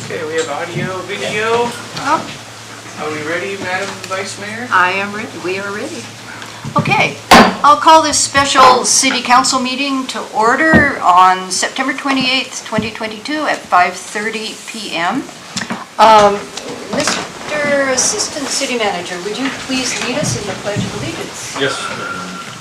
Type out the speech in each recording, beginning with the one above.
Okay, we have audio, video. Are we ready, Madam Vice Mayor? I am ready. We are ready. Okay, I'll call this special City Council meeting to order on September 28th, 2022 at 5:30 p.m. Mr. Assistant City Manager, would you please lead us in the Pledge of Allegiance? Yes.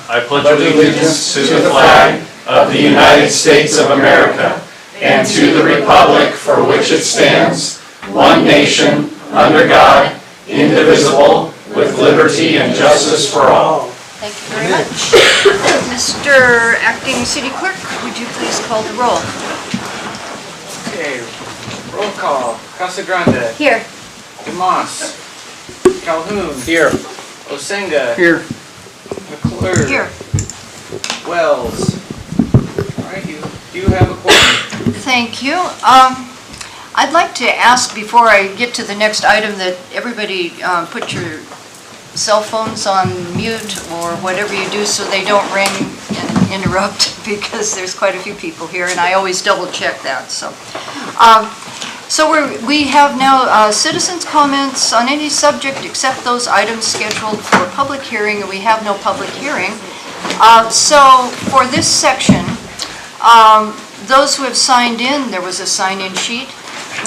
I pledge allegiance to the flag of the United States of America and to the republic for which it stands, one nation, under God, indivisible, with liberty and justice for all. Thank you very much. Mr. Acting City Clerk, would you please call the roll? Okay, roll call. Casa Grande. Here. DeMoss. Calhoun. Here. Osenga. Here. McClure. Here. Wells. All right, you have a quorum. Thank you. I'd like to ask before I get to the next item that everybody put your cell phones on mute or whatever you do so they don't ring and interrupt, because there's quite a few people here and I always double check that. So we have now citizens' comments on any subject except those items scheduled for public hearing, and we have no public hearing. So for this section, those who have signed in, there was a sign-in sheet,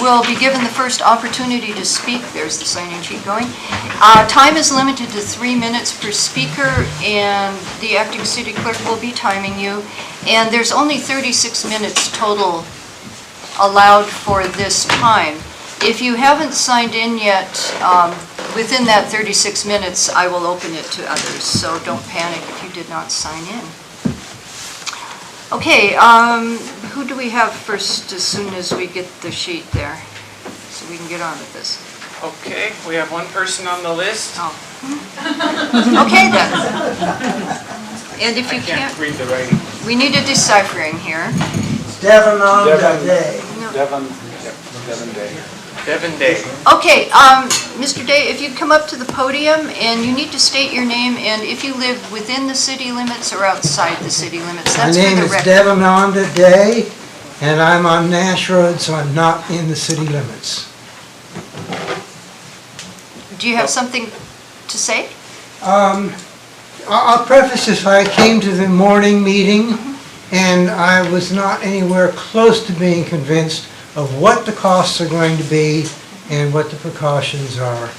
will be given the first opportunity to speak. There's the sign-in sheet going. Time is limited to 3 minutes per speaker, and the acting city clerk will be timing you. And there's only 36 minutes total allowed for this time. If you haven't signed in yet, within that 36 minutes, I will open it to others. So don't panic if you did not sign in. Okay, who do we have first as soon as we get the sheet there? So we can get on with this. Okay, we have one person on the list. Oh. Okay then. And if you I can't can't, read the writing. we need a deciphering here. Devon on Day. Devon Day. Devon Day. Okay, Mr. Day, if you come up to the podium and you need to state your name and if you live within the city limits or outside the city limits. My That's name for the is record. Devon on Day, and I'm on Nash Road, so I'm not in the city limits. Do you have something to say? I'll preface this, I came to the morning meeting and I was not anywhere close to being convinced of what the costs are going to be and what the precautions are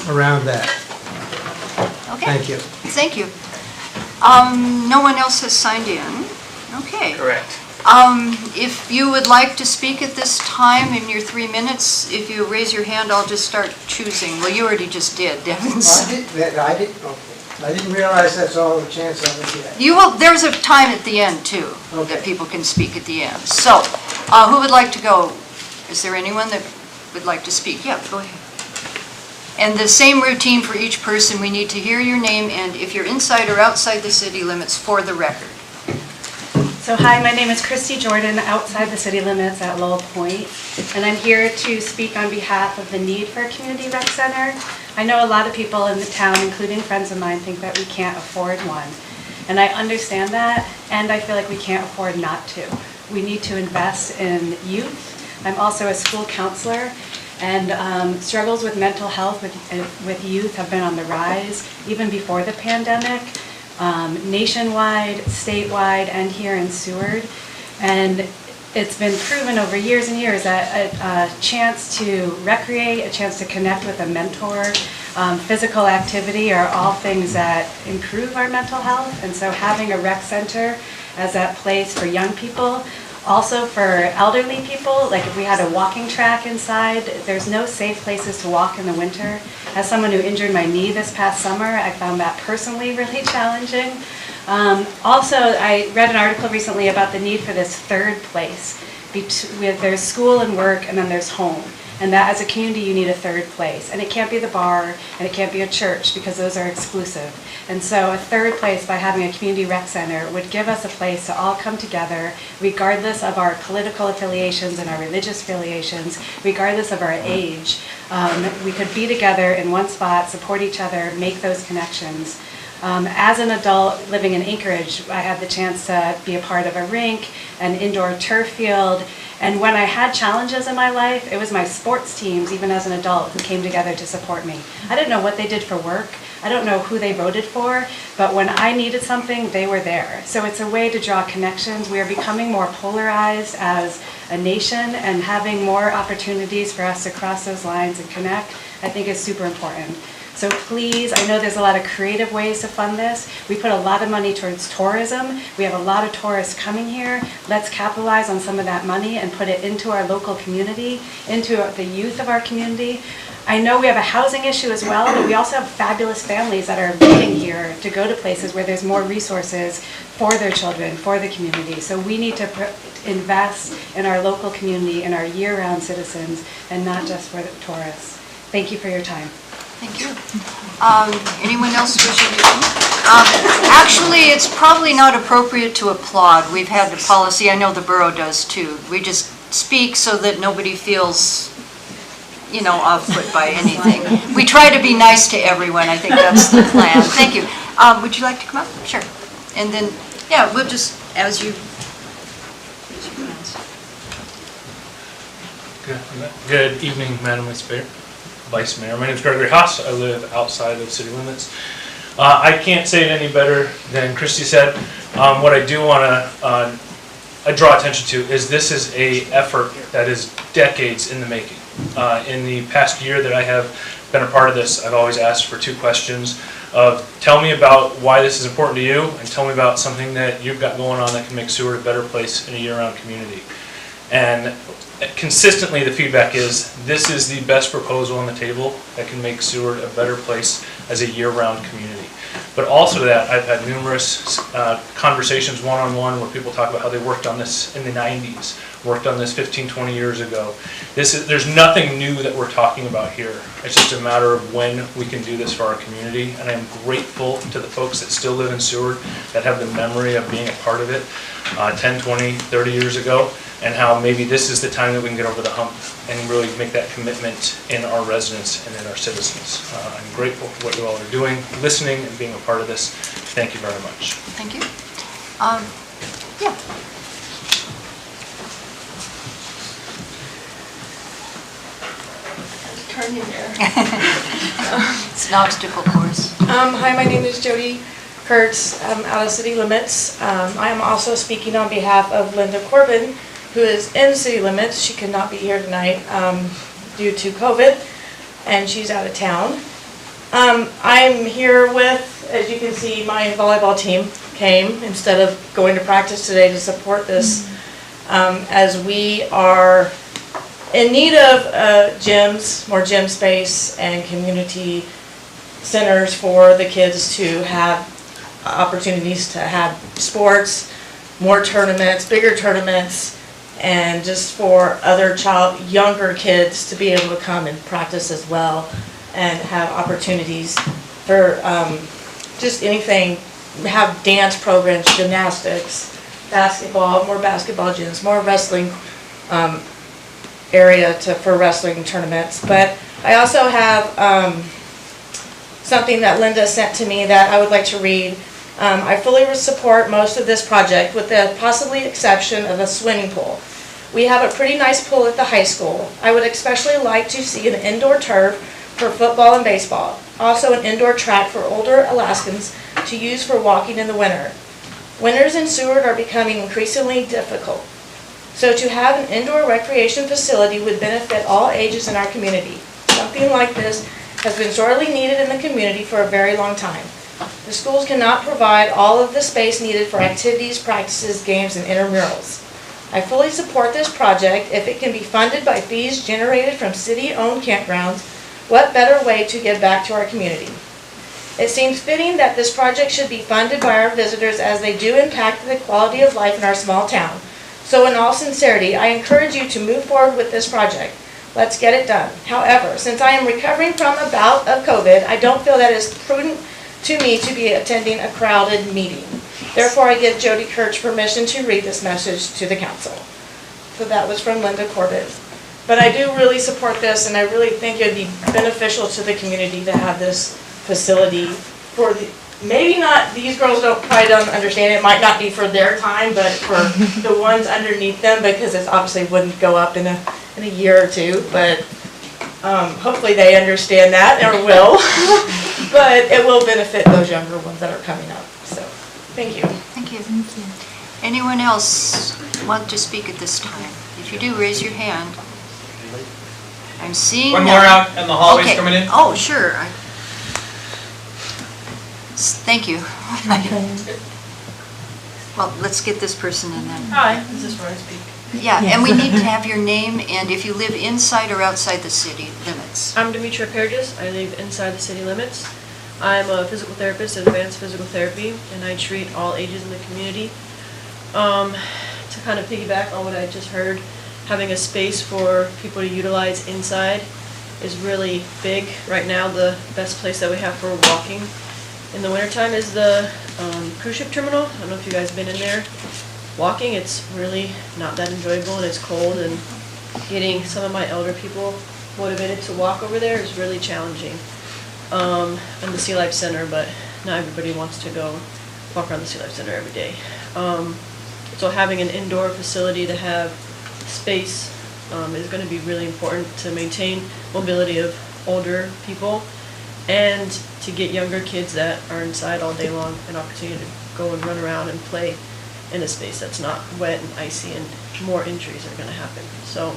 around that. Okay. Thank you. Thank you. No one else has signed in. Okay. Correct. If you would like to speak at this time in your 3 minutes, if you raise your hand, I'll just start choosing. Well, you already just did, Devins. I didn't realize that's all the chance I would get. You will. There's a time at the end too, that people can speak at the end. So, who would like to go? Is there anyone that would like to speak? Yeah, go ahead. And the same routine for each person. We need to hear your name and if you're inside or outside the city limits for the record. So hi, my name is Christy Jordan, outside the city limits at Lowell Point, and I'm here to speak on behalf of the need for a community rec center. I know a lot of people in the town, including friends of mine, think that we can't afford one, and I understand that, and I feel like we can't afford not to. We need to invest in youth. I'm also a school counselor, and struggles with mental health with youth have been on the rise, even before the pandemic. Nationwide, statewide, and here in Seward. And it's been proven over years and years that a chance to recreate, a chance to connect with a mentor, physical activity are all things that improve our mental health. And so having a rec center as that place for young people, also for elderly people, like if we had a walking track inside, there's no safe places to walk in the winter. As someone who injured my knee this past summer, I found that personally really challenging. Also, I read an article recently about the need for this third place. There's school and work, and then there's home. And that as a community, you need a third place. And it can't be the bar, and it can't be a church, because those are exclusive. And so a third place, by having a community rec center, would give us a place to all come together, regardless of our political affiliations and our religious affiliations, regardless of our age. We could be together in one spot, support each other, make those connections. As an adult living in Anchorage, I had the chance to be a part of a rink, an indoor turf field, And when I had challenges in my life, it was my sports teams, even as an adult, who came together to support me. I didn't know what they did for work. I don't know who they voted for, but when I needed something, they were there. So it's a way to draw connections. We are becoming more polarized as a nation, and having more opportunities for us to cross those lines and connect, I think is super important. So please, I know there's a lot of creative ways to fund this. We put a lot of money towards tourism. We have a lot of tourists coming here. Let's capitalize on some of that money and put it into our local community, into the youth of our community. I know we have a housing issue as well, but we also have fabulous families that are moving here to go to places where there's more resources for their children, for the community. So we need to invest in our local community and our year-round citizens, and not just for the tourists. Thank you for your time. Thank you. Anyone else wishing to? Actually, it's probably not appropriate to applaud. We've had the policy, I know the borough does too. We just speak so that nobody feels, you know, off-put by anything. We try to be nice to everyone. I think that's the plan. Thank you. Would you like to come up? Sure. And then, yeah, we'll just, as you... Good evening, Madam Vice Mayor. My name is Gregory Haas. I live outside of city limits. I can't say it any better than Christy said. What I do want to draw attention to is this is an effort that is decades in the making. In the past year that I have been a part of this, I've always asked for two questions of tell me about why this is important to you, and tell me about something that you've got going on that can make Seward a better place in a year-round community. And consistently the feedback is this is the best proposal on the table that can make Seward a better place as a year-round community. But also to that, I've had numerous conversations one-on-one where people talk about how they worked on this in the 90s, worked on this 15, 20 years ago. There's nothing new that we're talking about here. It's just a matter of when we can do this for our community, and I'm grateful to the folks that still live in Seward that have the memory of being a part of it 10, 20, 30 years ago, and how maybe this is the time that we can get over the hump and really make that commitment in our residents and in our citizens. I'm grateful for what you all are doing, listening, and being a part of this. Thank you very much. Thank you. Yeah. Turn you there. It's an obstacle course. Hi, my name is Jody Kurtz. I'm out of city limits. I am also speaking on behalf of Linda Corbin, who is in city limits. She could not be here tonight due to COVID, and she's out of town. I'm here with, as you can see, my volleyball team came instead of going to practice today to support this, as we are in need of gyms, more gym space, and community centers for the kids to have opportunities to have sports, more tournaments, bigger tournaments, and just for other younger kids to be able to come and practice as well and have opportunities for just anything, have dance programs, gymnastics, basketball, more basketball gyms, more wrestling area for wrestling tournaments. But I also have something that Linda sent to me that I would like to read. I fully support most of this project with the possibly exception of a swimming pool. We have a pretty nice pool at the high school. I would especially like to see an indoor turf for football and baseball. Also an indoor track for older Alaskans to use for walking in the winter. Winters in Seward are becoming increasingly difficult. So to have an indoor recreation facility would benefit all ages in our community. Something like this has been sorely needed in the community for a very long time. The schools cannot provide all of the space needed for activities, practices, games, and intramurals. I fully support this project if it can be funded by fees generated from city-owned campgrounds. What better way to give back to our community? It seems fitting that this project should be funded by our visitors as they do impact the quality of life in our small town. So in all sincerity, I encourage you to move forward with this project. Let's get it done. However, since I am recovering from a bout of COVID, I don't feel that it is prudent to me to be attending a crowded meeting. Therefore, I give Jody Kurtz permission to read this message to the council. So that was from Linda Corbett. But I do really support this, and I really think it would be beneficial to the community to have this facility for maybe not, these girls probably don't understand, it might not be for their time, but for the ones underneath them, because it obviously wouldn't go up in a year or two, but hopefully they understand that, or will. But it will benefit those younger ones that are coming up, so, thank you. Thank you. Anyone else want to speak at this time? If you do, raise your hand. I'm seeing One none. more out in the hallways Okay. coming in. Oh, sure. Thank you. Well, let's get this person in then. Hi, this is Roy speaking. Yeah, and we need to have your name and if you live inside or outside the city limits. I'm Demetra Pergis. I live inside the city limits. I'm a physical therapist in advanced physical therapy, and I treat all ages in the community. To kind of piggyback on what I just heard, having a space for people to utilize inside is really big. Right now, the best place that we have for walking in the wintertime is the cruise ship terminal. I don't know if you guys have been in there. Walking, it's really not that enjoyable and it's cold, and getting some of my elder people motivated to walk over there is really challenging. And the Sea Life Center, but not everybody wants to go walk around the Sea Life Center every day. So having an indoor facility to have space is going to be really important to maintain mobility of older people and to get younger kids that are inside all day long an opportunity to go and run around and play in a space that's not wet and icy, and more injuries are going to happen. So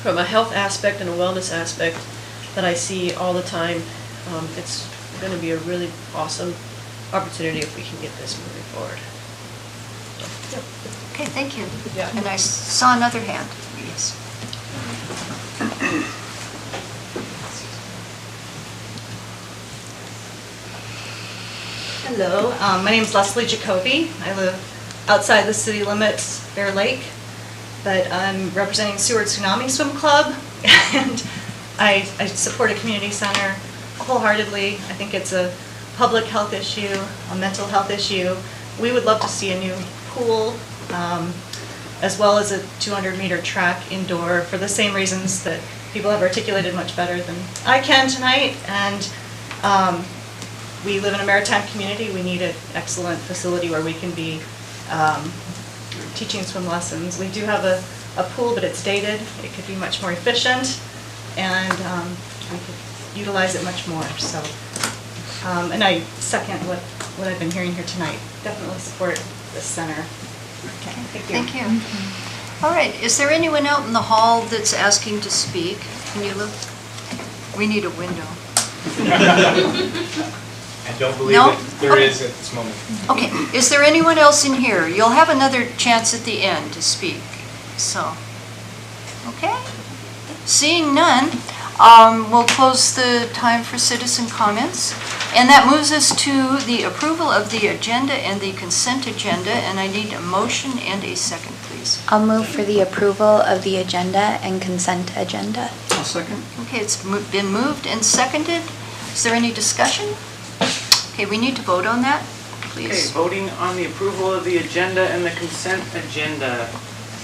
from a health aspect and a wellness aspect that I see all the time, it's going to be a really awesome opportunity if we can get this moving forward. So, yeah. Okay, thank you. Yeah. And I saw another hand. Yes. Hello, my name is Leslie Jacoby. I live outside the city limits, Bear Lake, but I'm representing Seward Tsunami Swim Club, and I support a community center wholeheartedly. I think it's a public health issue, a mental health issue. We would love to see a new pool, as well as a 200-meter track indoor for the same reasons that people have articulated much better than I can tonight. And we live in a maritime community. We need an excellent facility where we can be teaching swim lessons. We do have a pool, but it's dated. It could be much more efficient, and we could utilize it much more. So, and I second what I've been hearing here tonight. Definitely support this center. Okay, Thank you. thank you. All right, is there anyone out in the hall that's asking to speak? Can you look? We need a window. I don't believe No? there is at this moment. Okay, is there anyone else in here? You'll have another chance at the end to speak, so, okay? Seeing none, we'll close the time for citizen comments. And that moves us to the approval of the agenda and the consent agenda, and I need a motion and a second, please. I'll move for the approval of the agenda and consent agenda. I'll second. Okay, it's been moved and seconded. Is there any discussion? Okay, we need to vote on that, Okay, please. voting on the approval of the agenda and the consent agenda.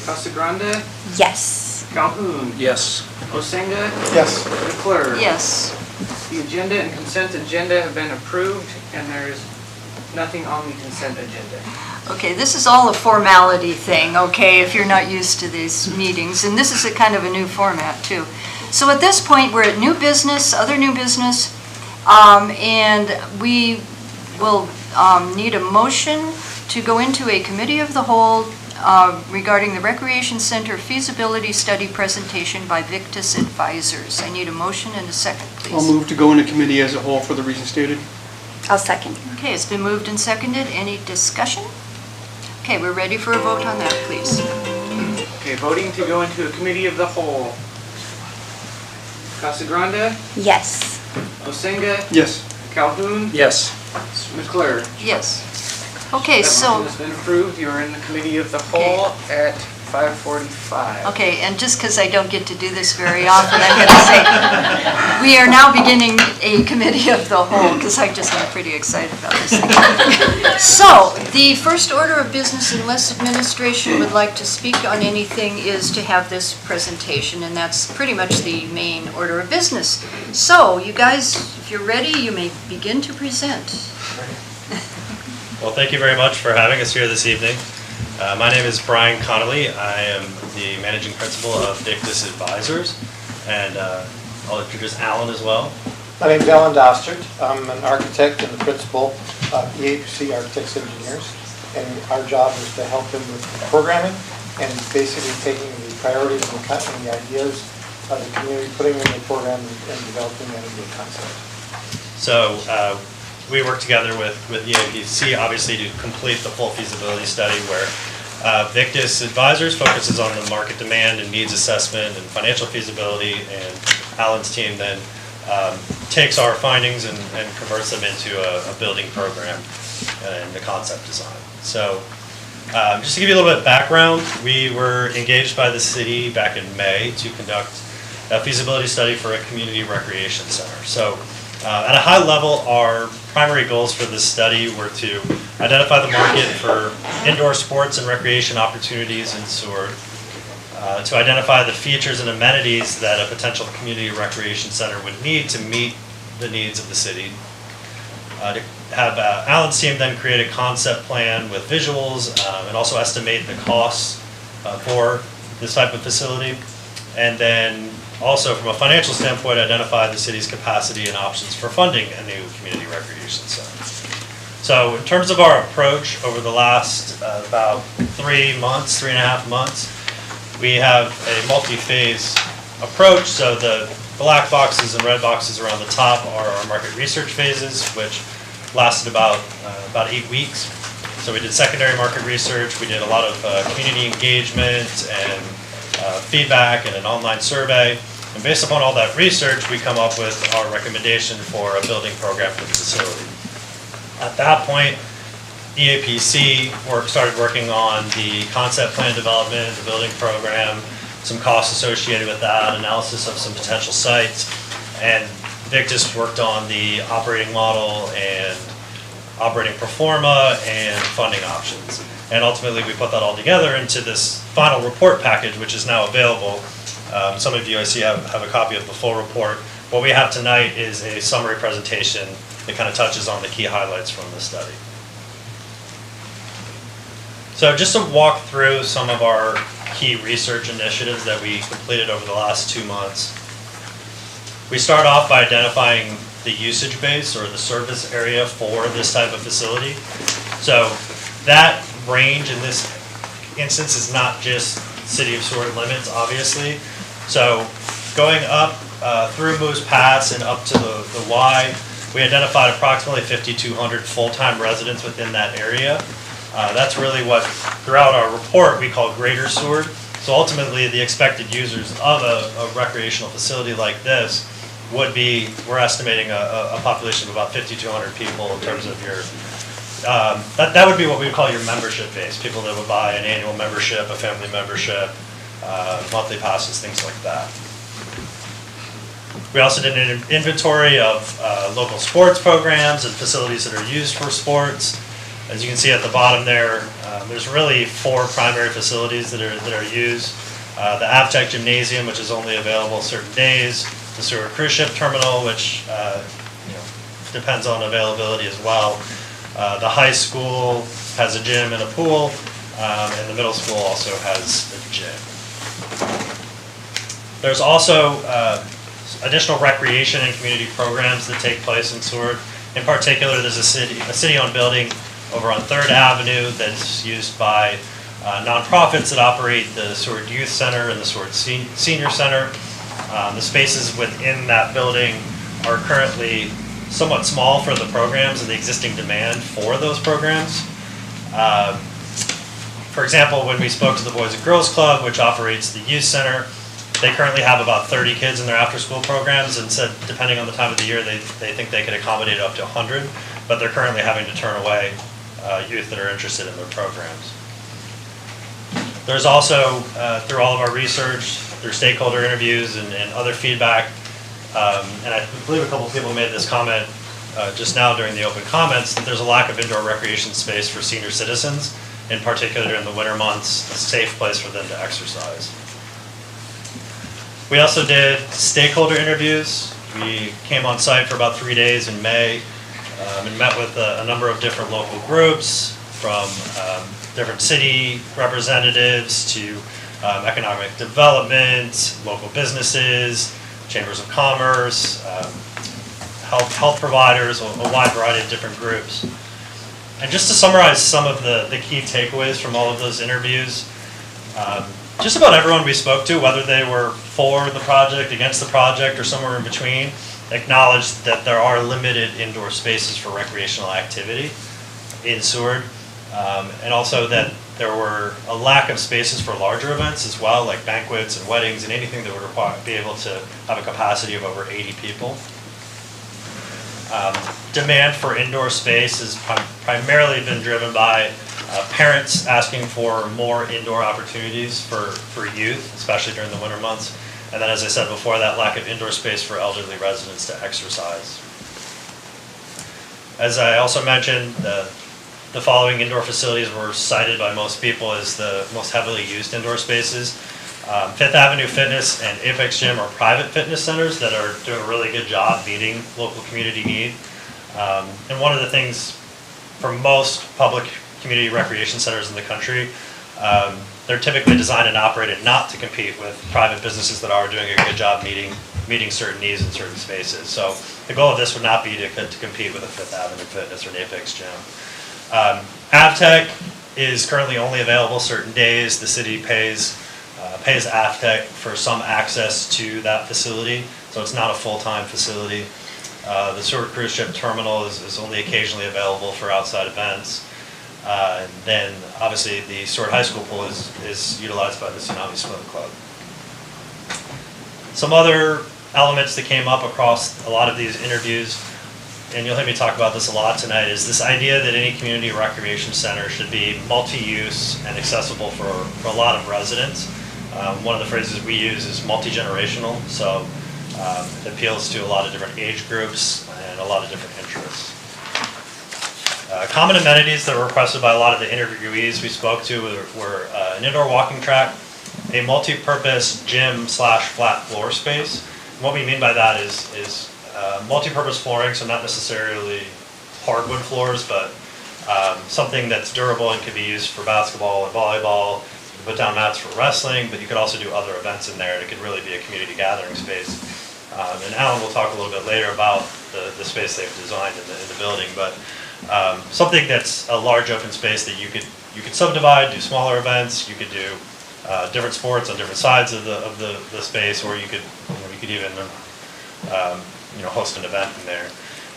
Casa Grande, Yes. Calhoun, Yes. Osenga, Yes. McClure. Yes. The agenda and consent agenda have been approved, and there's nothing on the consent agenda. Okay, this is all a formality thing, okay, if you're not used to these meetings. And this is a kind of a new format, too. So at this point, we're at new business, other new business, and we will need a motion to go into a committee of the whole regarding the Recreation Center feasibility study presentation by Victus Advisors. I need a motion and a second, please. I'll move to go into committee as a whole for the reasons stated. I'll second. Okay, it's been moved and seconded. Any discussion? Okay, we're ready for a vote on that, please. Okay, voting to go into a committee of the whole. Casa Grande, Yes. Osenga, Yes. Calhoun, Yes. McClure. Yes. Okay, That so, motion has been approved. You're in the committee of the whole at 5:45. okay, and just because I don't get to do this very often, I'm going to say, we are now beginning a committee of the whole, because I just am pretty excited about this thing. So, the first order of business, unless administration would like to speak on anything, is to have this presentation, and that's pretty much the main order of business. So, you guys, if you're ready, you may begin to present. Well, thank you very much for having us here this evening. My name is Brian Connolly. I am the managing principal of Victus Advisors, and I'll introduce Alan as well. My name is Alan Dostert. I'm an architect and the principal of EAPC Architects Engineers, and our job is to help them with programming and basically taking the priorities and the ideas of the community, putting them in the program and developing that into a concept. So we work together with EAPC, obviously, to complete the full feasibility study where Victus Advisors focuses on the market demand and needs assessment and financial feasibility, and Alan's team then takes our findings and converts them into a building program and the concept design. So just to give you a little bit of background, we were engaged by the city back in May to conduct a feasibility study for a community recreation center. So at a high level, our primary goals for this study were to identify the market for indoor sports and recreation opportunities in Seward, to identify the features and amenities that a potential community recreation center would need to meet the needs of the city, to have Alan's team then create a concept plan with visuals and also estimate the costs for this type of facility, and then also from a financial standpoint identify the city's capacity and options for funding a new community recreation center. So in terms of our approach over the last about 3.5 months, we have a multi-phase approach. So the black boxes and red boxes around the top are our market research phases, which lasted about 8 weeks. So we did secondary market research, we did a lot of community engagement and feedback and an online survey. And based upon all that research, we come up with our recommendation for a building program for the facility. At that point, EAPC started working on the concept plan development, the building program, some costs associated with that, analysis of some potential sites, and Victus worked on the operating model and operating pro forma and funding options. And ultimately, we put that all together into this final report package, which is now available. Some of you, I see, have a copy of the full report. What we have tonight is a summary presentation that kind of touches on the key highlights from the study. So just to walk through some of our key research initiatives that we completed over the last 2 months. We start off by identifying the usage base or the service area for this type of facility. So that range in this instance is not just City of Seward limits, obviously. So going up through Moose Pass and up to the Y, we identified approximately 5,200 full-time residents within that area. That's really what, throughout our report, we call Greater Seward. So ultimately, the expected users of a recreational facility like this would be, we're estimating a population of about 5,200 people in terms of your, that would be what we would call your membership base, people that would buy an annual membership, a family membership, monthly passes, things like that. We also did an inventory of local sports programs and facilities that are used for sports. As you can see at the bottom there, there's really 4 primary facilities that are used. The Avtech Gymnasium, which is only available certain days. The Seward Cruise Ship Terminal, which depends on availability as well. The high school has a gym and a pool, and the middle school also has a gym. There's also additional recreation and community programs that take place in Seward. In particular, there's a city-owned building over on 3rd Avenue that's used by nonprofits that operate the Seward Youth Center and the Seward Senior Center. The spaces within that building are currently somewhat small for the programs and the existing demand for those programs. For example, when we spoke to the Boys and Girls Club, which operates the youth center, they currently have about 30 kids in their after-school programs, and said depending on the time of the year, they think they could accommodate up to 100, but they're currently having to turn away youth that are interested in their programs. There's also, through all of our research, through stakeholder interviews and other feedback, and I believe a couple of people made this comment just now during the open comments, that there's a lack of indoor recreation space for senior citizens, in particular during the winter months, a safe place for them to exercise. We also did stakeholder interviews. We came on site for about 3 days in May and met with a number of different local groups, from different city representatives to economic development, local businesses, chambers of commerce, health providers, a wide variety of different groups. And just to summarize some of the key takeaways from all of those interviews, just about everyone we spoke to, whether they were for the project, against the project, or somewhere in between, acknowledged that there are limited indoor spaces for recreational activity in Seward, and also that there were a lack of spaces for larger events as well, like banquets and weddings and anything that would be able to have a capacity of over 80 people. Demand for indoor space has primarily been driven by parents asking for more indoor opportunities for youth, especially during the winter months. And then, as I said before, that lack of indoor space for elderly residents to exercise. As I also mentioned, the following indoor facilities were cited by most people as the most heavily used indoor spaces. Fifth Avenue Fitness and Apex Gym are private fitness centers that are doing a really good job meeting local community need. And one of the things for most public community recreation centers in the country, they're typically designed and operated not to compete with private businesses that are doing a good job meeting certain needs in certain spaces. So the goal of this would not be to compete with a Fifth Avenue Fitness or an Apex Gym. AvTech is currently only available certain days. The city pays AvTech for some access to that facility, so it's not a full-time facility. The Seward Cruise Ship Terminal is only occasionally available for outside events. And then, obviously, the Seward High School pool is utilized by the Tsunami Swim Club. Some other elements that came up across a lot of these interviews, and you'll hear me talk about this a lot tonight, is this idea that any community recreation center should be multi-use and accessible for a lot of residents. One of the phrases we use is multi-generational, so it appeals to a lot of different age groups and a lot of different interests. Common amenities that were requested by a lot of the interviewees we spoke to were an indoor walking track, a multi-purpose gym/flat floor space. And what we mean by that is multi-purpose flooring, so not necessarily hardwood floors, but something that's durable and can be used for basketball and volleyball. You can put down mats for wrestling, but you could also do other events in there, and it could really be a community gathering space. And Alan will talk a little bit later about the space they've designed in the building, but something that's a large open space that you could subdivide, do smaller events. You could do different sports on different sides of the space, or you could even host an event in there.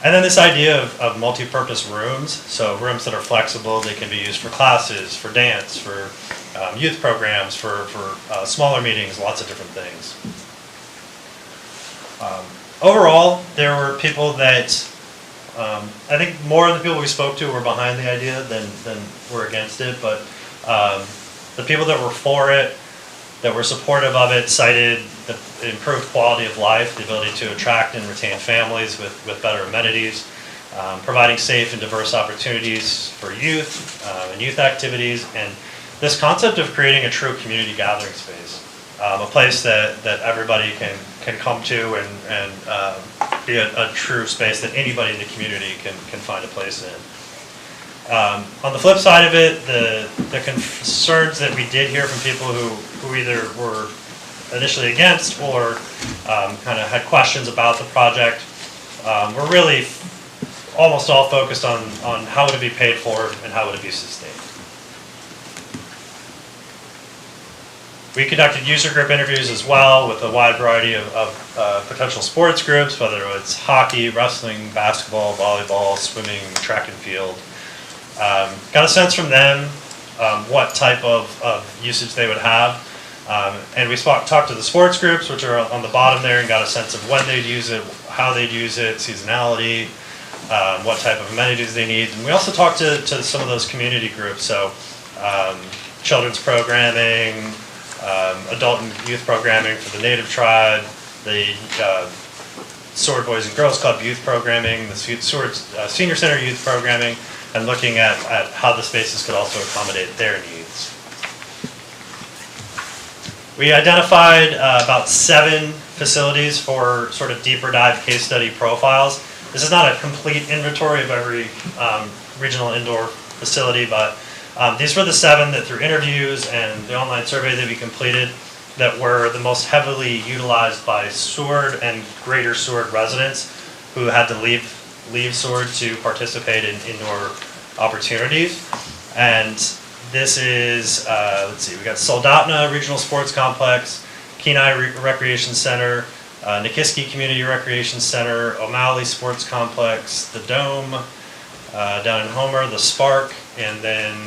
And then this idea of multi-purpose rooms, so rooms that are flexible, they can be used for classes, for dance, for youth programs, for smaller meetings, lots of different things. Overall, there were people that I think more of the people we spoke to were behind the idea than were against it, but the people that were for it, that were supportive of it, cited the improved quality of life, the ability to attract and retain families with better amenities, providing safe and diverse opportunities for youth and youth activities, and this concept of creating a true community gathering space, a place that everybody can come to and be a true space that anybody in the community can find a place in. On the flip side of it, the concerns that we did hear from people who either were initially against or kind of had questions about the project were really almost all focused on how would it be paid for and how would it be sustained. We conducted user group interviews as well with a wide variety of potential sports groups, whether it's hockey, wrestling, basketball, volleyball, swimming, track and field. Got a sense from them what type of usage they would have. And we talked to the sports groups, which are on the bottom there, and got a sense of when they'd use it, how they'd use it, seasonality, what type of amenities they need. And we also talked to some of those community groups, so children's programming, adult and youth programming for the Native tribe, the Seward Boys and Girls Club youth programming, the Seward Senior Center youth programming, and looking at how the spaces could also accommodate their needs. We identified about 7 facilities for sort of deeper dive case study profiles. This is not a complete inventory of every regional indoor facility, but these were the 7 that through interviews and the online survey that we completed that were the most heavily utilized by Seward and Greater Seward residents who had to leave Seward to participate in indoor opportunities. And this is, let's see, we got Soldotna Regional Sports Complex, Kenai Recreation Center, Nikiski Community Recreation Center, O'Malley Sports Complex, the Dome, down in Homer, the Spark, and then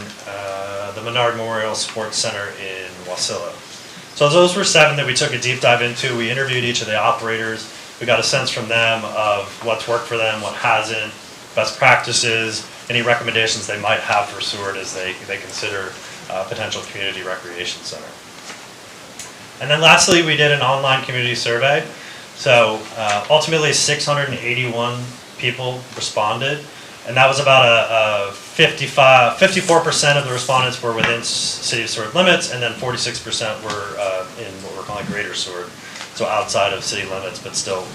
the Menard Memorial Sports Center in Wasilla. So those were 7 that we took a deep dive into. We interviewed each of the operators. We got a sense from them of what's worked for them, what hasn't, best practices, any recommendations they might have for Seward as they consider a potential community recreation center. And then lastly, we did an online community survey. So ultimately 681 people responded, and that was about a 54% of the respondents were within City of Seward limits, and then 46% were in what we're calling Greater Seward, so outside of city limits, but still,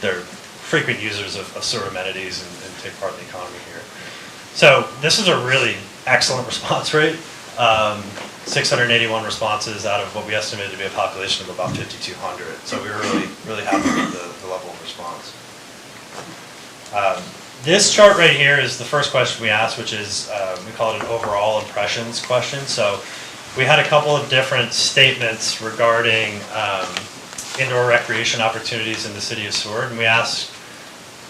they're frequent users of Seward amenities and take part in the economy here. So this is a really excellent response rate. 681 responses out of what we estimated to be a population of about 5,200. So we were really happy with the level of response. This chart right here is the first question we asked, which is, we call it an overall impressions question. So we had a couple of different statements regarding indoor recreation opportunities in the city of Seward, and we asked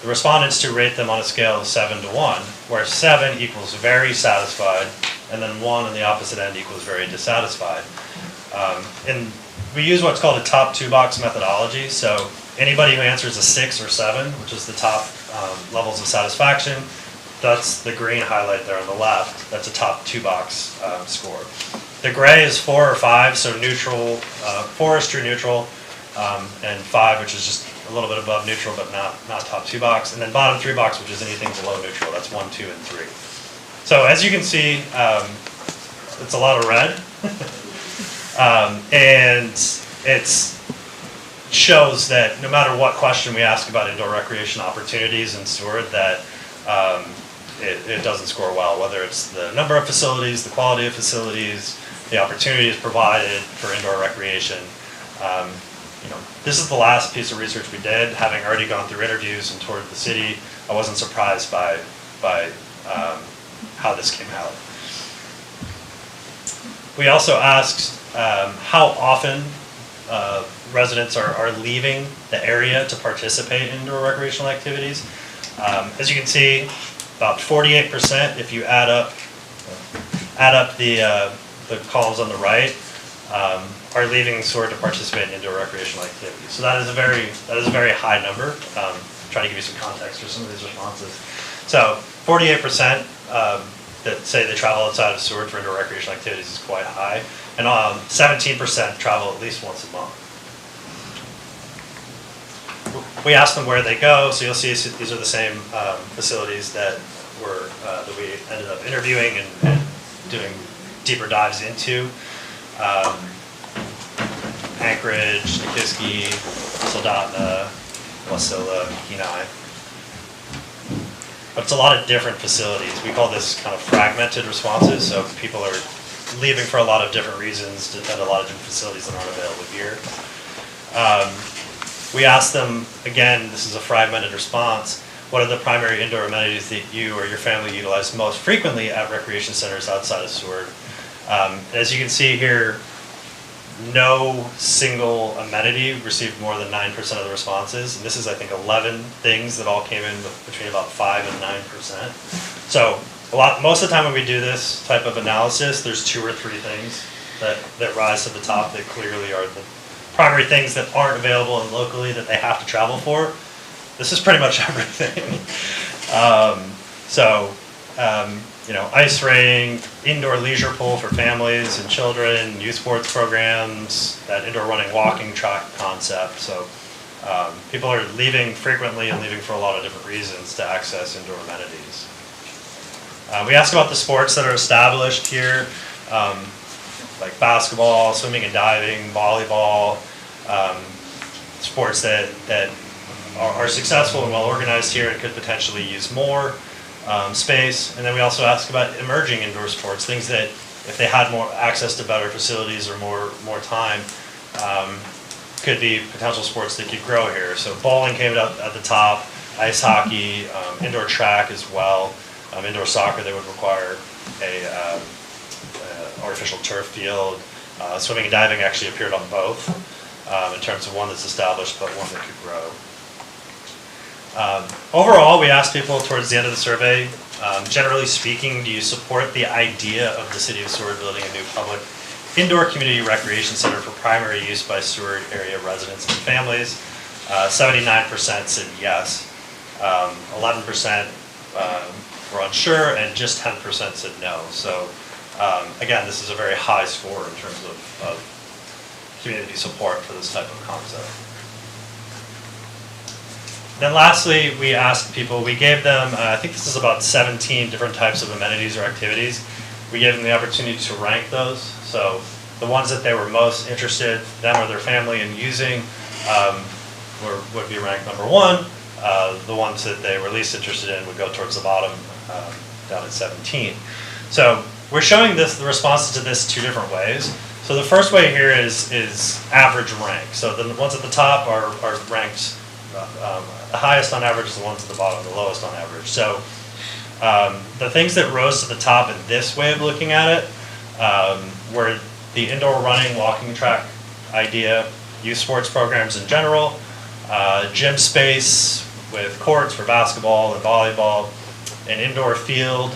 the respondents to rate them on a scale of 7 to 1, where 7 equals very satisfied, and then 1 on the opposite end equals very dissatisfied. And we use what's called a top 2 box methodology. So anybody who answers a 6 or 7, which is the top levels of satisfaction, that's the green highlight there on the left. That's a top 2 box score. The gray is 4 or 5, so neutral. 4 is true neutral, and 5, which is just a little bit above neutral, but not top 2 box. And then bottom 3 box, which is anything below neutral. That's 1, 2, and 3. So as you can see, it's a lot of red. And it shows that no matter what question we ask about indoor recreation opportunities in Seward, that it doesn't score well, whether it's the number of facilities, the quality of facilities, the opportunities provided for indoor recreation. This is the last piece of research we did. Having already gone through interviews and toured the city, I wasn't surprised by how this came out. We also asked how often residents are leaving the area to participate in indoor recreational activities. As you can see, about 48% if you add up the columns on the right, are leaving Seward to participate in indoor recreational activities. So that is a very high number. Trying to give you some context for some of these responses. So 48% that say they travel outside of Seward for indoor recreational activities is quite high, and 17% travel at least once a month. We asked them where they go, so you'll see these are the same facilities that we ended up interviewing and doing deeper dives into. Anchorage, Nikiski, Soldotna, Wasilla, Kenai. But it's a lot of different facilities. We call this kind of fragmented responses, so people are leaving for a lot of different reasons to attend a lot of different facilities that aren't available here. We asked them, again, this is a fragmented response, what are the primary indoor amenities that you or your family utilize most frequently at recreation centers outside of Seward? As you can see here, no single amenity received more than 9% of the responses. And this is, I think, 11 things that all came in between about 5 and 9%. So most of the time when we do this type of analysis, there's 2 or 3 things that rise to the top that clearly are the primary things that aren't available and locally that they have to travel for. This is pretty much everything. Ice rink, indoor leisure pool for families and children, youth sports programs, that indoor running walking track concept. So people are leaving frequently and leaving for a lot of different reasons to access indoor amenities. We asked about the sports that are established here, like basketball, swimming and diving, volleyball. sports that are successful and well organized here and could potentially use more space. And then we also ask about emerging indoor sports, things that if they had more access to better facilities or more time, could be potential sports that could grow here. So bowling came up at the top, ice hockey, indoor track as well, indoor soccer that would require a artificial turf field. Swimming and diving actually appeared on both in terms of one that's established but one that could grow. Overall, we asked people towards the end of the survey, generally speaking, do you support the idea of the City of Seward building a new public indoor community recreation center for primary use by Seward area residents and families? 79% said yes, 11% were unsure, and just 10% said no. So again, this is a very high score in terms of community support for this type of concept. Then lastly, we asked people, we gave them, I think this is about 17 different types of amenities or activities. We gave them the opportunity to rank those. So the ones that they were most interested, them or their family, in using would be ranked number 1. The ones that they were least interested in would go towards the bottom, down at 17. So we're showing the responses to this 2 different ways. So the first way here is average rank. So the ones at the top are ranked the highest on average is the ones at the bottom, the lowest on average. So the things that rose to the top in this way of looking at it were the indoor running, walking track idea, youth sports programs in general, gym space with courts for basketball and volleyball, an indoor field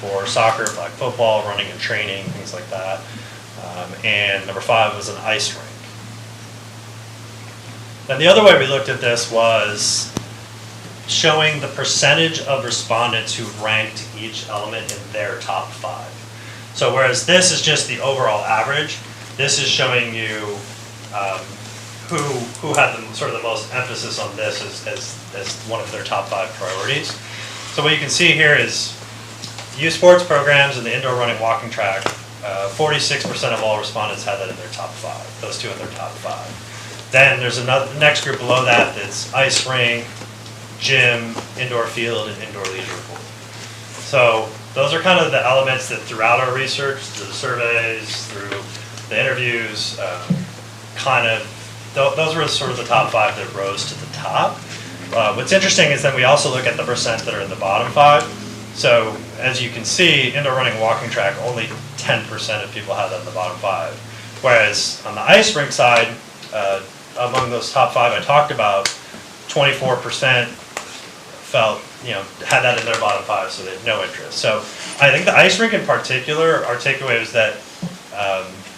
for soccer, flag football, running and training, things like that. And number 5 was an ice rink. Then the other way we looked at this was showing the percentage of respondents who ranked each element in their top 5. So whereas this is just the overall average, this is showing you who had sort of the most emphasis on this as one of their top 5 priorities. So what you can see here is youth sports programs and the indoor running walking track, 46% of all respondents had that in their top 5, those 2 in their top 5. Then there's another next group below that that's ice rink, gym, indoor field, and indoor leisure pool. So those are kind of the elements that throughout our research, through the surveys, through the interviews, those were sort of the top 5 that rose to the top. What's interesting is that we also look at the percent that are in the bottom 5. So as you can see, indoor running, walking track, only 10% of people had that in the bottom 5. Whereas on the ice rink side, among those top 5 I talked about, 24% felt, had that in their bottom 5, so they had no interest. So I think the ice rink in particular, our takeaway was that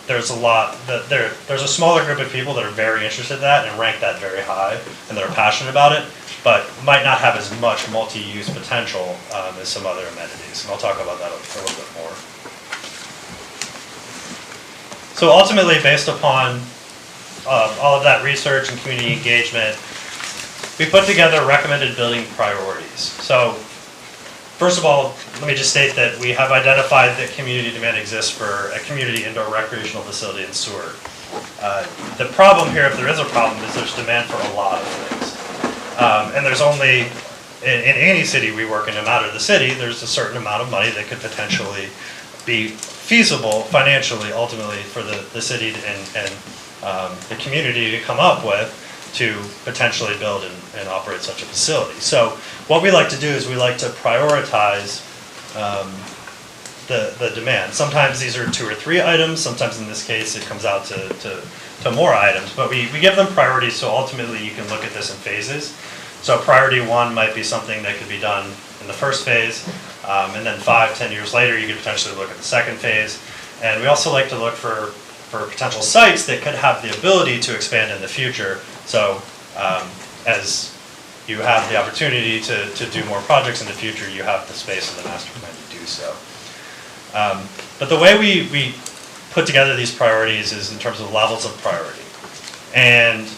there's a smaller group of people that are very interested in that and rank that very high, and that are passionate about it, but might not have as much multi-use potential as some other amenities. And I'll talk about that a little bit more. So ultimately, based upon all of that research and community engagement, we put together recommended building priorities. So first of all, let me just state that we have identified that community demand exists for a community indoor recreational facility in Seward. The problem here, if there is a problem, is there's demand for a lot of things. And there's only, in any city we work in, no matter the city, there's a certain amount of money that could potentially be feasible financially, ultimately, for the city and the community to come up with to potentially build and operate such a facility. So what we like to do is we like to prioritize the demand. Sometimes these are 2 or 3 items, sometimes in this case it comes out to more items, but we give them priorities so ultimately you can look at this in phases. So priority 1 might be something that could be done in the first phase, and then 5-10 years later you could potentially look at the second phase. And we also like to look for potential sites that could have the ability to expand in the future. So as you have the opportunity to do more projects in the future, you have the space in the master plan to do so. But the way we put together these priorities is in terms of levels of priority. And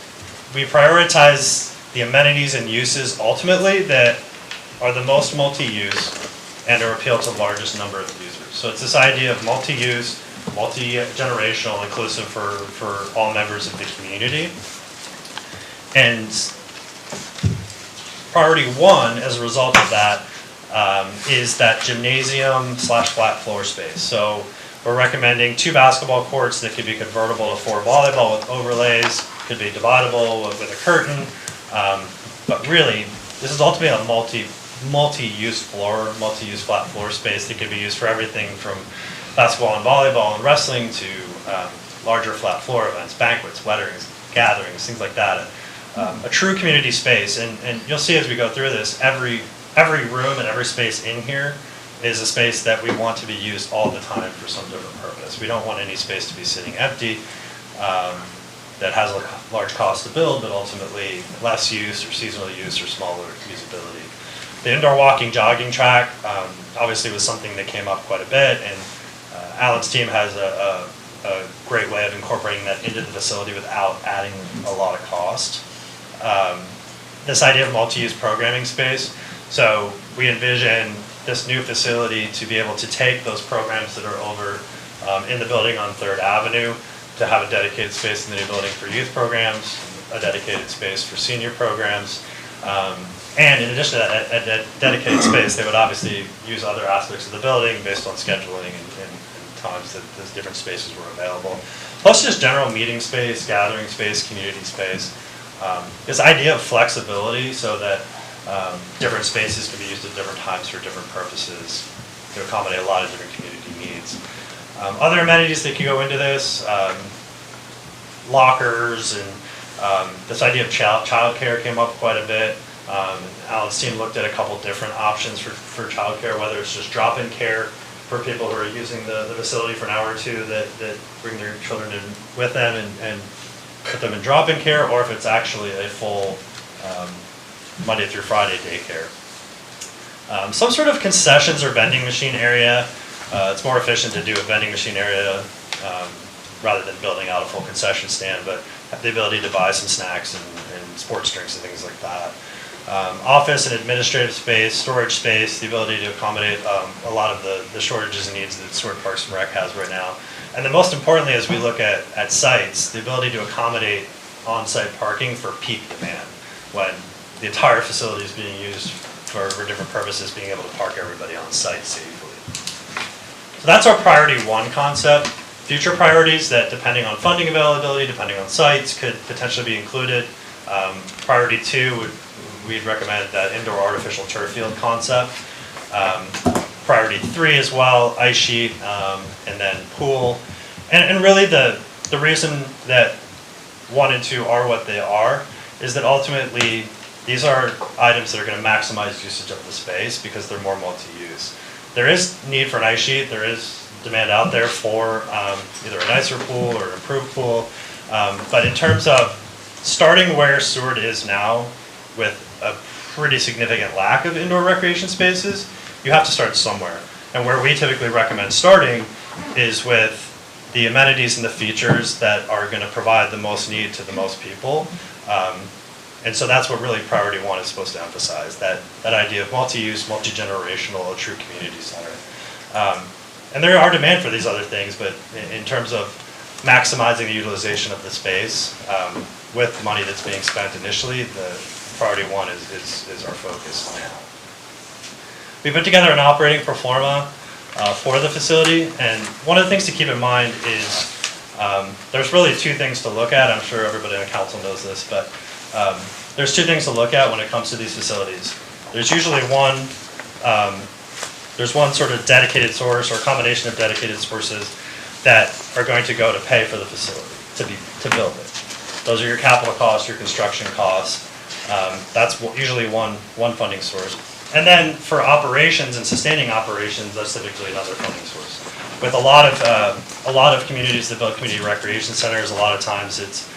we prioritize the amenities and uses ultimately that are the most multi-use and are appeal to the largest number of users. So it's this idea of multi-use, multi-generational, inclusive for all members of the community. And priority one, as a result of that, is that gymnasium / flat floor space. So we're recommending 2 basketball courts that could be convertible to 4 volleyball with overlays, could be dividable with a curtain. But really, this is ultimately a multi-use floor, multi-use flat floor space that could be used for everything from basketball and volleyball and wrestling to larger flat floor events, banquets, weddings, gatherings, things like that. A true community space, and you'll see as we go through this, every room and every space in here is a space that we want to be used all the time for some different purpose. We don't want any space to be sitting empty that has a large cost to build, but ultimately less use or seasonal use or smaller usability. The indoor walking jogging track obviously was something that came up quite a bit, and Alan's team has a great way of incorporating that into the facility without adding a lot of cost. This idea of multi-use programming space, so we envision this new facility to be able to take those programs that are over in the building on 3rd Avenue, to have a dedicated space in the new building for youth programs, a dedicated space for senior programs, and in addition to that, at that dedicated space, they would obviously use other aspects of the building based on scheduling and times that those different spaces were available. Plus just general meeting space, gathering space, community space. This idea of flexibility so that different spaces can be used at different times for different purposes to accommodate a lot of different community needs. Other amenities that could go into this, lockers, and this idea of childcare came up quite a bit. Alan's team looked at a couple different options for childcare, whether it's just drop-in care for people who are using the facility for an hour or two that bring their children in with them and put them in drop-in care, or if it's actually a full Monday through Friday daycare. Some sort of concessions or vending machine area. It's more efficient to do a vending machine area rather than building out a full concession stand, but have the ability to buy some snacks and sports drinks and things like that. Office and administrative space, storage space, the ability to accommodate a lot of the shortages and needs that Seward Parks and Rec has right now. And then most importantly, as we look at sites, the ability to accommodate on-site parking for peak demand when the entire facility is being used for different purposes, being able to park everybody on site safely. So that's our priority one concept. Future priorities that, depending on funding availability, depending on sites, could potentially be included. Priority two, we'd recommend that indoor artificial turf field concept. Priority three as well, ice sheet, and then pool. And really the reason that 1 and 2 are what they are is that ultimately these are items that are going to maximize usage of the space because they're more multi-use. There is need for an ice sheet. There is demand out there for either a nicer pool or an improved pool. But in terms of starting where Seward is now with a pretty significant lack of indoor recreation spaces, you have to start somewhere. And where we typically recommend starting is with the amenities and the features that are going to provide the most need to the most people. And so that's what really priority one is supposed to emphasize, that idea of multi-use, multi-generational, a true community center. And there are demand for these other things, but in terms of maximizing the utilization of the space with money that's being spent initially, the priority one is our focus now. We put together an operating pro forma for the facility, and one of the things to keep in mind is there's really 2 things to look at. I'm sure everybody on council knows this, but there's 2 things to look at when it comes to these facilities. There's usually one sort of dedicated source or combination of dedicated sources that are going to go to pay for the facility, to build it. Those are your capital costs, your construction costs. That's usually one funding source. And then for operations and sustaining operations, that's typically another funding source. With a lot of communities that build community recreation centers, a lot of times it's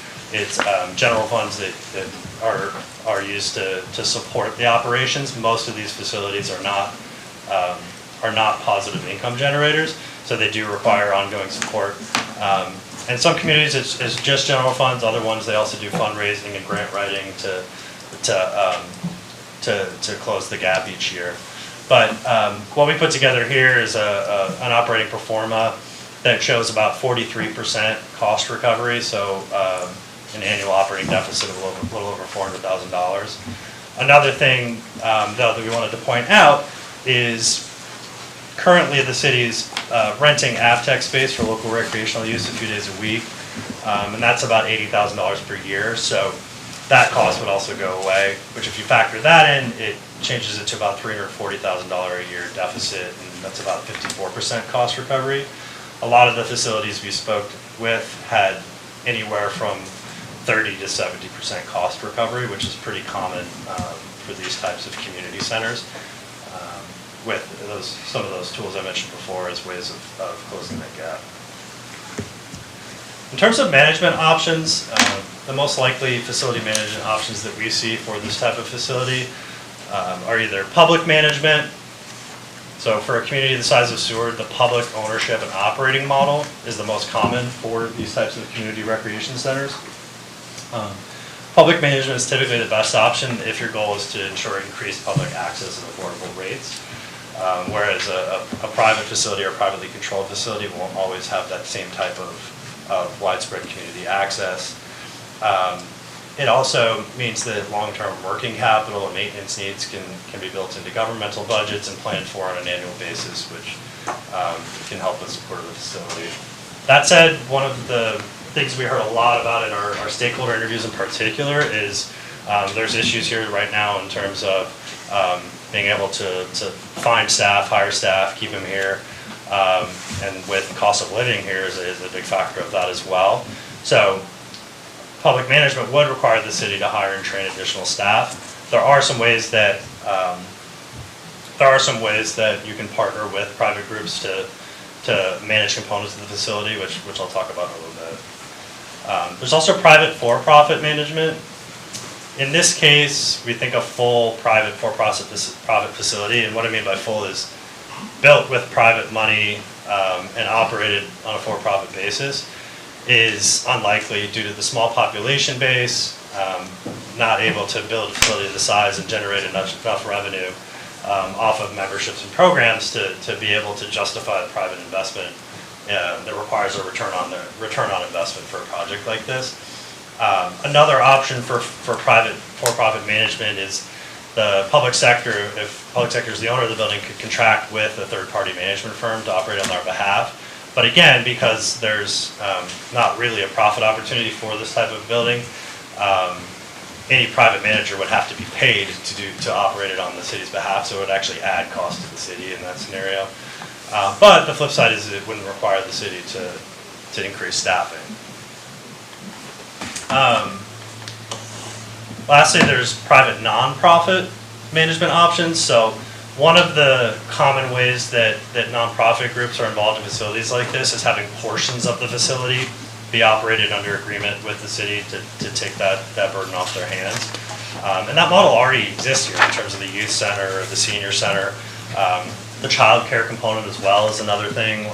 general funds that are used to support the operations. Most of these facilities are not positive income generators, so they do require ongoing support. And some communities it's just general funds. Other ones they also do fundraising and grant writing to close the gap each year. But what we put together here is an operating pro forma that shows about 43% cost recovery. So an annual operating deficit of a little over $400,000. Another thing, though, that we wanted to point out is currently the city's renting AvTech space for local recreational use a few days a week, and that's about $80,000 per year. So that cost would also go away, which if you factor that in, it changes it to about $340,000 a year deficit, and that's about 54% cost recovery. A lot of the facilities we spoke with had anywhere from 30 to 70% cost recovery, which is pretty common for these types of community centers, with some of those tools I mentioned before as ways of closing that gap. In terms of management options, the most likely facility management options that we see for this type of facility are either public management. So for a community the size of Seward, the public ownership and operating model is the most common for these types of community recreation centers. Public management is typically the best option if your goal is to ensure increased public access and affordable rates, whereas a private facility or privately controlled facility won't always have that same type of widespread community access. It also means that long-term working capital and maintenance needs can be built into governmental budgets and planned for on an annual basis, which can help with support of the facility. That said, one of the things we heard a lot about in our stakeholder interviews in particular is there's issues here right now in terms of being able to find staff, hire staff, keep them here, and with cost of living here is a big factor of that as well. So public management would require the city to hire and train additional staff. There are some ways that you can partner with private groups to manage components of the facility, which I'll talk about in a little bit. There's also private for-profit management. In this case, we think a full private for-profit facility, and what I mean by full is built with private money and operated on a for-profit basis, is unlikely due to the small population base, not able to build a facility this size and generate enough revenue off of memberships and programs to be able to justify the private investment that requires a return on investment for a project like this. Another option for private for-profit management is the public sector, if public sector is the owner of the building, could contract with a third-party management firm to operate on their behalf. But again, because there's not really a profit opportunity for this type of building, any private manager would have to be paid to operate it on the city's behalf, so it would actually add cost to the city in that scenario. But the flip side is it wouldn't require the city to increase staffing. Lastly, there's private nonprofit management options. So one of the common ways that nonprofit groups are involved in facilities like this is having portions of the facility be operated under agreement with the city to take that burden off their hands. And that model already exists here in terms of the youth center or the senior center. The child care component as well is another thing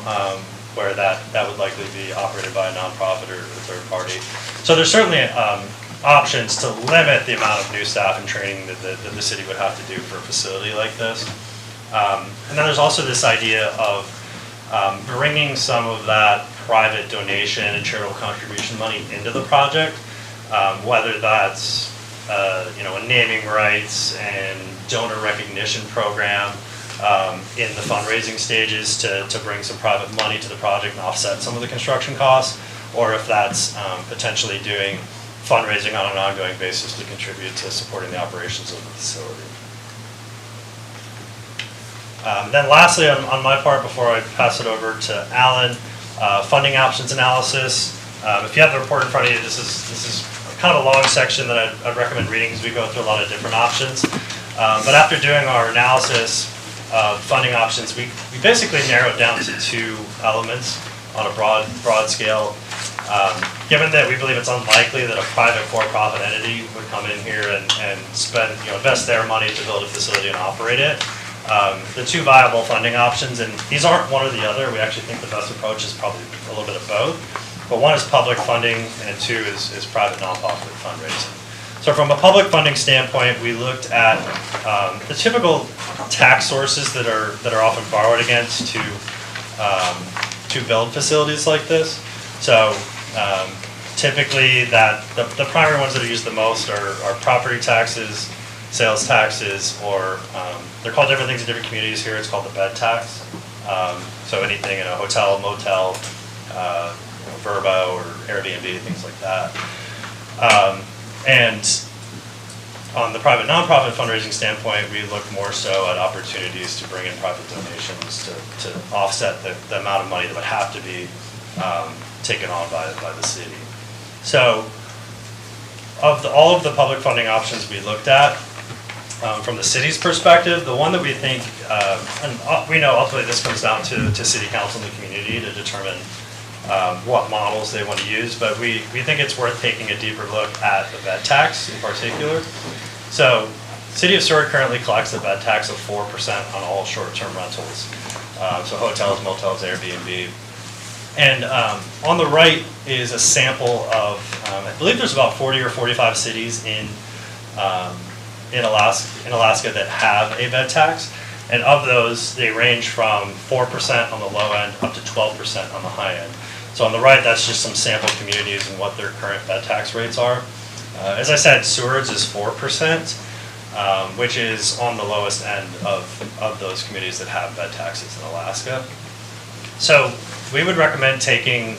where that would likely be operated by a nonprofit or a third party. So there's certainly options to limit the amount of new staff and training that the city would have to do for a facility like this. And then there's also this idea of bringing some of that private donation and charitable contribution money into the project, whether that's a naming rights and donor recognition program in the fundraising stages to bring some private money to the project and offset some of the construction costs, or if that's potentially doing fundraising on an ongoing basis to contribute to supporting the operations of the facility. Then lastly, on my part, before I pass it over to Alan, funding options analysis. If you have the report in front of you, this is kind of a long section that I'd recommend reading as we go through a lot of different options. But after doing our analysis of funding options, we basically narrowed down to two elements on a broad scale. Given that we believe it's unlikely that a private for-profit entity would come in here and spend, invest their money to build a facility and operate it, the two viable funding options, and these aren't one or the other, we actually think the best approach is probably a little bit of both, but one is public funding and two is private nonprofit fundraising. So from a public funding standpoint, we looked at the typical tax sources that are often borrowed against to build facilities like this. So typically the primary ones that are used the most are property taxes, sales taxes, or they're called different things in different communities. Here it's called the bed tax. So anything in a hotel, motel, Verbo or Airbnb, things like that. And on the private nonprofit fundraising standpoint, we look more so at opportunities to bring in private donations to offset the amount of money that would have to be taken on by the city. So all of the public funding options we looked at, from the city's perspective, the one that we think, and we know ultimately this comes down to city council and the community to determine what models they want to use, but we think it's worth taking a deeper look at the bed tax in particular. So City of Seward currently collects a bed tax of 4% on all short-term rentals. So hotels, motels, Airbnb. And on the right is a sample of, I believe there's about 40 or 45 cities in Alaska that have a bed tax. And of those, they range from 4% on the low end up to 12% on the high end. So on the right, that's just some sample communities and what their current bed tax rates are. As I said, Seward's is 4%, which is on the lowest end of those communities that have bed taxes in Alaska. So we would recommend taking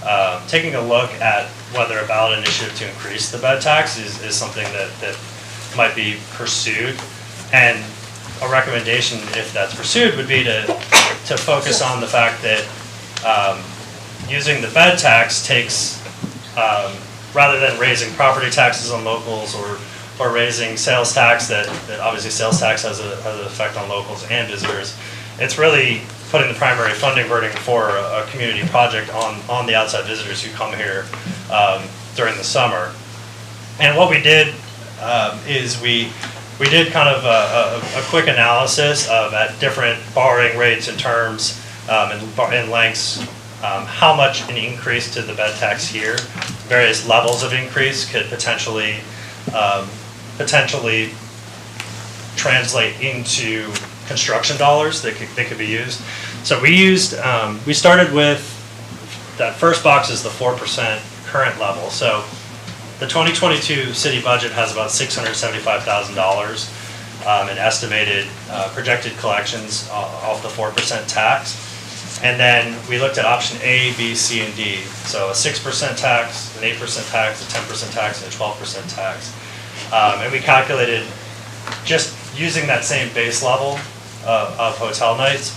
a look at whether a ballot initiative to increase the bed tax is something that might be pursued. And a recommendation, if that's pursued, would be to focus on the fact that using the bed tax takes, rather than raising property taxes on locals or raising sales tax, that obviously sales tax has an effect on locals and visitors, it's really putting the primary funding burden for a community project on the outside visitors who come here during the summer. And what we did is we did kind of a quick analysis of at different borrowing rates and terms and lengths, how much an increase to the bed tax here, various levels of increase could potentially translate into construction dollars that could be used. So we started with, that first box is the 4% current level. So the 2022 city budget has about $675,000 in estimated projected collections off the 4% tax. And then we looked at option A, B, C, and D. So a 6% tax, an 8% tax, a 10% tax, and a 12% tax. And we calculated, just using that same base level of hotel nights,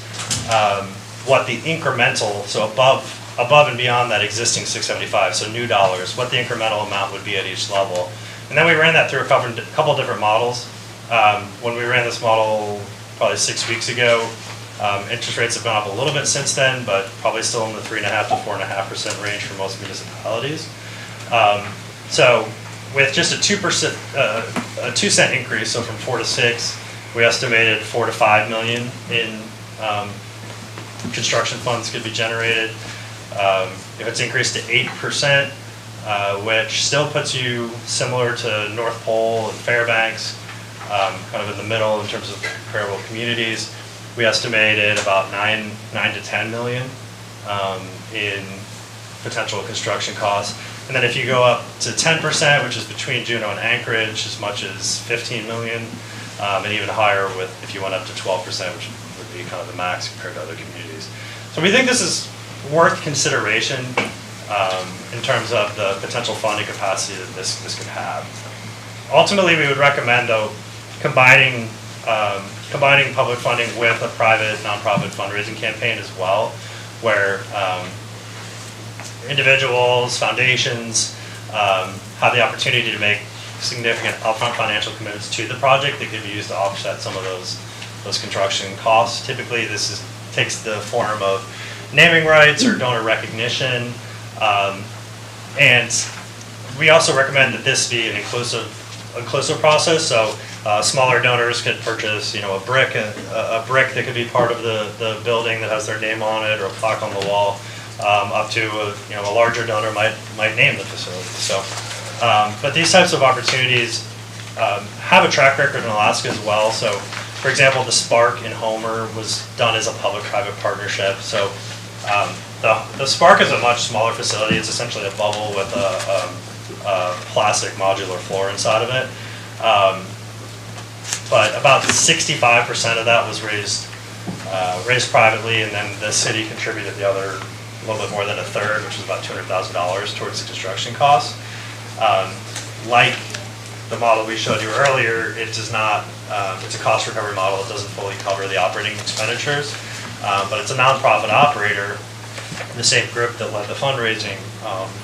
what the incremental, so above and beyond that existing 675, so new dollars, what the incremental amount would be at each level. And then we ran that through a couple different models. When we ran this model probably 6 weeks ago, interest rates have gone up a little bit since then, but probably still in the 3.5% to 4.5% range for most municipalities. So with just a 2% increase, so from 4 to 6, we estimated 4 to 5 million in construction funds could be generated. If it's increased to 8%, which still puts you similar to North Pole and Fairbanks, kind of in the middle in terms of comparable communities, we estimated about 9 to 10 million in potential construction costs. And then if you go up to 10%, which is between Juneau and Anchorage, as much as 15 million, and even higher if you went up to 12%, which would be kind of the max compared to other communities. So we think this is worth consideration in terms of the potential funding capacity that this could have. Ultimately, we would recommend, though, combining public funding with a private nonprofit fundraising campaign as well, where individuals, foundations have the opportunity to make significant upfront financial commitments to the project that could be used to offset some of those construction costs. Typically, this takes the form of naming rights or donor recognition, and we also recommend that this be an inclusive process. So smaller donors could purchase, a brick that could be part of the building that has their name on it, or a plaque on the wall, up to a larger donor might name the facility. So, but these types of opportunities have a track record in Alaska as well. So, for example, the Spark in Homer was done as a public-private partnership. So The Spark is a much smaller facility. It's essentially a bubble with a plastic modular floor inside of it. But about 65% of that was raised privately, and then the city contributed the other, a little bit more than a third, which was about $200,000 towards the construction costs. Like the model we showed you earlier, it does not, it's a cost recovery model. It doesn't fully cover the operating expenditures, but it's a nonprofit operator, the same group that led the fundraising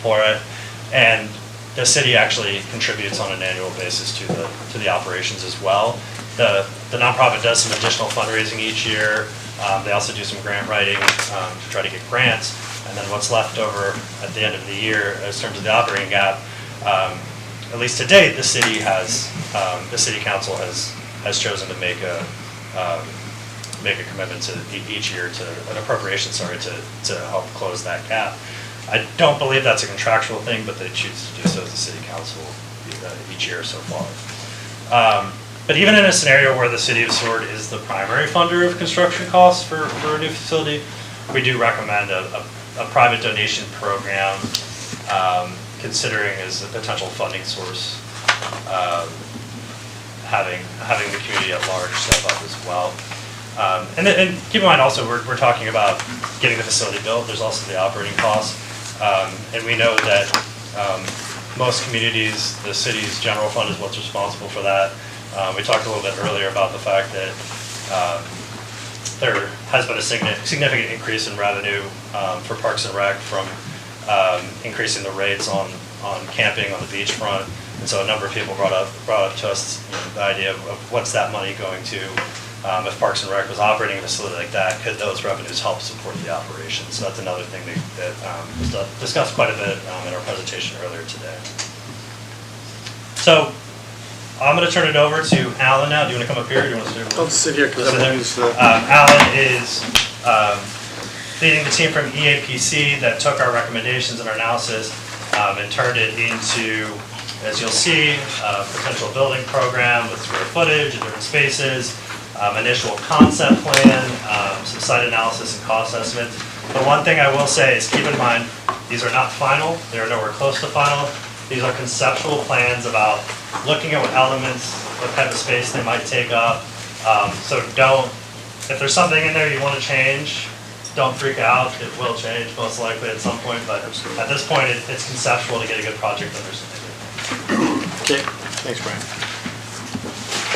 for it, and the city actually contributes on an annual basis to the operations as well. The nonprofit does some additional fundraising each year. They also do some grant writing to try to get grants, and then what's left over at the end of the year, in terms of the operating gap, at least to date, the city council has chosen to make a commitment to each year to an appropriation, to help close that gap. I don't believe that's a contractual thing, but they choose to do so as the city council each year so far. But even in a scenario where the city of Seward is the primary funder of construction costs for a new facility, we do recommend a private donation program, considering as a potential funding source, having the community at large step up as well. And keep in mind also, we're talking about getting the facility built. There's also the operating costs. And we know that most communities, the city's general fund is what's responsible for that. We talked a little bit earlier about the fact that there has been a significant increase in revenue for Parks and Rec from increasing the rates on camping on the beachfront. And so a number of people brought up to us the idea of what's that money going to. If Parks and Rec was operating a facility like that, could those revenues help support the operation? So that's another thing that was discussed quite a bit in our presentation earlier today. So I'm going to turn it over to Alan now. Do you want to come up here? Or do you want to stay over? I'll sit here because I'm used to Alan is leading the team from EAPC that took our recommendations and our analysis and turned it into, as you'll see, a potential building program with square footage and different spaces. Initial concept plan, some site analysis and cost estimates. The one thing I will say is keep in mind, these are not final. They are nowhere close to final. These are conceptual plans about looking at what elements, what type of space they might take up. So if there's something in there you want to change, don't freak out. It will change most likely at some point, but at this point it's conceptual to get a good project understanding. Okay, thanks, Brian.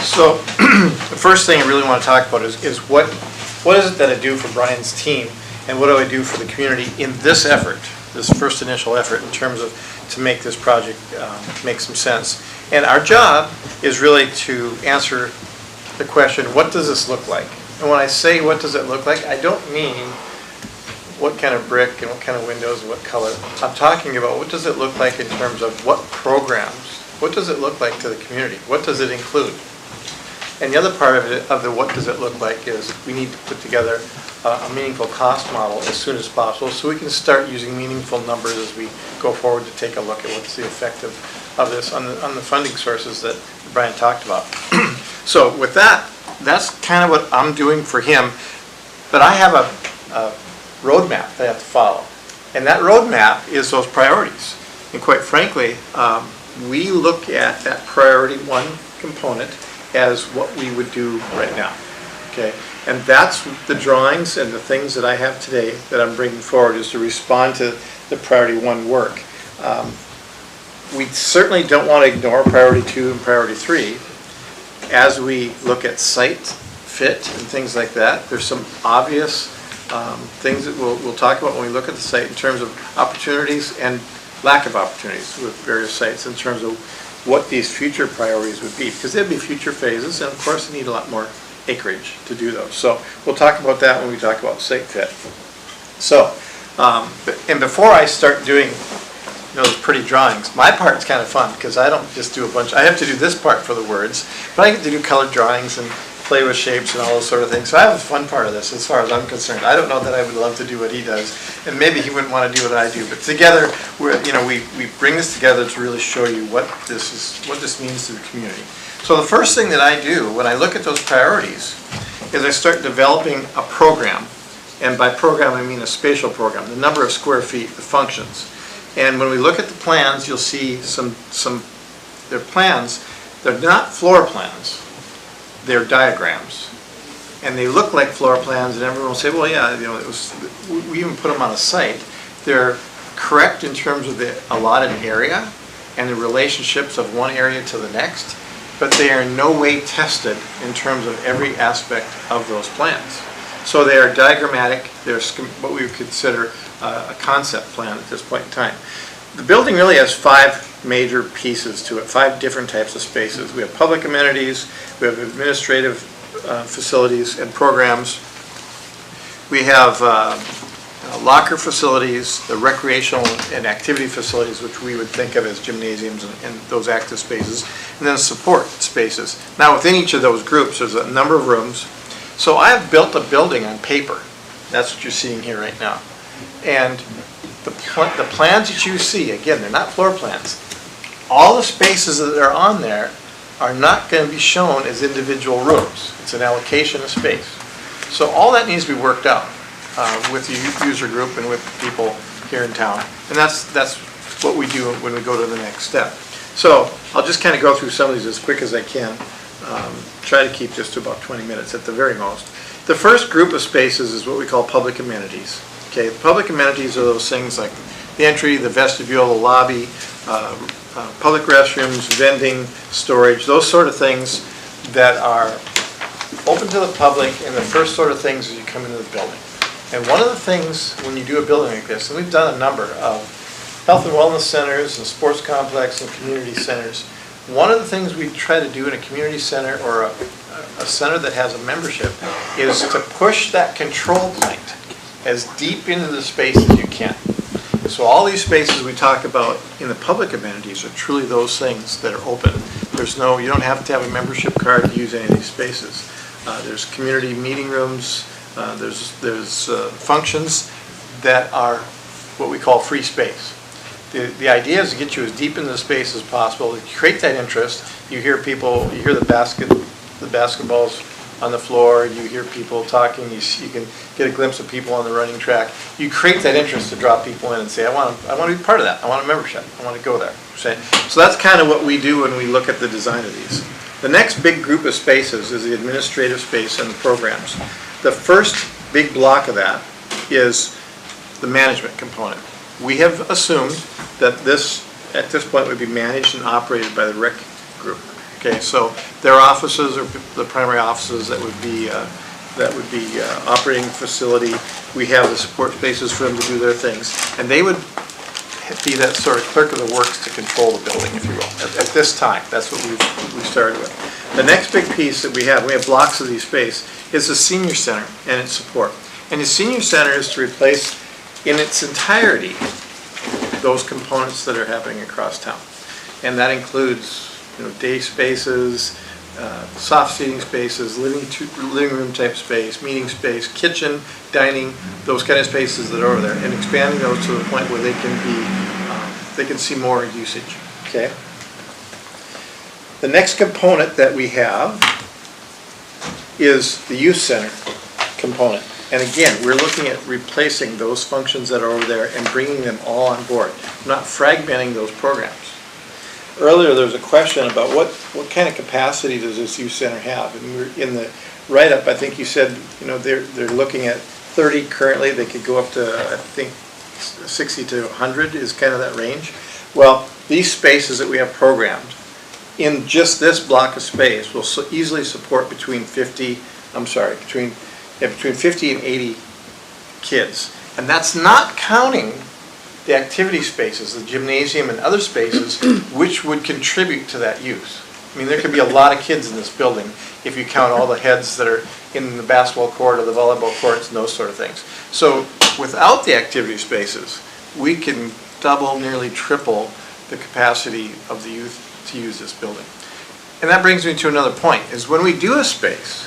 So the first thing I really want to talk about is what is it that I do for Brian's team, and what do I do for the community in this effort, this first initial effort in terms of to make this project make some sense. And our job is really to answer the question, what does this look like? And when I say what does it look like, I don't mean what kind of brick and what kind of windows and what color. I'm talking about what does it look like in terms of what programs, what does it look like to the community? What does it include? And the other part of it, of the what does it look like, is we need to put together a meaningful cost model as soon as possible so we can start using meaningful numbers as we go forward to take a look at what's the effect of this on the funding sources that Brian talked about. So with that, that's kind of what I'm doing for him. But I have a roadmap that I have to follow. And that roadmap is those priorities. And quite frankly, we look at that priority one component as what we would do right now, okay? And that's the drawings and the things that I have today that I'm bringing forward, is to respond to the priority one work. We certainly don't want to ignore priority 2 and priority 3 as we look at site fit and things like that. There's some obvious things that we'll talk about when we look at the site in terms of opportunities and lack of opportunities with various sites in terms of what these future priorities would be, because there'd be future phases, and of course they need a lot more acreage to do those. So we'll talk about that when we talk about site fit. So, and before I start doing those pretty drawings, my part's kind of fun, because I don't just do a bunch, I have to do this part for the words, but I get to do colored drawings and play with shapes and all those sort of things. So I have a fun part of this as far as I'm concerned. I don't know that I would love to do what he does, and maybe he wouldn't want to do what I do. But together, we bring this together to really show you what this means to the community. So the first thing that I do when I look at those priorities is I start developing a program And by program, I mean a spatial program, the number of square feet, the functions. And when we look at the plans, you'll see they're plans, they're not floor plans, they're diagrams. And they look like floor plans, and everyone will say, well, yeah, we even put them on a site. They're correct in terms of the allotted area and the relationships of one area to the next, but they are in no way tested in terms of every aspect of those plans. So they are diagrammatic. They're what we would consider a concept plan at this point in time. The building really has 5 major pieces to it, 5 different types of spaces. We have public amenities, we have administrative facilities and programs. We have locker facilities, the recreational and activity facilities, which we would think of as gymnasiums and those active spaces, and then support spaces. Now within each of those groups there's a number of rooms. So I have built a building on paper. That's what you're seeing here right now. And the plans that you see, again, they're not floor plans. All the spaces that are on there are not going to be shown as individual rooms. It's an allocation of space. So all that needs to be worked out with the user group and with people here in town. And that's what we do when we go to the next step. So I'll just kind of go through some of these as quick as I can. Try to keep just to about 20 minutes at the very most. The first group of spaces is what we call public amenities. Okay, the public amenities are those things like the entry, the vestibule, the lobby, public restrooms, vending, storage, those sort of things that are open to the public and the first sort of things as you come into the building. And one of the things when you do a building like this, and we've done a number of health and wellness centers and sports complex and community centers, one of the things we try to do in a community center or a center that has a membership is to push that control point as deep into the space as you can. So all these spaces we talk about in the public amenities are truly those things that are open. You don't have to have a membership card to use any of these spaces. There's community meeting rooms, there's functions that are what we call free space. The idea is to get you as deep into the space as possible, to create that interest. You hear people, you hear the basketballs on the floor, you hear people talking, you can get a glimpse of people on the running track. You create that interest to draw people in and say, I want to be part of that. I want a membership. I want to go there. So that's kind of what we do when we look at the design of these. The next big group of spaces is the administrative space and the programs. The first big block of that is the management component. We have assumed that this, at this point, would be managed and operated by the rec group. Okay, so their offices are the primary offices that would be operating the facility. We have the support spaces for them to do their things, and they would be that sort of clerk of the works to control the building, if you will. At this time, that's what we started with. The next big piece that we have blocks of these space, is the senior center and its support. And the senior center is to replace in its entirety those components that are happening across town. And that includes day spaces, soft seating spaces, living room type space, meeting space, kitchen, dining, those kind of spaces that are over there, and expanding those to the point where they can see more usage. Okay. The next component that we have is the youth center component. And again, we're looking at replacing those functions that are over there and bringing them all on board, not fragmenting those programs. Earlier there was a question about what kind of capacity does this youth center have? And we're in the write-up, I think you said, they're looking at 30 currently. They could go up to, I think, 60 to 100 is kind of that range. Well, these spaces that we have programmed in just this block of space will easily support between 50 and 80 kids. And that's not counting the activity spaces, the gymnasium and other spaces, which would contribute to that use. I mean, there could be a lot of kids in this building if you count all the heads that are in the basketball court or the volleyball courts and those sort of things. So without the activity spaces, we can double, nearly triple the capacity of the youth to use this building. And that brings me to another point, is when we do a space,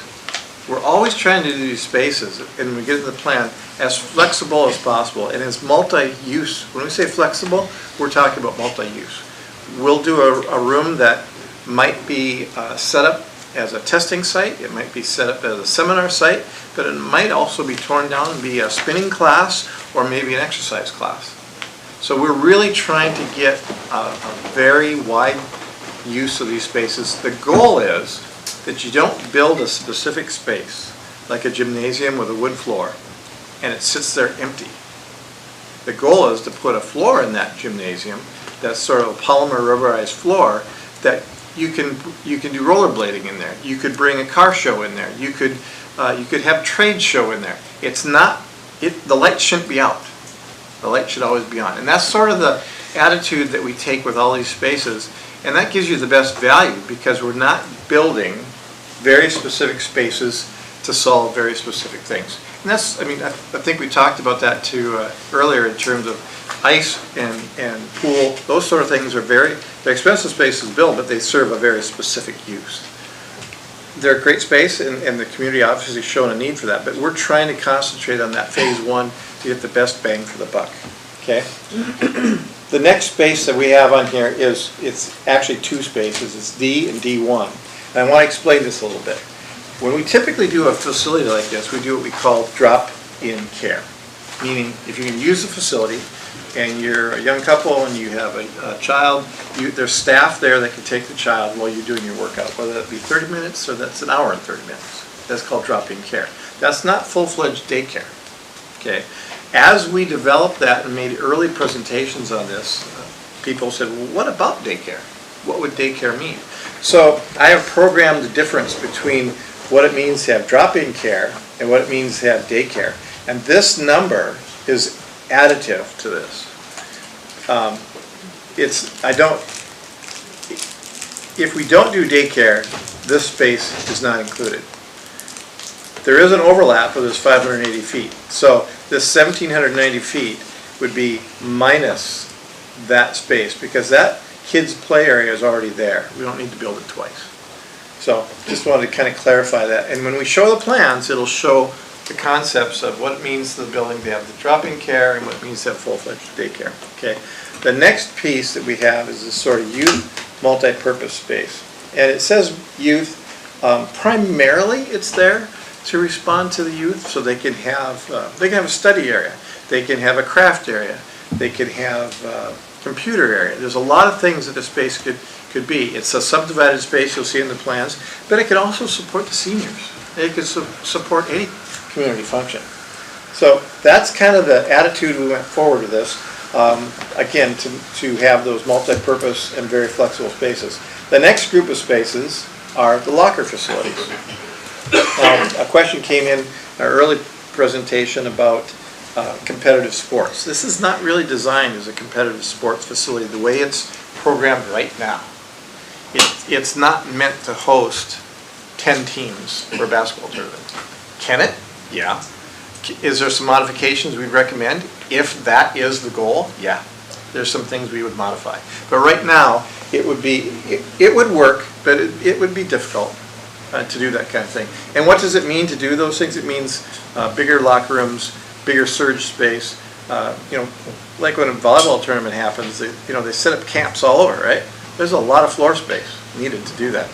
we're always trying to do these spaces, and we get into the plan, as flexible as possible and as multi-use. When we say flexible, we're talking about multi-use. We'll do a room that might be set up as a testing site, it might be set up as a seminar site, but it might also be torn down and be a spinning class or maybe an exercise class. So we're really trying to get a very wide use of these spaces. The goal is that you don't build a specific space, like a gymnasium with a wood floor, and it sits there empty. The goal is to put a floor in that gymnasium that's sort of a polymer rubberized floor that you can do rollerblading in there. You could bring a car show in there. You could have trade show in there. It's not, the light shouldn't be out. The light should always be on. And that's sort of the attitude that we take with all these spaces. And that gives you the best value because we're not building very specific spaces to solve very specific things. And that's, I mean, I think we talked about that too earlier in terms of ice and pool. Those sort of things are they're expensive spaces to build, but they serve a very specific use. They're a great space, and the community obviously has shown a need for that, but we're trying to concentrate on that phase one to get the best bang for the buck, okay? The next space that we have on here it's actually two spaces. It's D and D1. And I want to explain this a little bit. When we typically do a facility like this, we do what we call drop-in care. Meaning, if you can use the facility, and you're a young couple and you have a child, there's staff there that can take the child while you're doing your workout, whether that be 30 minutes or that's an hour and 30 minutes. That's called drop-in care. That's not full-fledged daycare. Okay. As we developed that and made early presentations on this, people said, well, what about daycare? What would daycare mean? So I have programmed the difference between what it means to have drop-in care and what it means to have daycare. And this number is additive to this. If we don't do daycare, this space is not included. There is an overlap of this 580 feet. So this 1,790 feet would be minus that space because that kids' play area is already there. We don't need to build it twice. So just wanted to kind of clarify that. And when we show the plans, it'll show the concepts of what it means to the building to have the drop-in care and what it means to have full-fledged daycare. Okay. The next piece that we have is this sort of youth multi-purpose space. And it says youth, primarily it's there to respond to the youth so they can have a study area, they can have a craft area, they can have a computer area. There's a lot of things that the space could be. It's a subdivided space you'll see in the plans, but it can also support the seniors. It could support any community function. So that's kind of the attitude we went forward with this. Again, to have those multi-purpose and very flexible spaces. The next group of spaces are the locker facilities. A question came in our early presentation about competitive sports. This is not really designed as a competitive sports facility the way it's programmed right now. It's not meant to host 10 teams for a basketball tournament. Can it? Yeah. Is there some modifications we'd recommend? If that is the goal, yeah. There's some things we would modify. But right now, it would work, but it would be difficult to do that kind of thing. And what does it mean to do those things? It means bigger locker rooms, bigger surge space. Like when a volleyball tournament happens, they set up camps all over, right? There's a lot of floor space needed to do that.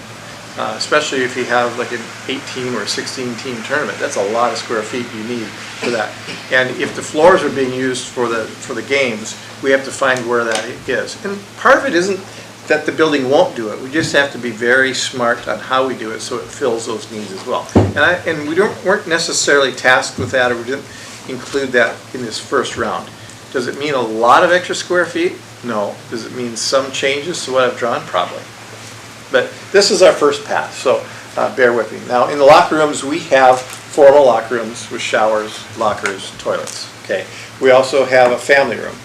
Especially if you have like an 8-team or 16-team tournament. That's a lot of square feet you need for that. And if the floors are being used for the games, we have to find where that is. And part of it isn't that the building won't do it. We just have to be very smart on how we do it so it fills those needs as well. And we weren't necessarily tasked with that, or we didn't include that in this first round. Does it mean a lot of extra square feet? No. Does it mean some changes to what I've drawn? Probably. But this is our first pass, so bear with me. Now, in the locker rooms, we have formal locker rooms with showers, lockers, toilets. Okay. We also have a family room,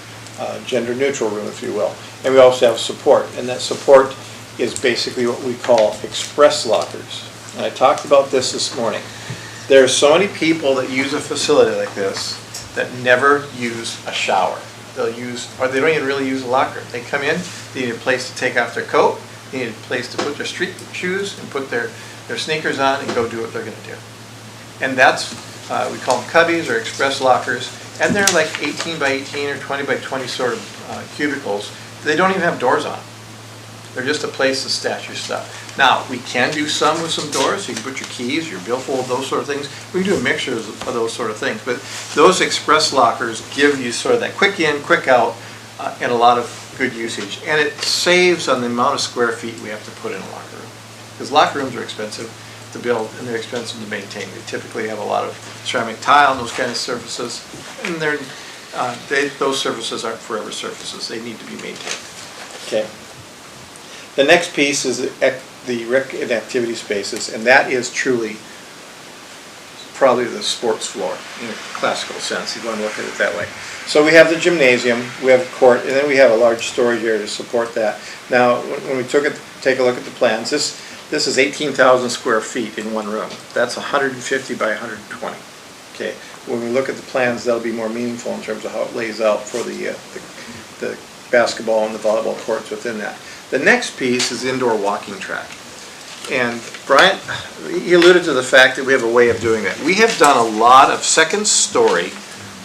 gender-neutral room, if you will. And we also have support, and that support is basically what we call express lockers. And I talked about this morning. There are so many people that use a facility like this that never use a shower. Or they don't even really use a locker. They come in, they need a place to take off their coat, they need a place to put their street shoes and put their sneakers on and go do what they're going to do. And that's, we call them cubbies or express lockers, and they're like 18 by 18 or 20 by 20 sort of cubicles. They don't even have doors on. They're just a place to stash your stuff. Now, we can do some with some doors. You can put your keys, your billfold, those sort of things. We can do a mixture of those sort of things. But those express lockers give you sort of that quick in, quick out, and a lot of good usage. And it saves on the amount of square feet we have to put in a locker room. Because locker rooms are expensive to build and they're expensive to maintain. They typically have a lot of ceramic tile and those kind of surfaces. And those surfaces aren't forever surfaces. They need to be maintained. Okay. The next piece is the rec and activity spaces, and that is truly probably the sports floor in a classical sense, if you want to look at it that way. So we have the gymnasium, we have a court, and then we have a large storage area to support that. Now, when we take a look at the plans, this is 18,000 square feet in one room. That's 150 by 120. Okay. When we look at the plans, that'll be more meaningful in terms of how it lays out for the basketball and the volleyball courts within that. The next piece is indoor walking track. And Brian, he alluded to the fact that we have a way of doing that. We have done a lot of second-story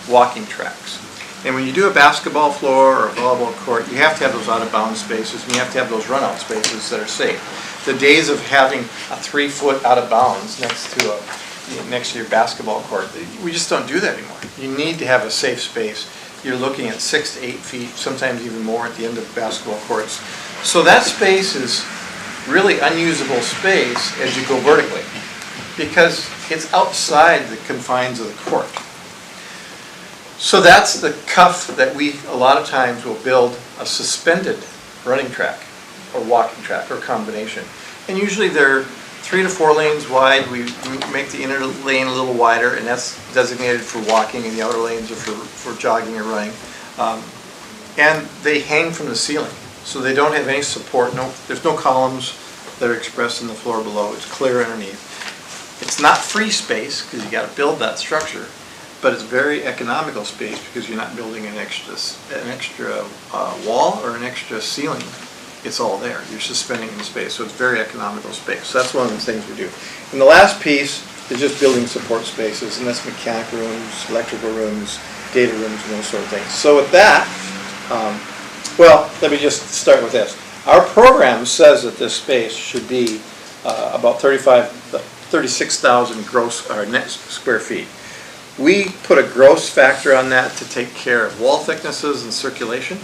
walking tracks. And when you do a basketball floor or a volleyball court, you have to have those out-of-bounds spaces, and you have to have those run-out spaces that are safe. The days of having a 3-foot out-of-bounds next to your basketball court, we just don't do that anymore. You need to have a safe space. You're looking at 6 to 8 feet, sometimes even more at the end of basketball courts. So that space is really unusable space as you go vertically because it's outside the confines of the court. So that's the cuff that we a lot of times will build a suspended running track or walking track or combination. And usually they're 3 to 4 lanes wide. We make the inner lane a little wider, and that's designated for walking, and the outer lanes are for jogging or running. And they hang from the ceiling, so they don't have any support. There's no columns that are expressed in the floor below. It's clear underneath. It's not free space because you got to build that structure, but it's very economical space because you're not building an extra wall or an extra ceiling. It's all there. You're suspending in space, so it's very economical space. So that's one of the things we do. And the last piece is just building support spaces, and that's mechanic rooms, electrical rooms, data rooms, and those sort of things. So with that, well, let me just start with this. Our program says that this space should be about 36,000 gross or net square feet. We put a gross factor on that to take care of wall thicknesses and circulation.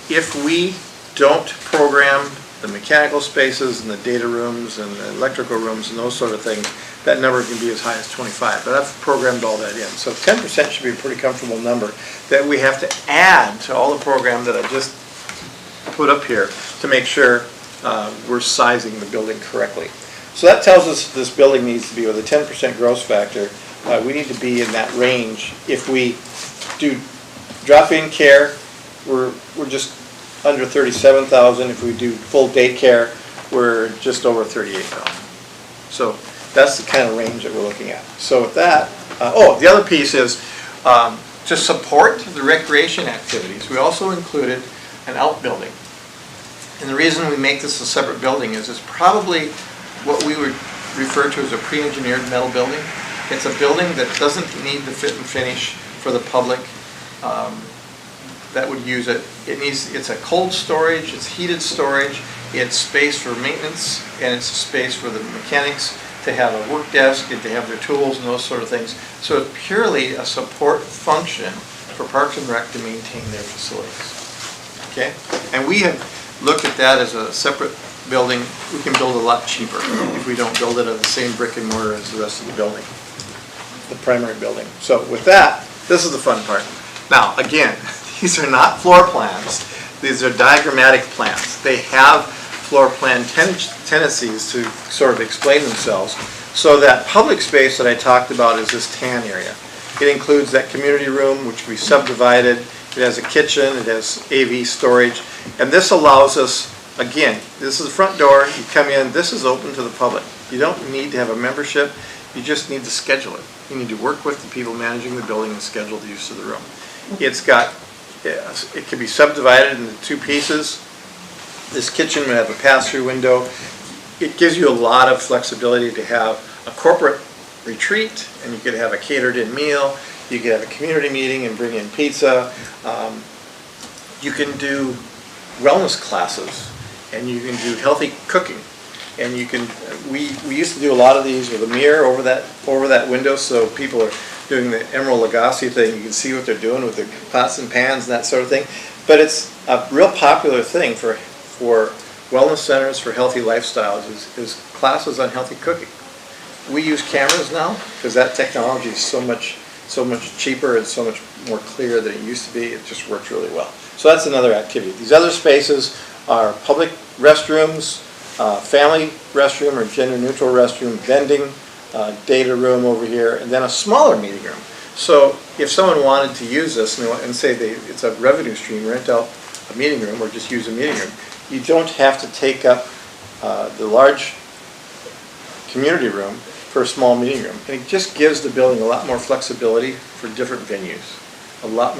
If we don't program the mechanical spaces and the data rooms and the electrical rooms and those sort of things, that number can be as high as 25. But I've programmed all that in. So 10% should be a pretty comfortable number that we have to add to all the program that I just put up here to make sure we're sizing the building correctly. So that tells us this building needs to be with a 10% gross factor. We need to be in that range. If we do drop-in care, we're just under 37,000. If we do full daycare, we're just over 38,000. So that's the kind of range that we're looking at. So with that, the other piece is to support the recreation activities. We also included an outbuilding. And the reason we make this a separate building is it's probably what we would refer to as a pre-engineered metal building. It's a building that doesn't need the fit and finish for the public that would use it. It's a cold storage, it's heated storage, it's space for maintenance, and it's space for the mechanics to have a work desk and to have their tools and those sort of things. So it's purely a support function for Parks and Rec to maintain their facilities. Okay? And we have looked at that as a separate building. We can build a lot cheaper if we don't build it at the same brick and mortar as the rest of the building, the primary building. So with that, this is the fun part. Now, again, these are not floor plans. These are diagrammatic plans. They have floor plan tendencies to sort of explain themselves. So that public space that I talked about is this tan area. It includes that community room, which we subdivided. It has a kitchen, it has AV storage, and this allows us, again, this is the front door, you come in, this is open to the public. You don't need to have a membership, you just need to schedule it. You need to work with the people managing the building and schedule the use of the room. It can be subdivided into 2 pieces. This kitchen would have a pass-through window. It gives you a lot of flexibility to have a corporate retreat, and you could have a catered-in meal. You could have a community meeting and bring in pizza. You can do wellness classes and you can do healthy cooking. And you can, we used to do a lot of these with a mirror over that window, so people are doing the Emerald Lagasse thing. You can see what they're doing with their pots and pans and that sort of thing. But it's a real popular thing for wellness centers, for healthy lifestyles, is classes on healthy cooking. We use cameras now because that technology is so much cheaper and so much more clear than it used to be. It just works really well. So that's another activity. These other spaces are public restrooms, family restroom or gender-neutral restroom, vending, data room over here, and then a smaller meeting room. So if someone wanted to use this and say it's a revenue stream, rent out a meeting room or just use a meeting room, you don't have to take up the large community room for a small meeting room. And it just gives the building a lot more flexibility for different venues, a lot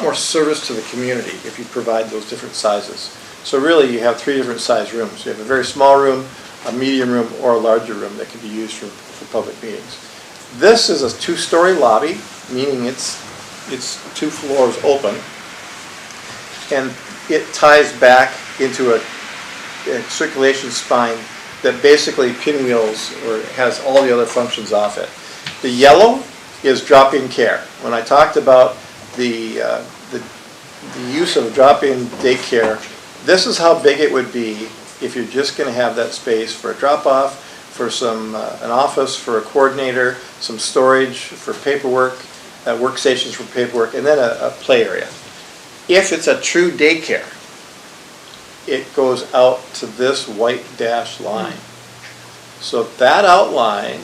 more service to the community if you provide those different sizes. So really you have 3 different size rooms. You have a very small room, a medium room, or a larger room that can be used for public meetings. This is a 2-story lobby, meaning it's 2 floors open, and it ties back into a circulation spine that basically pinwheels or has all the other functions off it. The yellow is drop-in care. When I talked about the use of drop-in daycare, this is how big it would be if you're just going to have that space for a drop-off, for an office, for a coordinator, some storage for paperwork, workstations for paperwork, and then a play area. If it's a true daycare, it goes out to this white dashed line. So that outline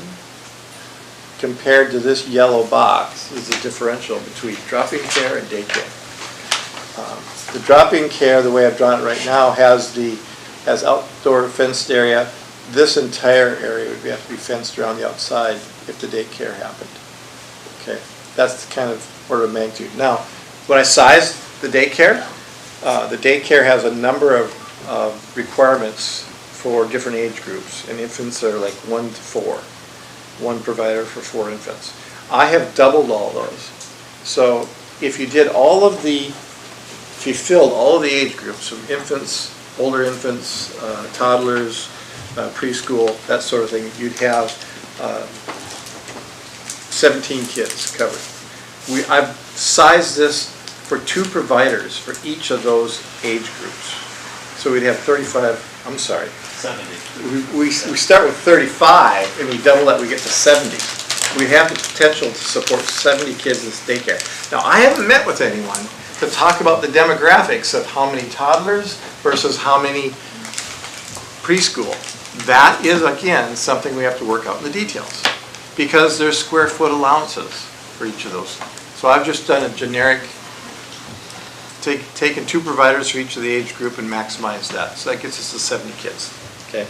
compared to this yellow box is the differential between drop-in care and daycare. The drop-in care, the way I've drawn it right now, has outdoor fenced area. This entire area would have to be fenced around the outside if the daycare happened. Okay, that's the kind of order of magnitude. Now, when I sized the daycare has a number of requirements for different age groups, and infants are like 1 to 4. 1 provider for 4 infants. I have doubled all those. So if you filled all of the age groups of infants, older infants, toddlers, preschool, that sort of thing, you'd have 17 kids covered. I've sized this for 2 providers for each of those age groups. So we'd have 35, I'm sorry. 70. We start with 35 and we double that, we get to 70. We have the potential to support 70 kids in this daycare. Now, I haven't met with anyone to talk about the demographics of how many toddlers versus how many preschool. That is, again, something we have to work out in the details because there's square foot allowances for each of those. So I've just done a generic, taken 2 providers for each of the age group and maximized that. So that gets us to 70 kids. Okay.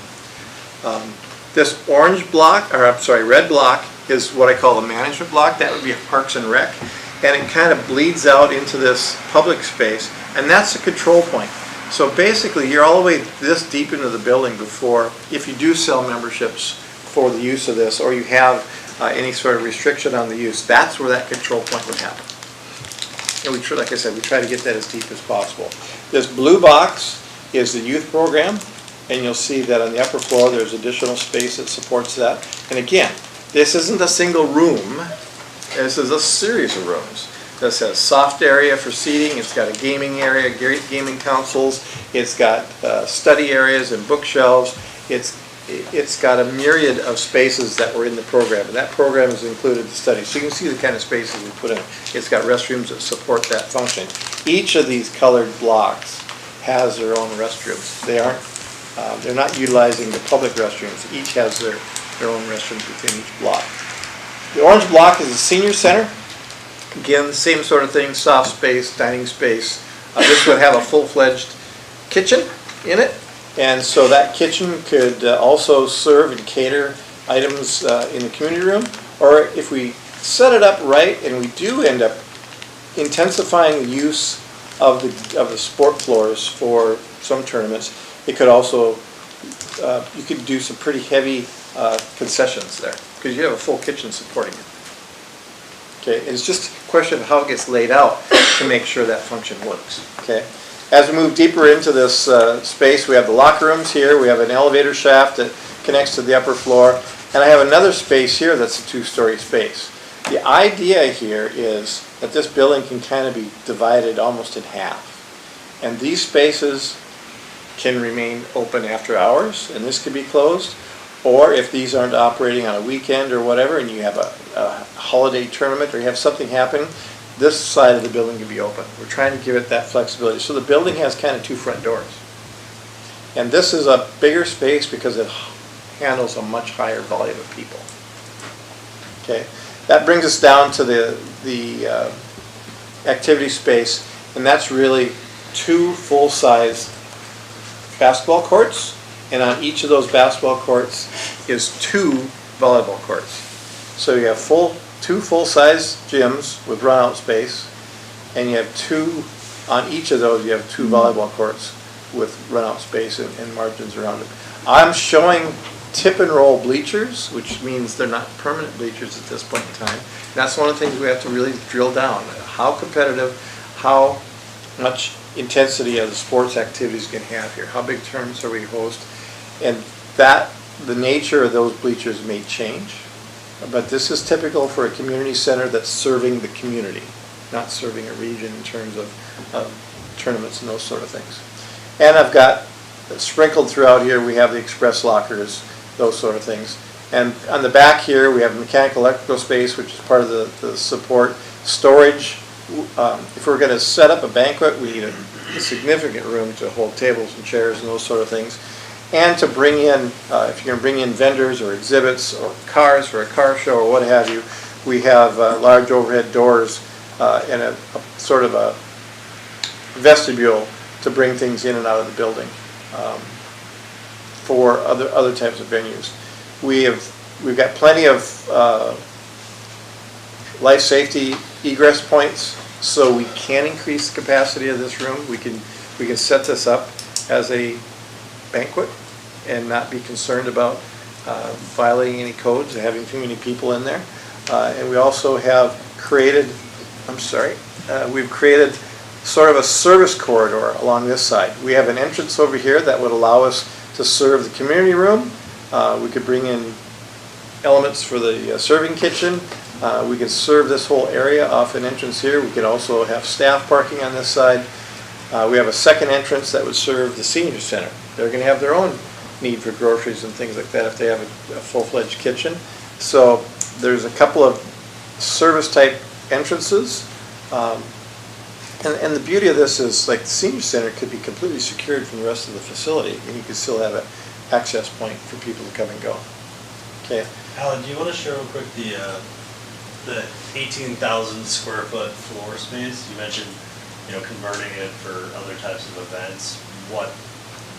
This orange block, or I'm sorry, red block is what I call the management block. That would be Parks and Rec. And it kind of bleeds out into this public space, and that's a control point. So basically, you're all the way this deep into the building before, if you do sell memberships for the use of this, or you have any sort of restriction on the use, that's where that control point would happen. And like I said, we try to get that as deep as possible. This blue box is the youth program, and you'll see that on the upper floor there's additional space that supports that. And again, this isn't a single room, this is a series of rooms. This has soft area for seating, it's got a gaming area, gaming consoles, it's got study areas and bookshelves, it's got a myriad of spaces that were in the program, and that program is included the study. So you can see the kind of spaces we put in. It's got restrooms that support that function. Each of these colored blocks has their own restrooms. They're not utilizing the public restrooms. Each has their own restrooms within each block. The orange block is the senior center. Again, the same sort of thing, soft space, dining space. This would have a full-fledged kitchen in it. And so that kitchen could also serve and cater items in the community room. Or if we set it up right and we do end up intensifying the use of the sport floors for some tournaments, it could also, you could do some pretty heavy concessions there because you have a full kitchen supporting it. Okay, it's just a question of how it gets laid out to make sure that function works. Okay, As we move deeper into this space, we have the locker rooms here, we have an elevator shaft that connects to the upper floor, and I have another space here that's a 2-story space. The idea here is that this building can kind of be divided almost in half. And these spaces can remain open after hours, and this can be closed. Or if these aren't operating on a weekend or whatever, and you have a holiday tournament or you have something happen, this side of the building can be open. We're trying to give it that flexibility. So the building has kind of 2 front doors. And this is a bigger space because it handles a much higher volume of people. Okay, that brings us down to the activity space, and that's really 2 full-size basketball courts, and on each of those basketball courts is 2 volleyball courts. So you have 2 full-size gyms with run-out space, and you have 2, on each of those you have 2 volleyball courts with run-out space and margins around them. I'm showing tip and roll bleachers, which means they're not permanent bleachers at this point in time. And that's one of the things we have to really drill down. How competitive, how much intensity of the sports activities can have here. How big tournaments are we host? And that, the nature of those bleachers may change. But this is typical for a community center that's serving the community, not serving a region in terms of tournaments and those sort of things. And I've got sprinkled throughout here, we have the express lockers, those sort of things. And on the back here, we have mechanical electrical space, which is part of the support. Storage, if we're going to set up a banquet, we need a significant room to hold tables and chairs and those sort of things. And to bring in, if you're going to bring in vendors or exhibits or cars for a car show or what have you, we have large overhead doors and a sort of a vestibule to bring things in and out of the building for other types of venues. We've got plenty of life safety egress points, so we can increase the capacity of this room. We can set this up as a banquet and not be concerned about violating any codes or having too many people in there. And we also have created, we've created sort of a service corridor along this side. We have an entrance over here that would allow us to serve the community room. We could bring in elements for the serving kitchen. We could serve this whole area off an entrance here. We could also have staff parking on this side. We have a second entrance that would serve the senior center. They're going to have their own need for groceries and things like that if they have a full-fledged kitchen. So there's a couple of service type entrances. And the beauty of this is, like, the senior center could be completely secured from the rest of the facility, and you could still have an access point for people to come and go. Okay. Alan, do you want to share real quick the 18,000 square foot floor space? You mentioned, converting it for other types of events.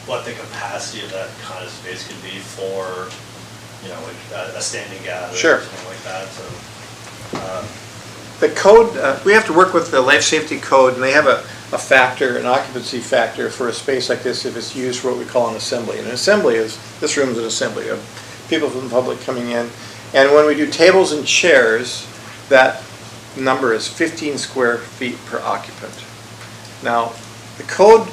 What the capacity of that kind of space could be for, like a standing gathering, sure, or something like that. So. The code, we have to work with the life safety code, and they have a factor, an occupancy factor for a space like this if it's used for what we call an assembly. And an assembly is, this room is an assembly of people from the public coming in. And when we do tables and chairs, that number is 15 square feet per occupant. Now, the code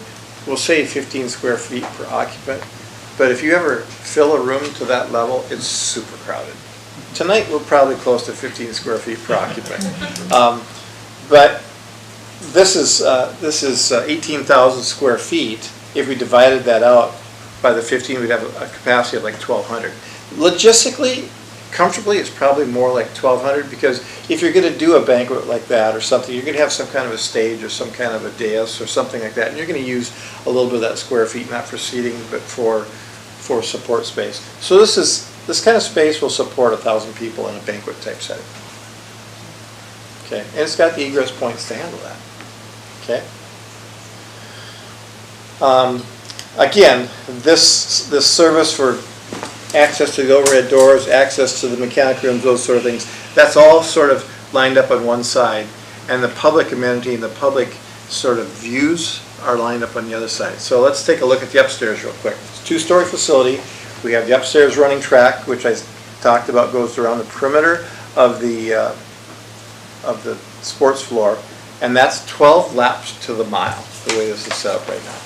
will say 15 square feet per occupant, but if you ever fill a room to that level, it's super crowded. Tonight, we're probably close to 15 square feet per occupant. But this is 18,000 square feet. If we divided that out by the 15, we'd have a capacity of like 1,200. Logistically, comfortably, it's probably more like 1,200, because if you're going to do a banquet like that or something, you're going to have some kind of a stage or some kind of a dais or something like that, and you're going to use a little bit of that square feet, not for seating, but for support space. So this kind of space will support 1,000 people in a banquet type setting. Okay, and it's got the egress points to handle that. Okay. Again, this service for access to the overhead doors, access to the mechanic rooms, those sort of things, that's all sort of lined up on one side, and the public amenity and the public sort of views are lined up on the other side. So let's take a look at the upstairs real quick. It's a 2-story facility. We have the upstairs running track, which I talked about, goes around the perimeter of the sports floor, and that's 12 laps to the mile. the way this is set up right now,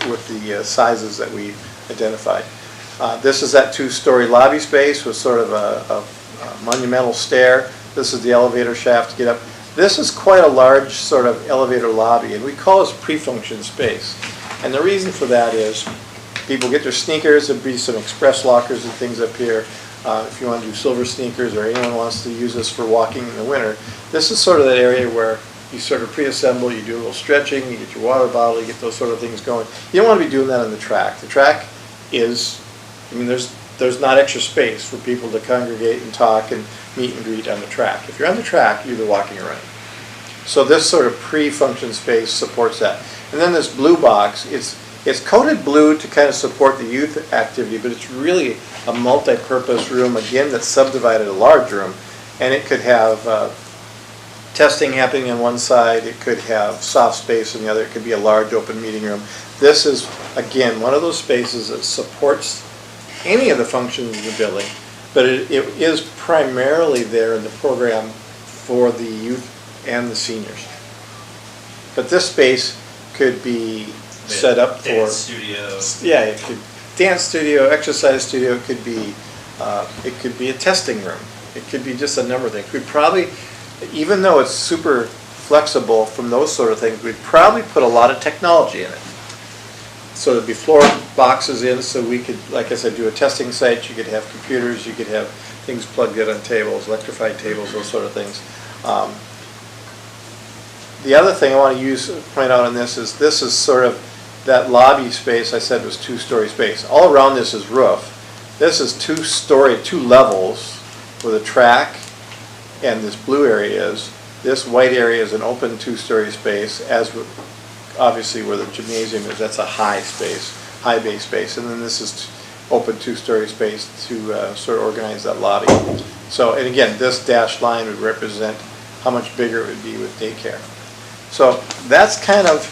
with the sizes that we identified. This is that two-story lobby space with sort of a monumental stair. This is the elevator shaft to get up. This is quite a large sort of elevator lobby, and we call this pre-function space. And the reason for that is people get their sneakers, there'll be some express lockers and things up here. If you want to do silver sneakers or anyone wants to use this for walking in the winter, this is sort of that area where you sort of pre-assemble, you do a little stretching, you get your water bottle, you get those sort of things going. You don't want to be doing that on the track. The track is, I mean, there's not extra space for people to congregate and talk and meet and greet on the track. If you're on the track, you're either walking or running. So this sort of pre-function space supports that. And then this blue box, it's coated blue to kind of support the youth activity, but it's really a multi-purpose room, again, that's subdivided a large room. And it could have testing happening on one side, it could have soft space on the other, it could be a large open meeting room. This is, again, one of those spaces that supports any of the functions of the building, but it is primarily there in the program for the youth and the seniors. But this space could be set up for dance studio. Yeah, it could dance studio, exercise studio. It could be a testing room. It could be just a number of things. We probably, even though it's super flexible from those sort of things, we'd probably put a lot of technology in it. So there'd be floor boxes in, so we could, like I said, do a testing site. You could have computers, you could have things plugged in on tables, electrified tables, those sort of things. The other thing I want to point out on this is sort of that lobby space I said was two-story space. All around this is roof. This is two levels with a track, and this blue area is. This white area is an open two-story space, as obviously where the gymnasium is. That's a high space, high bay space, and then this is open two-story space to sort of organize that lobby. So, and again, this dashed line would represent how much bigger it would be with daycare. So that's kind of,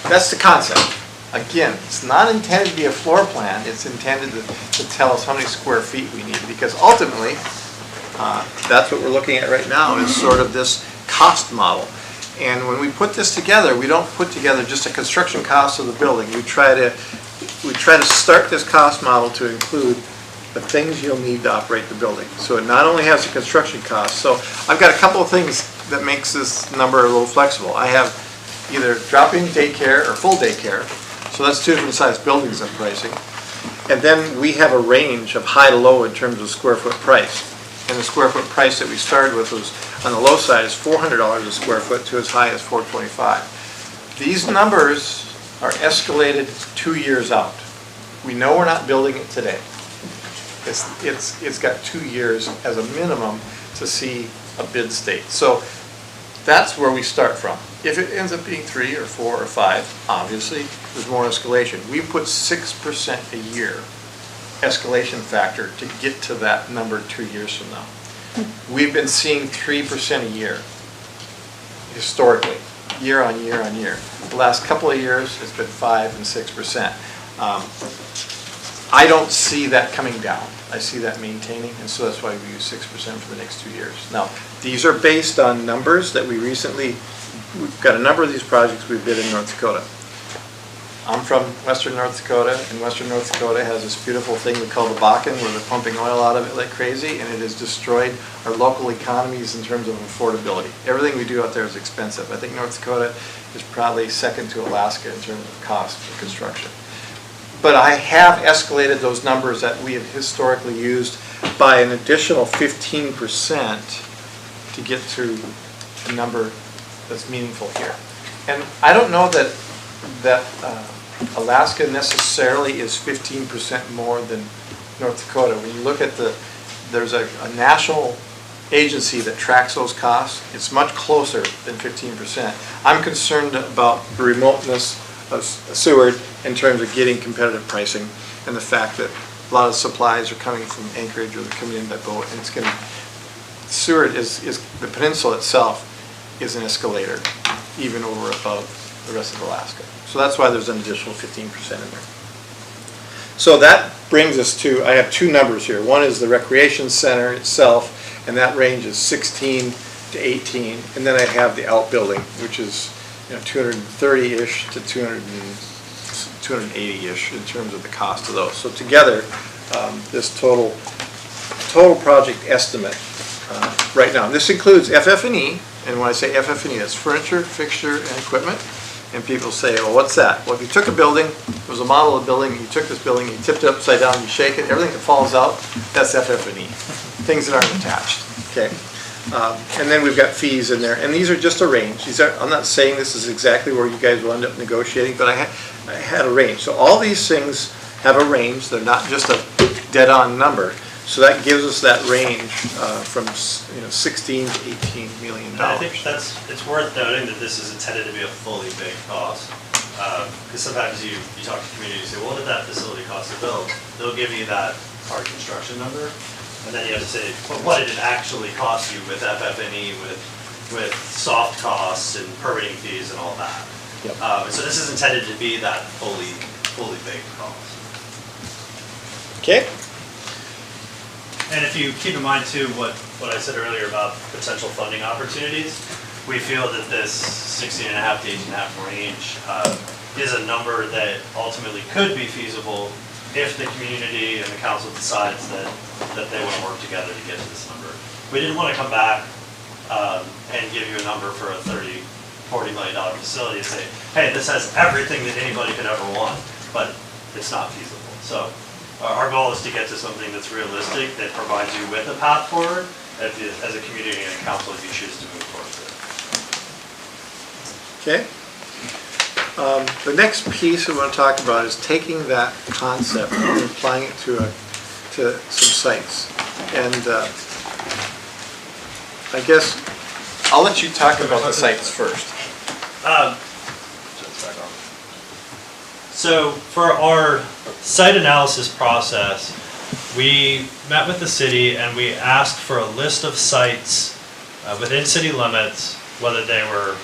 that's the concept. Again, it's not intended to be a floor plan, it's intended to tell us how many square feet we need, because ultimately, that's what we're looking at right now, is sort of this cost model. And when we put this together, we don't put together just a construction cost of the building. We try to start this cost model to include the things you'll need to operate the building. So it not only has a construction cost. So I've got a couple of things that makes this number a little flexible. I have either drop-in daycare or full daycare. So that's two different size buildings I'm pricing. And then we have a range of high to low in terms of square foot price. And the square foot price that we started with was, on the low side, is $400 a square foot to as high as $425. These numbers are escalated 2 years out. We know we're not building it today. It's got 2 years as a minimum to see a bid state. So that's where we start from. If it ends up being 3 or 4 or 5, obviously there's more escalation. We put 6% a year escalation factor to get to that number 2 years from now. We've been seeing 3% a year historically, year on year on year. The last couple of years it's been 5 and 6%. I don't see that coming down. I see that maintaining, and so that's why we use 6% for the next 2 years. Now, these are based on numbers that we've got a number of these projects we bid in North Dakota. I'm from Western North Dakota, and Western North Dakota has this beautiful thing we call the Bakken, where they're pumping oil out of it like crazy, and it has destroyed our local economies in terms of affordability. Everything we do out there is expensive. I think North Dakota is probably second to Alaska in terms of cost for construction. But I have escalated those numbers that we have historically used by an additional 15% to get to a number that's meaningful here. And I don't know that Alaska necessarily is 15% more than North Dakota. When you look at there's a national agency that tracks those costs, it's much closer than 15%. I'm concerned about the remoteness of Seward in terms of getting competitive pricing, and the fact that a lot of supplies are coming from Anchorage or they're coming in by boat, and Seward is the peninsula itself is an escalator, even over above the rest of Alaska. So that's why there's an additional 15% in there. So that brings us to, I have two numbers here. One is the recreation center itself, and that range is 16 to 18, and then I have the outbuilding, which is 230-ish to 280-ish in terms of the cost of those. So together, this total project estimate right now, and this includes FF&E, and when I say FF&E, that's furniture, fixture, and equipment. And people say, well, what's that? Well, if you took a building, it was a model of a building, you took this building, you tipped it upside down, you shake it, everything that falls out, that's FF&E, things that aren't attached, okay? And then we've got fees in there, and these are just a range. I'm not saying this is exactly where you guys will end up negotiating, but I had a range. So all these things have a range. They're not just a dead-on number. So that gives us that range from 16 to 18 million dollars. I think it's worth noting that this is intended to be a fully baked cost. Because sometimes you talk to communities, you say, well, what did that facility cost to build? They'll give you that hard construction number. And then you have to say, well, what did it actually cost you with FF&E, with soft costs and permitting fees and all that? Yep. So this is intended to be that fully baked cost. Okay. And if you keep in mind too what I said earlier about potential funding opportunities, we feel that this 16.5 to 18.5 range is a number that ultimately could be feasible if the community and the council decides that they want to work together to get to this number. We didn't want to come back and give you a number for a $40 million facility and say, hey, this has everything that anybody could ever want, but it's not feasible. So our goal is to get to something that's realistic, that provides you with a path forward as a community and a council if you choose to move forward with it. Okay. The next piece we want to talk about is taking that concept and applying it to some sites. And I guess I'll let you talk about the sites first. So for our site analysis process, we met with the city and we asked for a list of sites within city limits, whether they were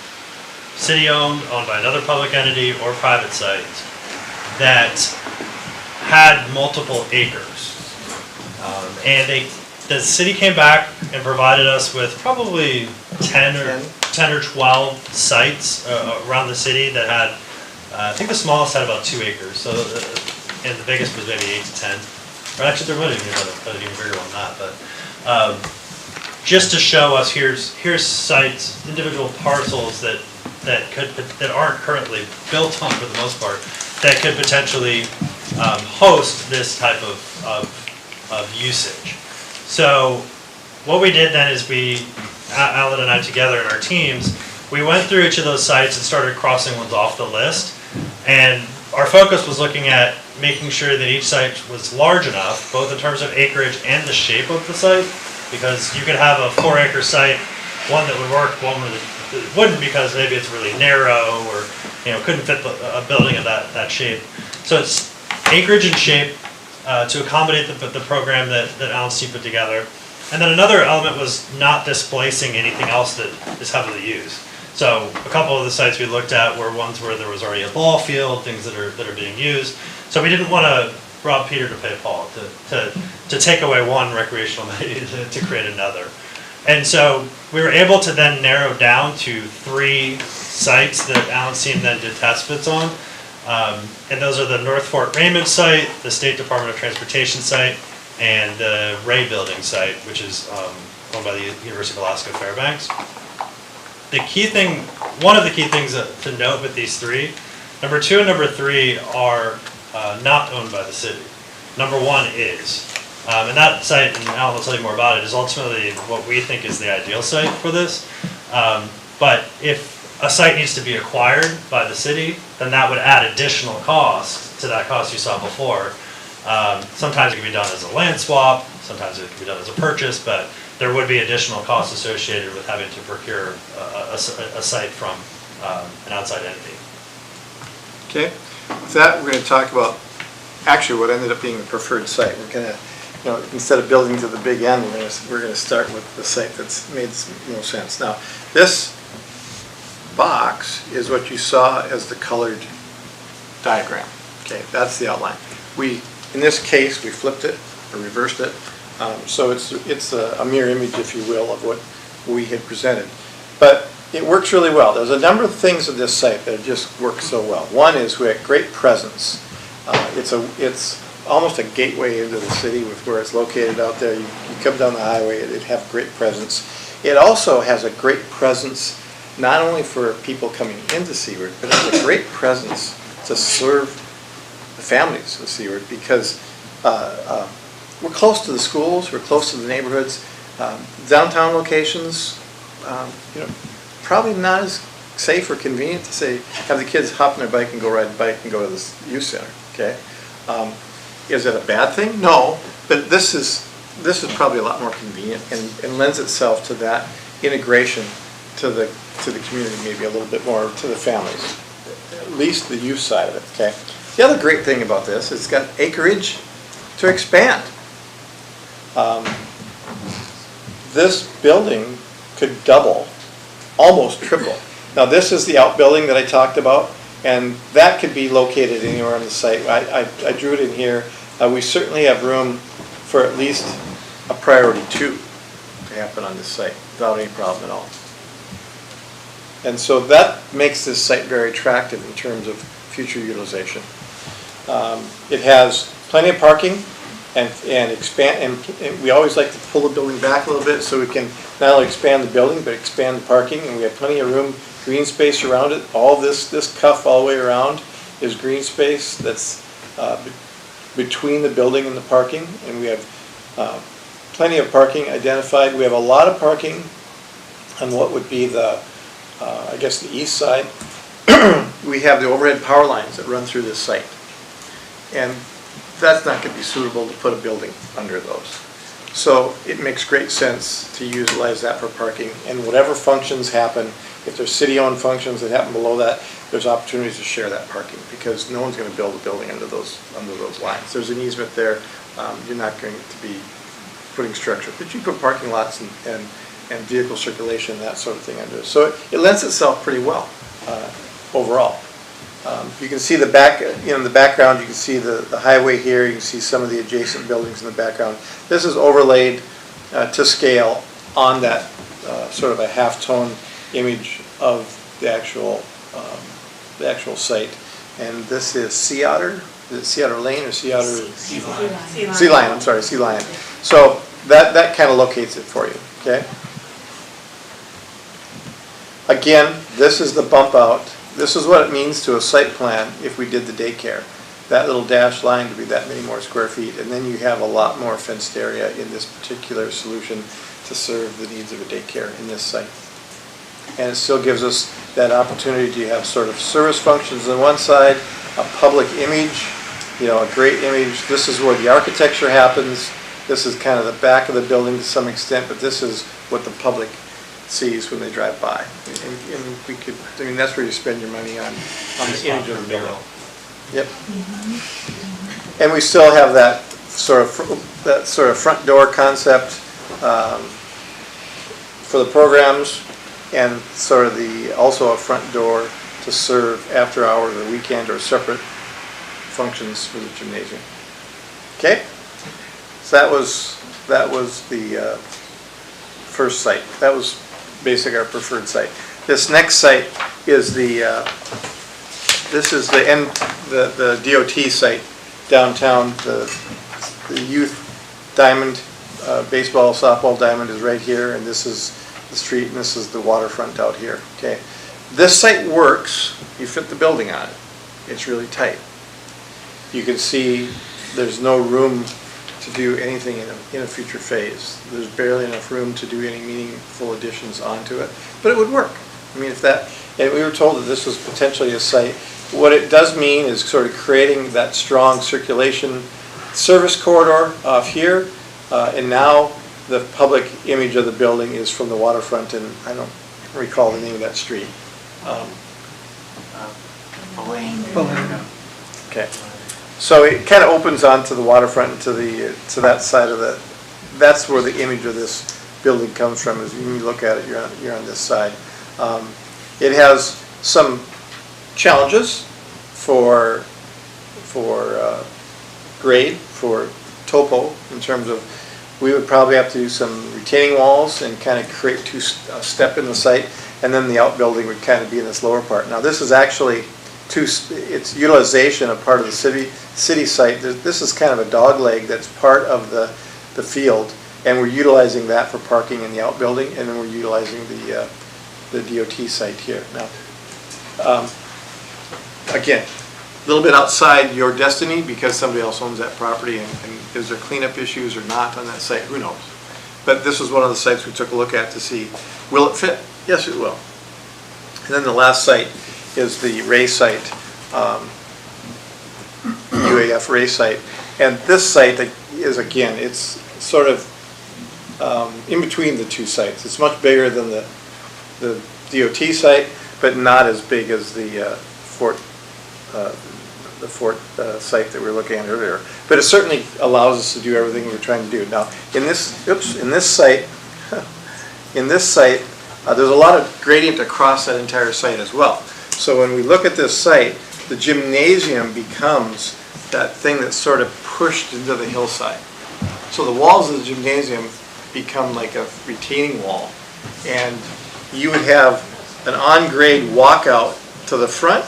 city-owned, owned by another public entity, or private sites, that had multiple acres. And the city came back and provided us with probably 10 or 12 sites around the city that had, I think the smallest had about 2 acres, so, and the biggest was maybe 8 to 10. Or actually, there might have been an even bigger one than that, but just to show us, here's sites, individual parcels that aren't currently built on for the most part, that could potentially host this type of usage. So what we did then is Alan and I together in our teams, we went through each of those sites and started crossing ones off the list. And our focus was looking at making sure that each site was large enough, both in terms of acreage and the shape of the site, because you could have a 4-acre site, one that would work, one that wouldn't, because maybe it's really narrow or couldn't fit a building of that shape. So it's acreage and shape to accommodate the program that Alan's team put together. And then another element was not displacing anything else that is heavily used. So a couple of the sites we looked at were ones where there was already a ball field, things that are being used. So we didn't want to rob Peter to pay Paul, to take away one recreational amenity to create another. And so we were able to then narrow down to 3 sites that Alan's team then did test fits on. And those are the North Fort Raymond site, the State Department of Transportation site, and the Ray Building site, which is owned by the University of Alaska Fairbanks. One of the key things to note with these 3, number 2 and number 3 are not owned by the city. Number 1 is. And that site, and Alan will tell you more about it, is ultimately what we think is the ideal site for this. But if a site needs to be acquired by the city, then that would add additional cost to that cost you saw before. Sometimes it can be done as a land swap, sometimes it can be done as a purchase, but there would be additional costs associated with having to procure a site from an outside entity. Okay. With that, we're going to talk about actually what ended up being the preferred site. We're going to, instead of building to the big end, we're going to start with the site that's made most sense. Now, this box is what you saw as the colored diagram. Okay, that's the outline. In this case, we flipped it or reversed it. So it's a mirror image, if you will, of what we had presented. But it works really well. There's a number of things at this site that just work so well. One is we have great presence. It's almost a gateway into the city with where it's located out there. You come down the highway, it have great presence. It also has a great presence not only for people coming into Seward, but it's a great presence to serve the families of Seward because we're close to the schools, we're close to the neighborhoods. Downtown locations, probably not as safe or convenient to say, have the kids hop on their bike and go ride a bike and go to the youth center, okay? Is it a bad thing? No, but this is probably a lot more convenient and lends itself to that integration to the community, maybe a little bit more to the families, at least the youth side of it, okay? The other great thing about this, it's got acreage to expand. This building could double, almost triple. Now this is the outbuilding that I talked about, and that could be located anywhere on the site. I drew it in here. We certainly have room for at least a priority 2 to happen on this site without any problem at all. And so that makes this site very attractive in terms of future utilization. It has plenty of parking and expand, and we always like to pull the building back a little bit so we can not only expand the building but expand the parking, and we have plenty of room, green space around it. All this cuff all the way around is green space that's between the building and the parking, and we have plenty of parking identified. We have a lot of parking on what would be the I guess the east side. We have the overhead power lines that run through this site, and that's not going to be suitable to put a building under those. So it makes great sense to utilize that for parking, and whatever functions happen, if there's city-owned functions that happen below that, there's opportunities to share that parking because no one's going to build a building under those lines. There's an easement there. You're not going to be putting structure, but you put parking lots and vehicle circulation, that sort of thing under it. So it lends itself pretty well overall. You can see the back, in the background, you can see the highway here, you can see some of the adjacent buildings in the background. This is overlaid to scale on that sort of a half-tone image of the actual site. And this is Sea Otter. Is it Sea Otter Lane or Sea Otter? Sea Lion, I'm sorry, Sea Lion. So that kind of locates it for you, okay? Again, this is the bump out. This is what it means to a site plan if we did the daycare. That little dashed line to be that many more square feet, and then you have a lot more fenced area in this particular solution to serve the needs of a daycare in this site. And it still gives us that opportunity to have sort of service functions on one side, a public image, a great image. This is where the architecture happens. This is kind of the back of the building to some extent, but this is what the public sees when they drive by. And we could, that's where you spend your money on the image of the building. Yep. And we still have that sort of front door concept for the programs, and sort of also a front door to serve after hours or weekend or separate functions for the gymnasium. Okay? So that was the first site. That was basically our preferred site. This next site is the DOT site downtown. The youth diamond, baseball, softball diamond is right here, and this is the street, and this is the waterfront out here. Okay, this site works. You fit the building on it. It's really tight. You can see there's no room to do anything in a future phase. There's barely enough room to do any meaningful additions onto it, but it would work. I mean, and we were told that this was potentially a site. What it does mean is sort of creating that strong circulation service corridor off here, and now the public image of the building is from the waterfront, and I don't recall the name of that street. Okay. So it kind of opens onto the waterfront and to that side of that's where the image of this building comes from. As when you look at it, you're on this side. It has some challenges for grade, for topo, in terms of we would probably have to do some retaining walls and kind of create two-step in the site, and then the outbuilding would kind of be in this lower part. Now this is actually it's utilization of part of the city site. This is kind of a dog leg that's part of the field, and we're utilizing that for parking in the outbuilding, and then we're utilizing the DOT site here. Now, again, a little bit outside your destiny because somebody else owns that property, and is there cleanup issues or not on that site? Who knows? But this was one of the sites we took a look at to see, will it fit? Yes, it will. And then the last site is the Ray site, UAF Ray site. And this site is, again, it's sort of in between the two sites. It's much bigger than the DOT site, but not as big as the Fort site that we were looking at earlier. But it certainly allows us to do everything we're trying to do. Now, in this site, there's a lot of gradient across that entire site as well. So when we look at this site, the gymnasium becomes that thing that's sort of pushed into the hillside. So the walls of the gymnasium become like a retaining wall, and you would have an on-grade walkout to the front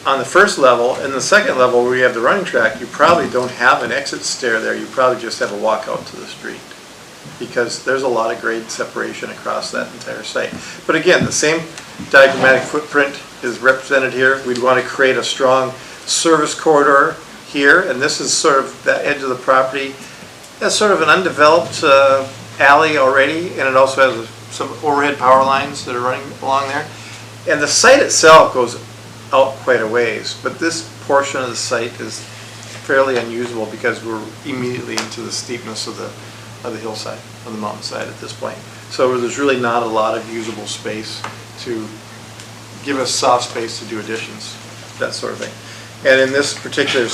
on the first level, and the second level where you have the running track, you probably don't have an exit stair there, you probably just have a walkout to the street, because there's a lot of grade separation across that entire site. But again, the same diagrammatic footprint is represented here. We'd want to create a strong service corridor here, and this is sort of that edge of the property. That's sort of an undeveloped alley already, and it also has some overhead power lines that are running along there. And the site itself goes out quite a ways, but this portion of the site is fairly unusable because we're immediately into the steepness of the hillside, of the mountainside at this point. So there's really not a lot of usable space to give us soft space to do additions, that sort of thing. And in this particular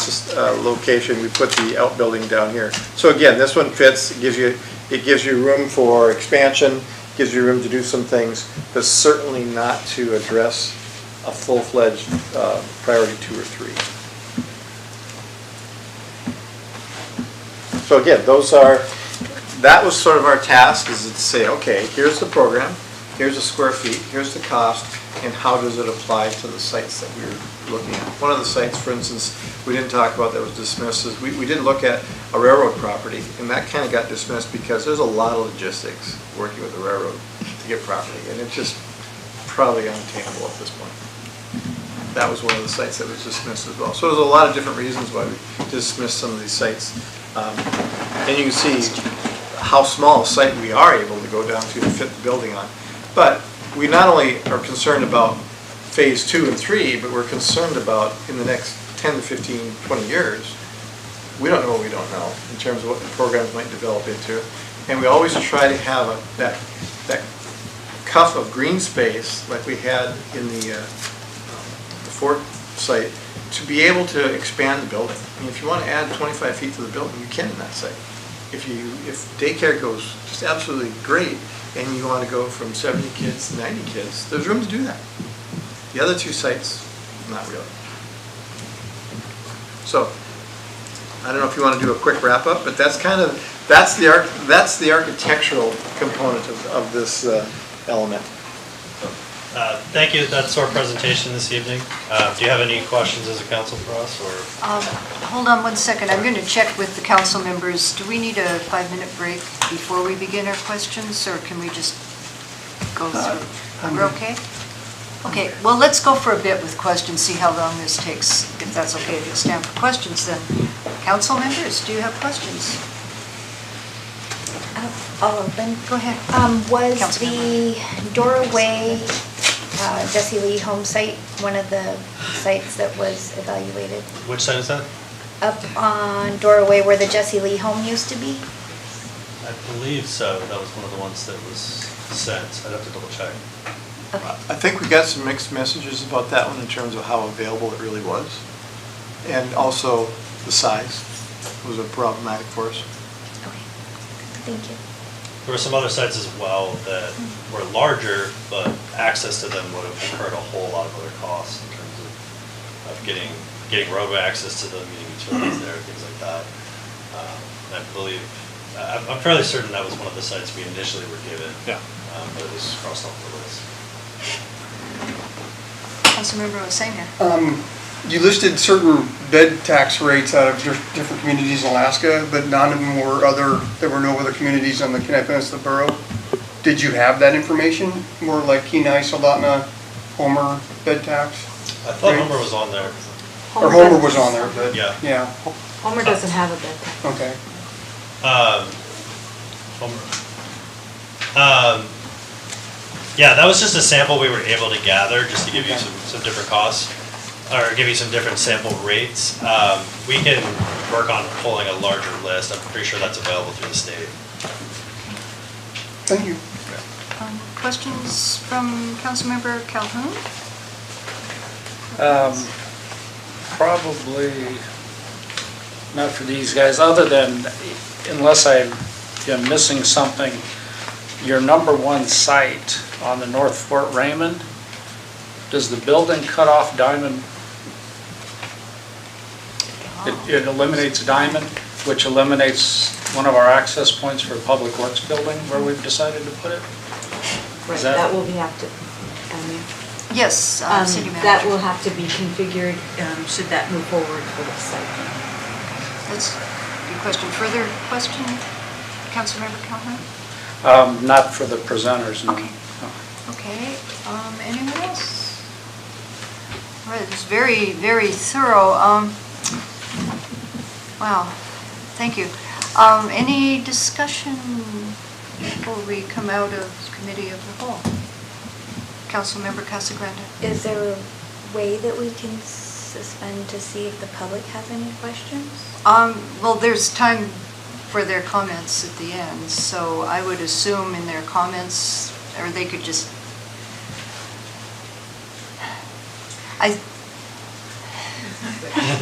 location, we put the outbuilding down here. So again, this one fits. It gives you room for expansion, gives you room to do some things, but certainly not to address a full-fledged priority 2 or 3. So again, that was sort of our task, is to say, okay, here's the program, here's the square feet, here's the cost, and how does it apply to the sites that we were looking at. One of the sites, for instance, we didn't talk about that was dismissed is we did look at a railroad property, and that kind of got dismissed because there's a lot of logistics working with the railroad to get property, and it's just probably unattainable at this point. That was one of the sites that was dismissed as well. So there's a lot of different reasons why we dismissed some of these sites. And you can see how small a site we are able to go down to fit the building on. But we not only are concerned about phase 2 and 3, but we're concerned about in the next 10 to 15, 20 years, we don't know what we don't know in terms of what the programs might develop into. And we always try to have that cuff of green space like we had in the Fort site to be able to expand the building. I mean, if you want to add 25 feet to the building, you can in that site. If daycare goes just absolutely great and you want to go from 70 kids to 90 kids, there's room to do that. The other 2 sites, not really. So, I don't know if you want to do a quick wrap up, but that's the architectural component of this element. Thank you. That's our presentation this evening. Do you have any questions as a council for us, or? Hold on one second. I'm going to check with the council members. Do we need a 5-minute break before we begin our questions, or can we just go through? We're okay? Okay, well, let's go for a bit with questions, see how long this takes, if that's okay, if it's time for questions then. Council members, do you have questions? I'll open. Go ahead. Was Councilmember. the Doorway Jesse Lee home site one of the sites that was evaluated? Which site is that? Up on Doorway where the Jesse Lee home used to be? I believe so. That was one of the ones that was sent. I'd have to double check. Okay. I think we got some mixed messages about that one in terms of how available it really was. And also the size was a problematic for us. Okay, thank you. There were some other sites as well that were larger, but access to them would have incurred a whole lot of other costs in terms of getting roadway access to them, getting utilities there, things like that. And I believe I'm fairly certain that was one of the sites we initially were given. Yeah. But it was crossed off the list. Councilmember Osanga. You listed certain bed tax rates out of different communities in Alaska, but none of them were there were no other communities on the Kenai Peninsula Borough. Did you have that information? More like Kenai, Soldotna, Homer bed tax? I thought Homer was on there. Or Homer was on there, but, Yeah. yeah, Homer doesn't have a bed tax. okay. Homer. Yeah, that was just a sample we were able to gather, just to give you some different costs, or give you some different sample rates. We can work on pulling a larger list. I'm pretty sure that's available through the state. Thank you. Questions from Councilmember Calhoun? Probably not for these guys, other than, unless I'm missing something, your number one site on the North Fort Raymond, does the building cut off Diamond? It eliminates Diamond, which eliminates one of our access points for Public Works building where we've decided to put it? Right, that will have to, Yes, City Manager. that will have to be configured, should that move forward for the site. That's a good question. Further question, Councilmember Calhoun? Not for the presenters, no. Okay. Okay, anyone else? All right, it's very, very thorough. Wow, thank you. Any discussion before we come out of Committee of the Whole? Councilmember Casagrande. Is there a way that we can suspend to see if the public has any questions? Well, there's time for their comments at the end, so I would assume in their comments, or they could just,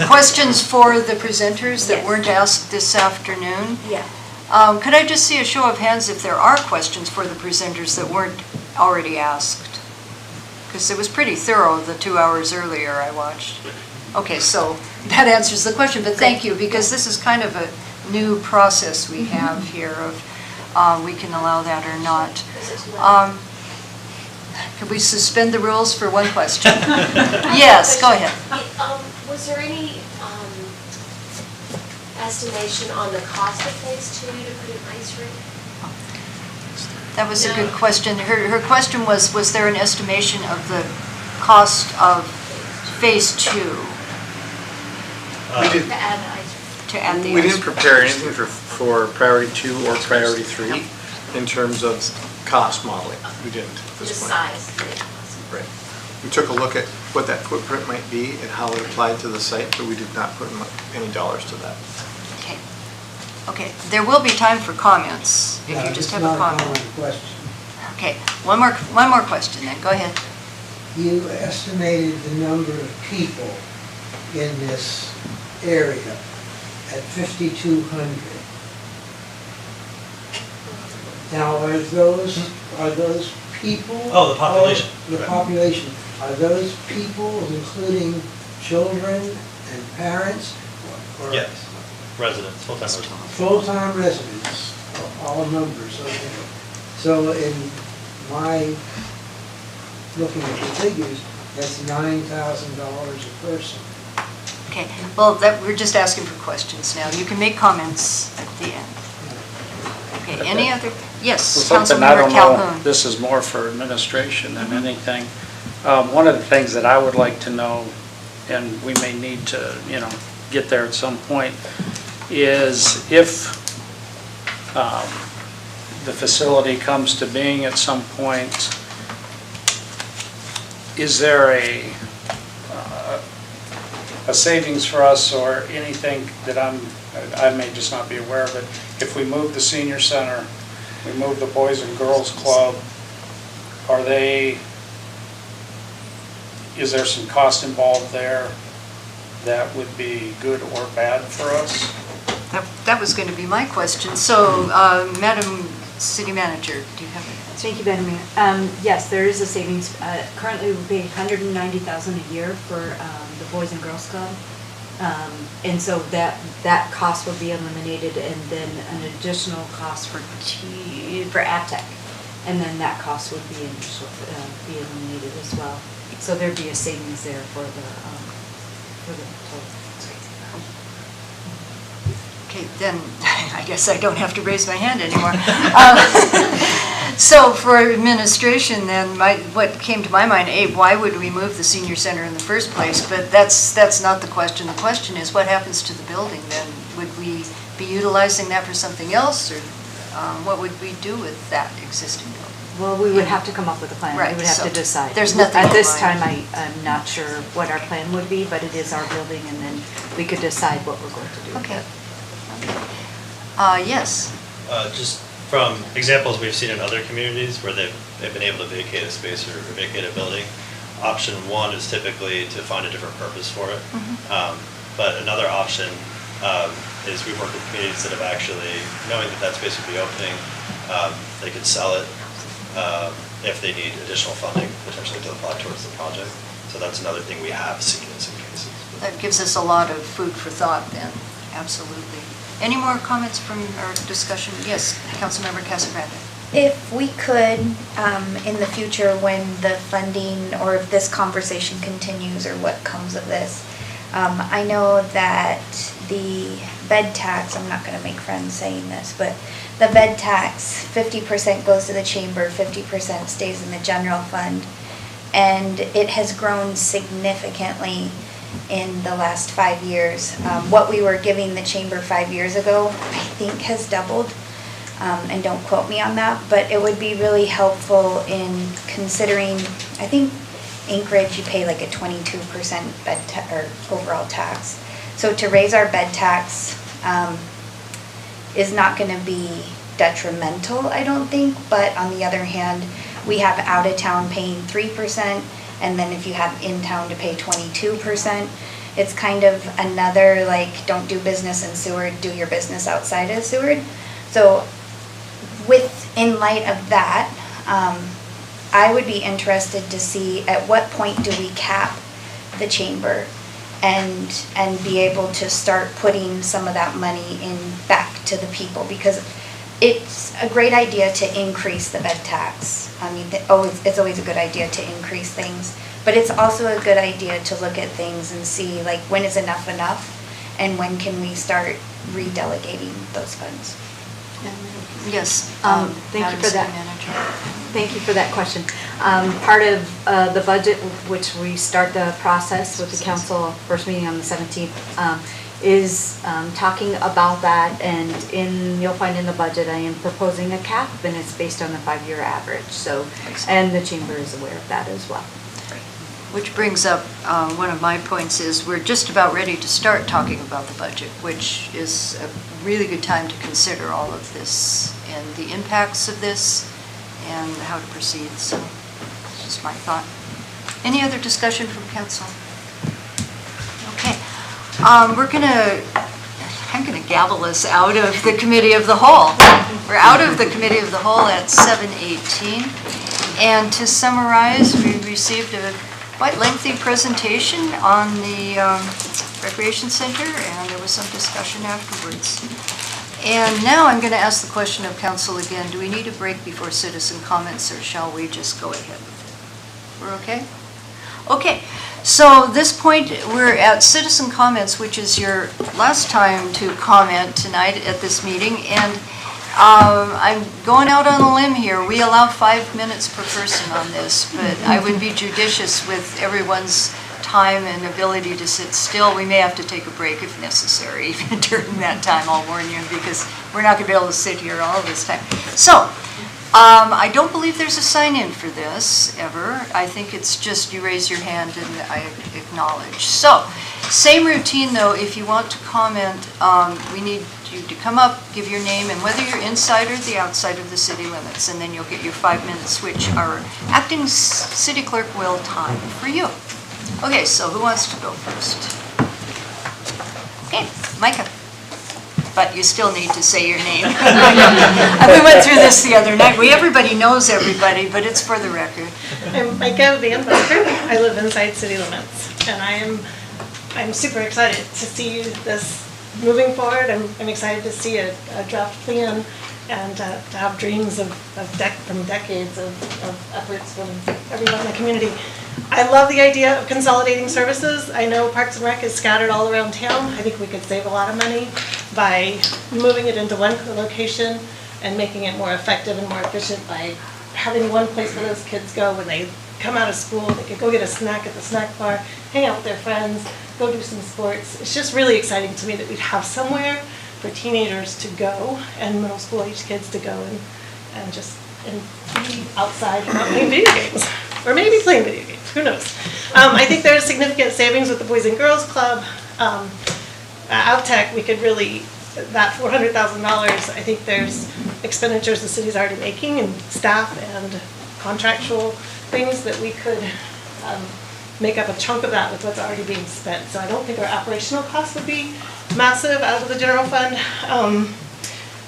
questions for the presenters that weren't asked this afternoon? Yeah. Could I just see a show of hands if there are questions for the presenters that weren't already asked? Because it was pretty thorough the 2 hours earlier I watched. Okay, so that answers the question, but thank you, because this is kind of a new process we have here of we can allow that or not. Could we suspend the rules for one question? Yes, go ahead. Was there any estimation on the cost of phase 2 to put an ice rink? That was a good question. Her question was there an estimation of the cost of phase 2? We did. To add the ice rink. To add the We ice didn't prepare anything for priority 2 or priority 3 in terms of cost modeling. We didn't at The this point. size. Right. We took a look at what that footprint might be and how it applied to the site, but we did not put any dollars to that. Okay. Okay, there will be time for comments if you just have a comment. It's not a common question. Okay, one more question then, go ahead. You estimated the number of people in this area at 5,200. Now, are those people? Oh, the population. The population, are those people including children and parents? Or Yes, residents, full-time residents. full-time residents, all numbers, okay. So in my looking at the figures, that's $9,000 a person. Okay, well, we're just asking for questions now. You can make comments at the end. Okay, any other? Yes, Something I Councilmember don't know, Calhoun. this is more for administration than anything. One of the things that I would like to know, and we may need to, get there at some point, is if the facility comes to being at some point, is there a savings for us or anything that I may just not be aware of it? If we move the senior center, we move the Boys and Girls Club, is there some cost involved there that would be good or bad for us? That was going to be my question. So, Madam City Manager, do you have a... Thank you, Madam Mayor. Yes, there is a savings. Currently, we pay $190,000 a year for the Boys and Girls Club. And so that cost would be eliminated, and then an additional cost for AdTech. And then that cost would be eliminated as well. So there'd be a savings there for the total. Okay, then I guess I don't have to raise my hand anymore. So for administration then, what came to my mind, why would we move the senior center in the first place? But that's not the question. The question is, what happens to the building then? Would we be utilizing that for something else, or what would we do with that existing building? Well, we would have to come up with a plan. Right, We would have so to decide. there's nothing At this online. time, I'm not sure what our plan would be, but it is our building, and then we could decide what we're going to do. Okay. Yes. Just from examples we've seen in other communities where they've been able to vacate a space or vacate a building, option one is typically to find a different purpose for it. But another option is we work with communities that have actually, knowing that space would be opening, they could sell it if they need additional funding, potentially to apply towards the project. So that's another thing we have seen in some cases. That gives us a lot of food for thought then, absolutely. Any more comments from our discussion? Yes, Councilmember Casagrande. If we could, in the future, when the funding, or if this conversation continues, or what comes of this, I know that the bed tax, I'm not gonna make friends saying this, but the bed tax, 50% goes to the chamber, 50% stays in the general fund. And it has grown significantly in the last 5 years. What we were giving the chamber 5 years ago, I think has doubled. And don't quote me on that, but it would be really helpful in considering, I think Anchorage, you pay like a 22% or overall tax. So to raise our bed tax is not gonna be detrimental, I don't think, but on the other hand, we have out of town paying 3%, and then if you have in town to pay 22%, it's kind of another, like, don't do business in Seward, do your business outside of Seward. So in light of that, I would be interested to see at what point do we cap the chamber and be able to start putting some of that money back to the people, because it's a great idea to increase the bed tax. I mean, it's always a good idea to increase things, but it's also a good idea to look at things and see, like, when is enough, and when can we start redelegating those funds? Yes. Thank you for that. Thank you for that question. Part of the budget, which we start the process with the council, first meeting on the 17th, is talking about that, and you'll find in the budget I am proposing a cap, and it's based on the 5-year average. So, and the chamber is aware of that as well. Which brings up one of my points is we're just about ready to start talking about the budget, which is a really good time to consider all of this and the impacts of this and how to proceed. So that's just my thought. Any other discussion from council? Okay. I'm gonna gavel us out of the committee of the whole. We're out of the committee of the whole at 7:18. And to summarize, we received a quite lengthy presentation on the recreation center, and there was some discussion afterwards. And now I'm going to ask the question of council again. Do we need a break before citizen comments, or shall we just go ahead with it? We're okay? Okay. So this point, we're at citizen comments, which is your last time to comment tonight at this meeting. And I'm going out on a limb here. We allow 5 minutes per person on this, but I would be judicious with everyone's time and ability to sit still. We may have to take a break if necessary during that time, I'll warn you, because we're not going to be able to sit here all this time. So, I don't believe there's a sign-in for this, ever. I think it's just you raise your hand and I acknowledge. So, same routine though, if you want to comment, we need you to come up, give your name, and whether you're inside or the outside of the city limits, and then you'll get your 5 minutes, which our acting city clerk will time for you. Okay, so who wants to go first? Okay, Micah. But you still need to say your name. We went through this the other night. Everybody knows everybody, but it's for the record. I'm Micah Van Bunker. I live inside city limits, and I am I'm super excited to see this moving forward. I'm excited to see a draft plan and to have dreams from decades of efforts from everyone in the community. I love the idea of consolidating services. I know Parks and Rec is scattered all around town. I think we could save a lot of money by moving it into one location and making it more effective and more efficient by having one place where those kids go when they come out of school. They could go get a snack at the snack bar, hang out with their friends, go do some sports. It's just really exciting to me that we'd have somewhere for teenagers to go and middle school age kids to go and be outside and not playing video games. Or maybe playing video games, who knows. I think there's significant savings with the Boys and Girls Club. Outtech, we could really, that $400,000, I think there's expenditures the city's already making and staff and contractual things that we could make up a chunk of that with what's already being spent. So I don't think our operational costs would be massive out of the general fund.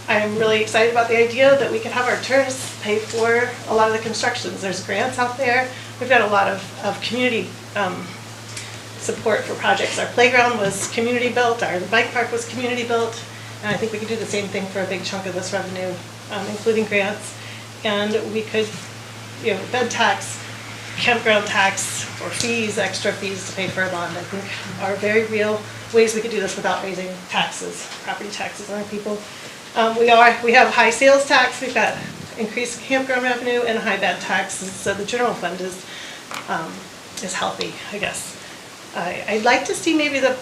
I'm really excited about the idea that we could have our tourists pay for a lot of the constructions. There's grants out there. We've got a lot of community support for projects. Our playground was community built, our bike park was community built, and I think we could do the same thing for a big chunk of this revenue, including grants. And we could, bed tax, campground tax, or fees, extra fees to pay for a bond, I think are very real ways we could do this without raising taxes, property taxes on our people. We have high sales tax, we've got increased campground revenue and high bed tax, so the general fund is healthy, I guess. I'd like to see maybe the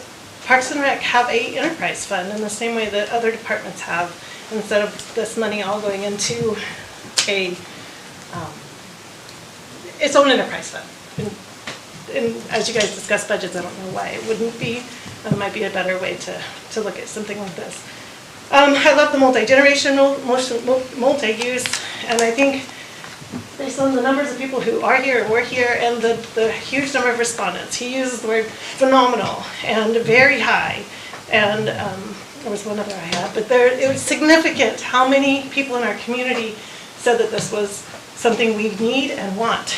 Parks and Rec have a enterprise fund in the same way that other departments have, instead of this money all going into its own enterprise fund. And as you guys discuss budgets, I don't know why it wouldn't be. It might be a better way to look at something like this. I love the multi-generational, multi-use, and I think based on the numbers of people who are here and were here and the huge number of respondents, he uses the word phenomenal and very high, and there was one other I had, but it was significant how many people in our community said that this was something we need and want.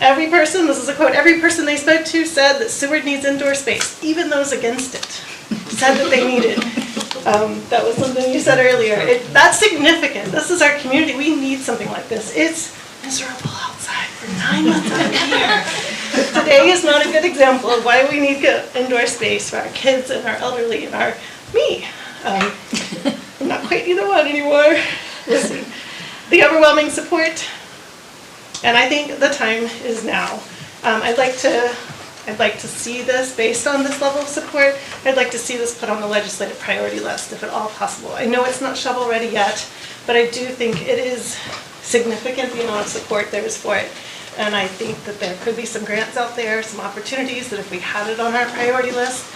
Every person, this is a quote, every person they spoke to said that Seward needs indoor space, even those against it said that they needed. That was something you said earlier. That's significant. This is our community. We need something like this. It's miserable outside for 9 months out of the year. Today is not a good example of why we need indoor space for our kids and our elderly and me. I'm not quite either one anymore. The overwhelming support, and I think the time is now. I'd like to see this based on this level of support. I'd like to see this put on the legislative priority list, if at all possible. I know it's not shovel ready yet, but I do think it is significant the amount of support there is for it. And I think that there could be some grants out there, some opportunities that if we had it on our priority list,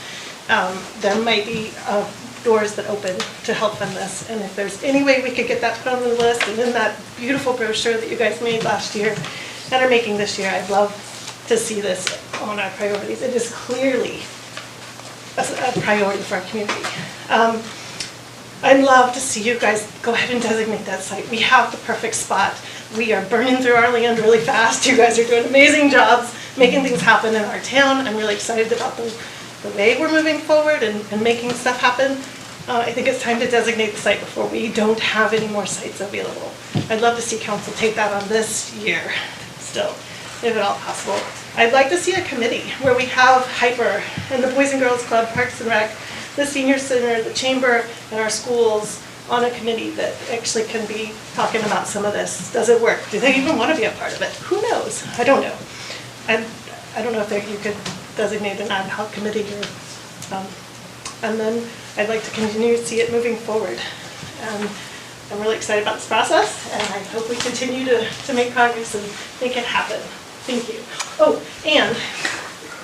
there might be doors that open to help fund this. And if there's any way we could get that put on the list and in that beautiful brochure that you guys made last year and are making this year, I'd love to see this on our priorities. It is clearly a priority for our community. I'd love to see you guys go ahead and designate that site. We have the perfect spot. We are burning through our land really fast. You guys are doing amazing jobs making things happen in our town. I'm really excited about the way we're moving forward and making stuff happen. I think it's time to designate the site before we don't have any more sites available. I'd love to see council take that on this year still, if at all possible. I'd like to see a committee where we have Hyper and the Boys and Girls Club, Parks and Rec, the Senior Center, the Chamber, and our schools on a committee that actually can be talking about some of this. Does it work? Do they even want to be a part of it? Who knows? I don't know. I don't know if you could designate an ad hoc committee or, and then I'd like to continue to see it moving forward. I'm really excited about this process, and I hope we continue to make progress and make it happen. Thank you. Oh, and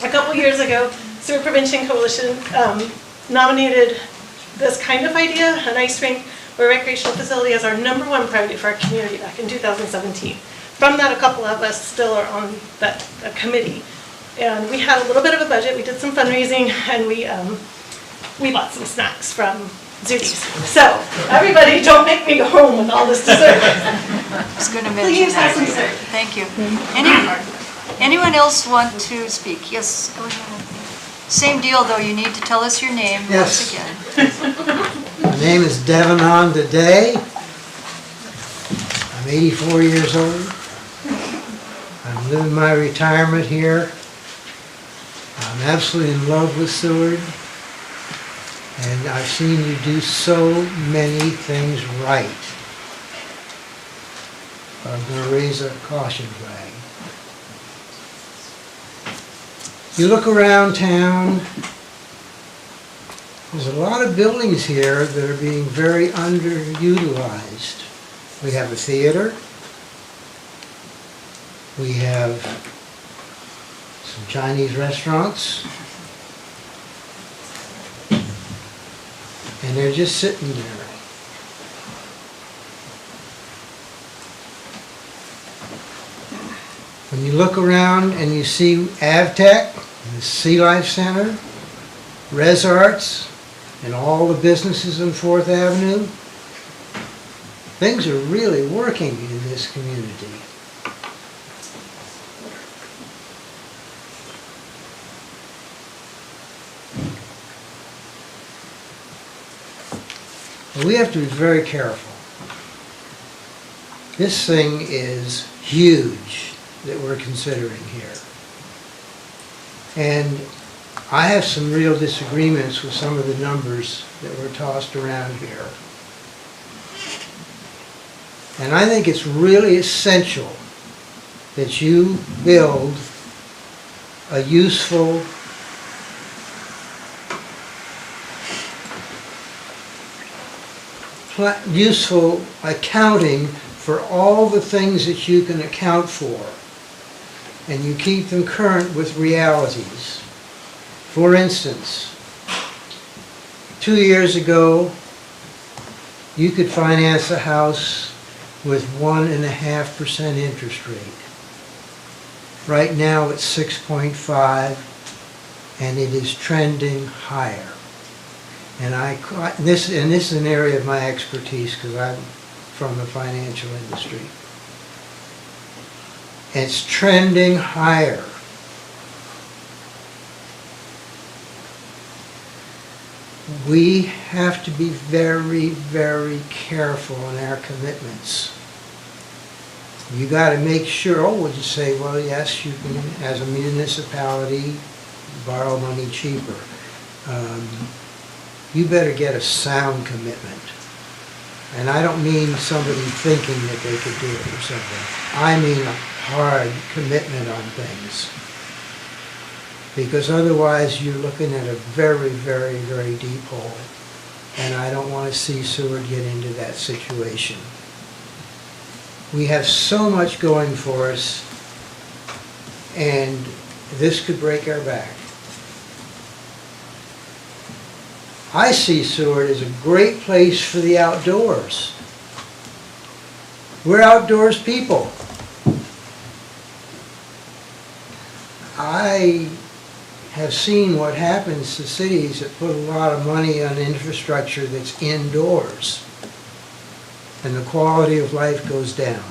a couple years ago, Sewer Prevention Coalition nominated this kind of idea, an ice rink or recreational facility, as our #1 priority for our community back in 2017. From that, a couple of us still are on that committee. And we had a little bit of a budget. We did some fundraising, and we bought some snacks from Zooties. So everybody, don't make me go home with all this dessert. I was going to mention that. Please have some dessert. Thank you. Anyone else want to speak? Yes, go ahead. Same deal, though, you need to tell us your name Yes. once again. My name is Devanon Day. I'm 84 years old. I'm living my retirement here. I'm absolutely in love with Seward. And I've seen you do so many things right. I'm going to raise a caution flag. You look around town, there's a lot of buildings here that are being very underutilized. We have a theater. We have some Chinese restaurants. And they're just sitting there. When you look around and you see AvTech, the Sea Life Center, Res Arts, and all the businesses on 4th Avenue, things are really working in this community. But we have to be very careful. This thing is huge that we're considering here. And I have some real disagreements with some of the numbers that were tossed around here. And I think it's really essential that you build a useful accounting for all the things that you can account for, and you keep them current with realities. For instance, 2 years ago, you could finance a house with 1.5% interest rate. Right now it's 6.5, and it is trending higher. And this is an area of my expertise because I'm from the financial industry. It's trending higher. We have to be very, very careful in our commitments. You got to make sure, we'll just say, well, yes, you can, as a municipality, borrow money cheaper. You better get a sound commitment. And I don't mean somebody thinking that they could do it or something. I mean a hard commitment on things. Because otherwise you're looking at a very, very, very deep hole. And I don't want to see Seward get into that situation. We have so much going for us, and this could break our back. I see Seward as a great place for the outdoors. We're outdoors people. I have seen what happens to cities that put a lot of money on infrastructure that's indoors, and the quality of life goes down,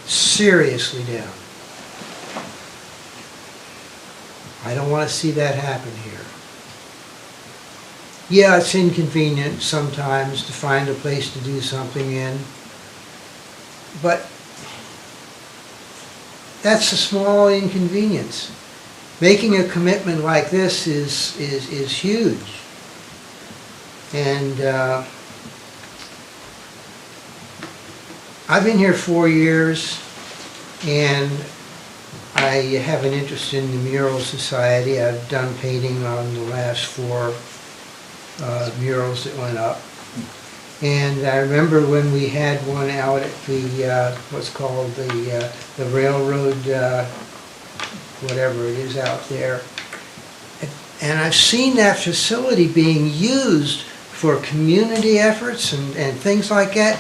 seriously down. I don't want to see that happen here. Yeah, it's inconvenient sometimes to find a place to do something in, but that's a small inconvenience. Making a commitment like this is huge. And I've been here 4 years, and I have an interest in the Mural Society. I've done painting on the last 4 murals that went up. And I remember when we had one out at the, what's called the railroad, whatever it is out there. And I've seen that facility being used for community efforts and things like that.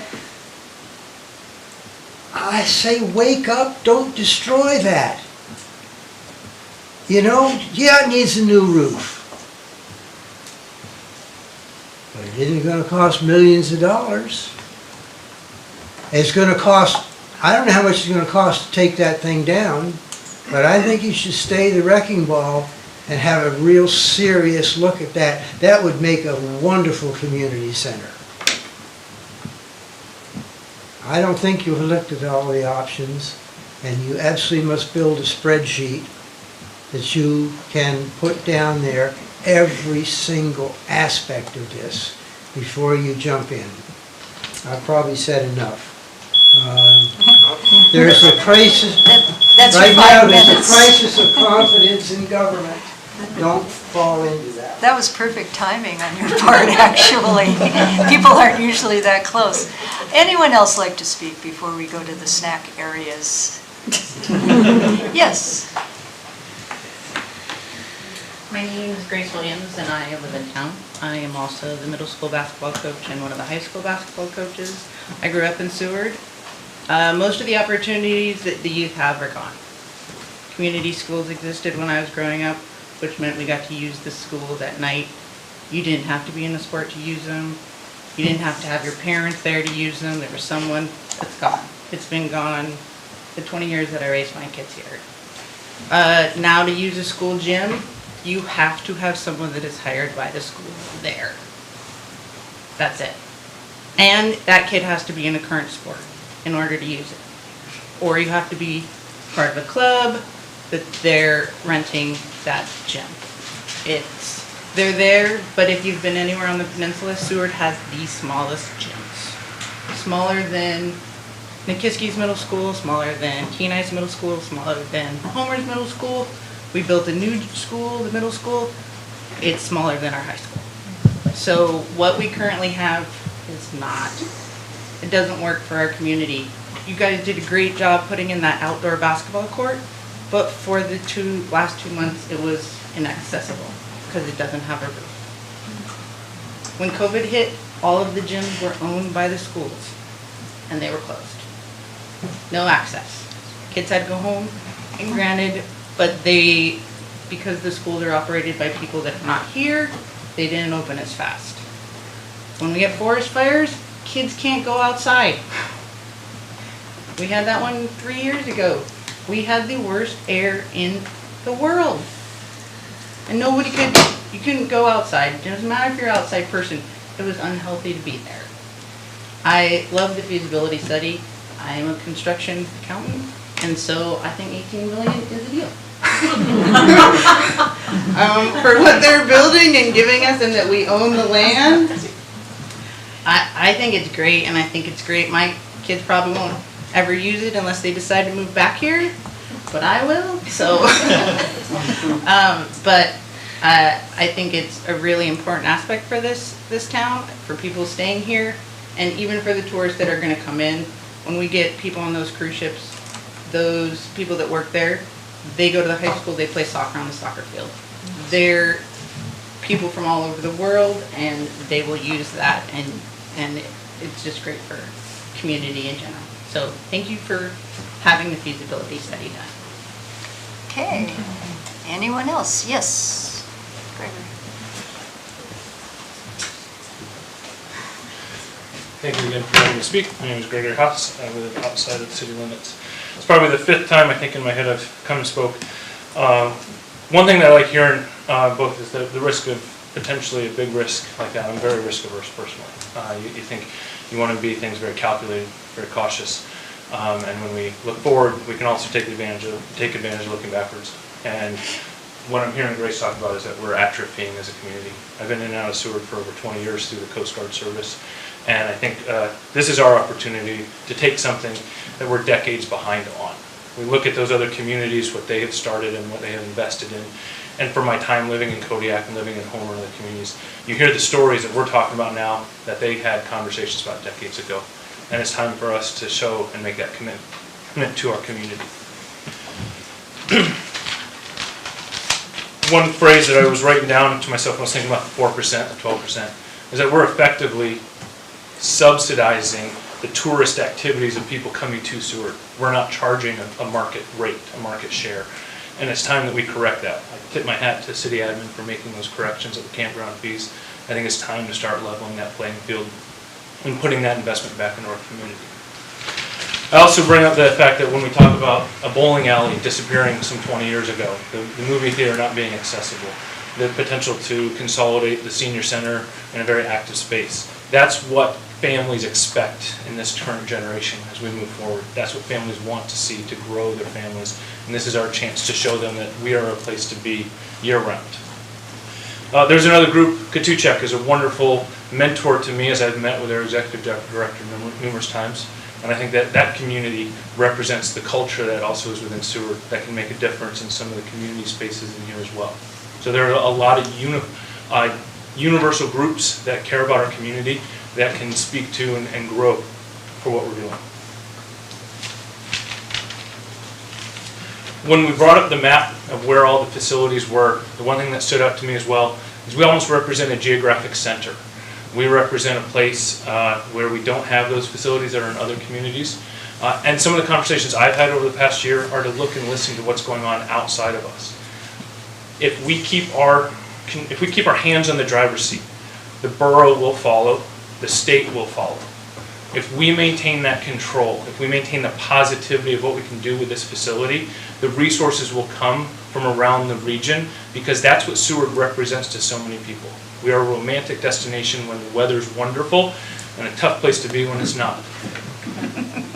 I say, wake up, don't destroy that. You know, yeah, it needs a new roof. But it isn't going to cost millions of dollars. It's going to cost, I don't know how much it's going to cost to take that thing down, but I think you should stay the wrecking ball and have a real serious look at that. That would make a wonderful community center. I don't think you've looked at all the options, and you absolutely must build a spreadsheet that you can put down there every single aspect of this before you jump in. I've probably said enough. There's a crisis, That's right your now, 5 there's a minutes. crisis of confidence in government. Don't fall into that. That was perfect timing on your part, actually. People aren't usually that close. Anyone else like to speak before we go to the snack areas? Yes. My name is Grace Williams and I live in town. I am also the middle school basketball coach and one of the high school basketball coaches. I grew up in Seward. Most of the opportunities that the youth have are gone. Community schools existed when I was growing up, which meant we got to use the schools at night. You didn't have to be in a sport to use them. You didn't have to have your parents there to use them. There was someone. It's gone. It's been gone the 20 years that I raised my kids here. Now to use a school gym, you have to have someone that is hired by the school there. That's it. And that kid has to be in a current sport in order to use it. Or you have to be part of a club that they're renting that gym. They're there, but if you've been anywhere on the peninsula, Seward has the smallest gyms. Smaller than Nikiski's middle school, smaller than Kenai's middle school, smaller than Homer's middle school. We built a new school, the middle school. It's smaller than our high school. So what we currently have is not, it doesn't work for our community. You guys did a great job putting in that outdoor basketball court, but for the last 2 months, it was inaccessible because it doesn't have a roof. When COVID hit, all of the gyms were owned by the schools and they were closed. No access. Kids had to go home, and granted, but because the schools are operated by people that are not here, they didn't open as fast. When we get forest fires, kids can't go outside. We had that one 3 years ago. We had the worst air in the world. And you couldn't go outside. It doesn't matter if you're an outside person. It was unhealthy to be there. I love the feasibility study. I am a construction accountant, and so I think 18 million is a deal. For what they're building and giving us and that we own the land, I think it's great, and I think it's great. My kids probably won't ever use it unless they decide to move back here, but I will, so. But I think it's a really important aspect for this town, for people staying here, and even for the tourists that are gonna come in. When we get people on those cruise ships, those people that work there, they go to the high school, they play soccer on the soccer field. They're people from all over the world, and they will use that, and it's just great for community in general. So thank you for having the feasibility study done. Okay. Anyone else? Yes. Gregory. Thank you again for letting me speak. My name is Gregory Haas. I live outside of the city limits. It's probably the 5th time I think in my head I've come and spoke. One thing that I like hearing both is the risk of potentially a big risk like that. I'm very risk averse personally. You think you want to be things very calculated, very cautious, and when we look forward, we can also take advantage of looking backwards. And what I'm hearing Grace talk about is that we're atrophying as a community. I've been in and out of Seward for over 20 years through the Coast Guard service. And I think this is our opportunity to take something that we're decades behind on. We look at those other communities, what they have started and what they have invested in. And for my time living in Kodiak and living in Homer and other communities, you hear the stories that we're talking about now that they had conversations about decades ago. And it's time for us to show and make that commitment to our community. One phrase that I was writing down to myself when I was thinking about the 4%, the 12%, is that we're effectively subsidizing the tourist activities of people coming to Seward. We're not charging a market rate, a market share. And it's time that we correct that. I tip my hat to city admin for making those corrections of the campground fees. I think it's time to start leveling that playing field and putting that investment back into our community. I also bring up the fact that when we talk about a bowling alley disappearing some 20 years ago, the movie theater not being accessible, the potential to consolidate the senior center in a very active space. That's what families expect in this current generation as we move forward. That's what families want to see to grow their families. And this is our chance to show them that we are a place to be year-round. There's another group. Katuchek is a wonderful mentor to me as I've met with their executive director numerous times. And I think that that community represents the culture that also is within Seward that can make a difference in some of the community spaces in here as well. So there are a lot of universal groups that care about our community that can speak to and grow for what we're doing. When we brought up the map of where all the facilities were, the one thing that stood out to me as well is we almost represent a geographic center. We represent a place where we don't have those facilities that are in other communities. And some of the conversations I've had over the past year are to look and listen to what's going on outside of us. If we keep our hands on the driver's seat, the borough will follow, the state will follow. If we maintain that control, if we maintain the positivity of what we can do with this facility, the resources will come from around the region because that's what Seward represents to so many people. We are a romantic destination when the weather's wonderful and a tough place to be when it's not.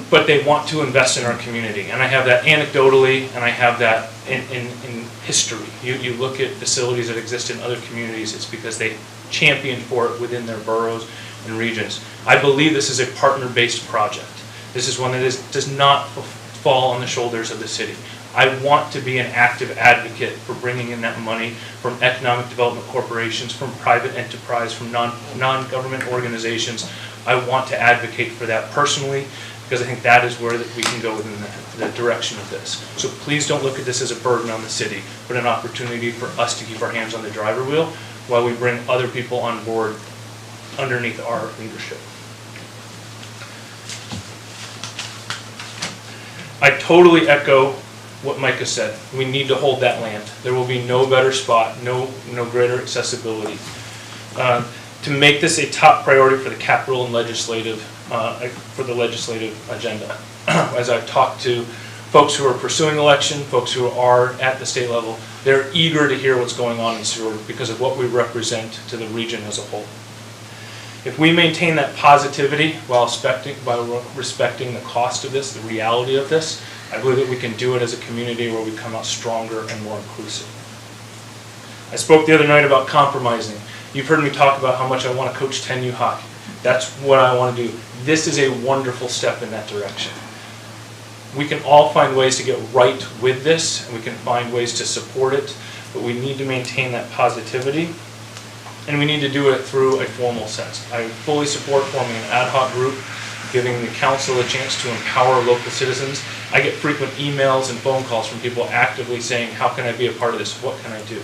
But they want to invest in our community. And I have that anecdotally, and I have that in history. You look at facilities that exist in other communities, it's because they champion for it within their boroughs and regions. I believe this is a partner-based project. This is one that does not fall on the shoulders of the city. I want to be an active advocate for bringing in that money from economic development corporations, from private enterprise, from non-government organizations. I want to advocate for that personally because I think that is where we can go within the direction of this. So please don't look at this as a burden on the city, but an opportunity for us to keep our hands on the driver wheel while we bring other people on board underneath our leadership. I totally echo what Micah said. We need to hold that land. There will be no better spot, no greater accessibility. To make this a top priority for the capital and legislative, for the legislative agenda. As I've talked to folks who are pursuing election, folks who are at the state level, they're eager to hear what's going on in Seward because of what we represent to the region as a whole. If we maintain that positivity while respecting the cost of this, the reality of this, I believe that we can do it as a community where we come out stronger and more inclusive. I spoke the other night about compromising. You've heard me talk about how much I want to coach 10U hockey. That's what I want to do. This is a wonderful step in that direction. We can all find ways to get right with this, and we can find ways to support it, but we need to maintain that positivity, and we need to do it through a formal sense. I fully support forming an ad hoc group, giving the council a chance to empower local citizens. I get frequent emails and phone calls from people actively saying, how can I be a part of this? What can I do?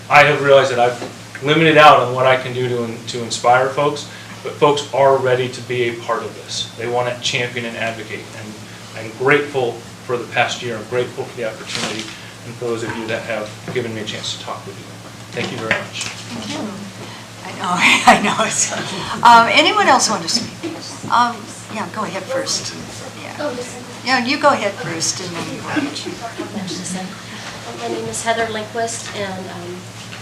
I have realized that I've limited out on what I can do to inspire folks, but folks are ready to be a part of this. They want to champion and advocate, and I'm grateful for the past year. I'm grateful for the opportunity, and for those of you that have given me a chance to talk with you. Thank you very much. Thank you. I know. Anyone else want to speak? Yeah, go ahead first. Yeah, you go ahead first, and then you go ahead. My name is Heather Lindquist, and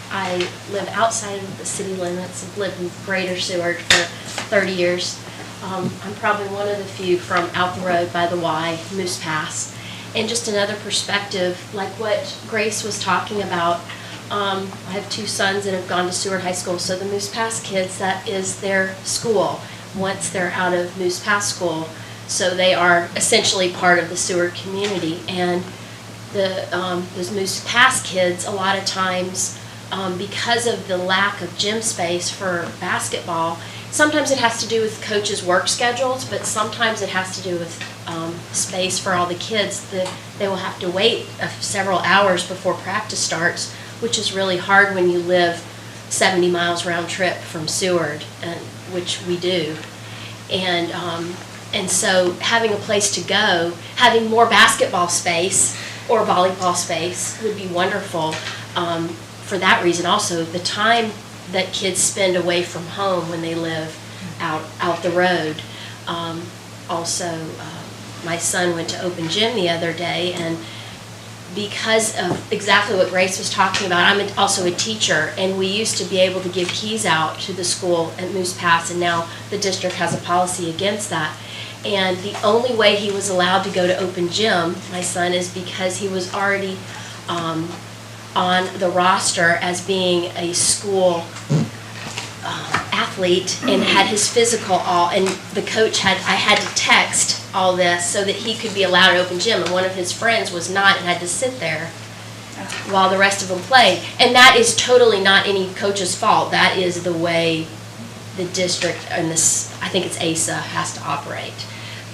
I live outside of the city limits. I've lived in Greater Seward for 30 years. I'm probably one of the few from out the road by the Y, Moose Pass. And just another perspective, like what Grace was talking about, I have two sons that have gone to Seward High School, so the Moose Pass kids, that is their school once they're out of Moose Pass School. So they are essentially part of the Seward community. And those Moose Pass kids, a lot of times, because of the lack of gym space for basketball, sometimes it has to do with coaches' work schedules, but sometimes it has to do with space for all the kids. They will have to wait several hours before practice starts, which is really hard when you live 70 miles round trip from Seward, which we do. And so having a place to go, having more basketball space or volleyball space would be wonderful. For that reason also, the time that kids spend away from home when they live out the road, also my son went to open gym the other day, and because of exactly what Grace was talking about, I'm also a teacher, and we used to be able to give keys out to the school at Moose Pass, and now the district has a policy against that. And the only way he was allowed to go to open gym, my son, is because he was already on the roster as being a school athlete and had his physical all, and the coach I had to text all this so that he could be allowed to open gym, and one of his friends was not and had to sit there while the rest of them played. And that is totally not any coach's fault. That is the way the district and this, I think it's ASA, has to operate.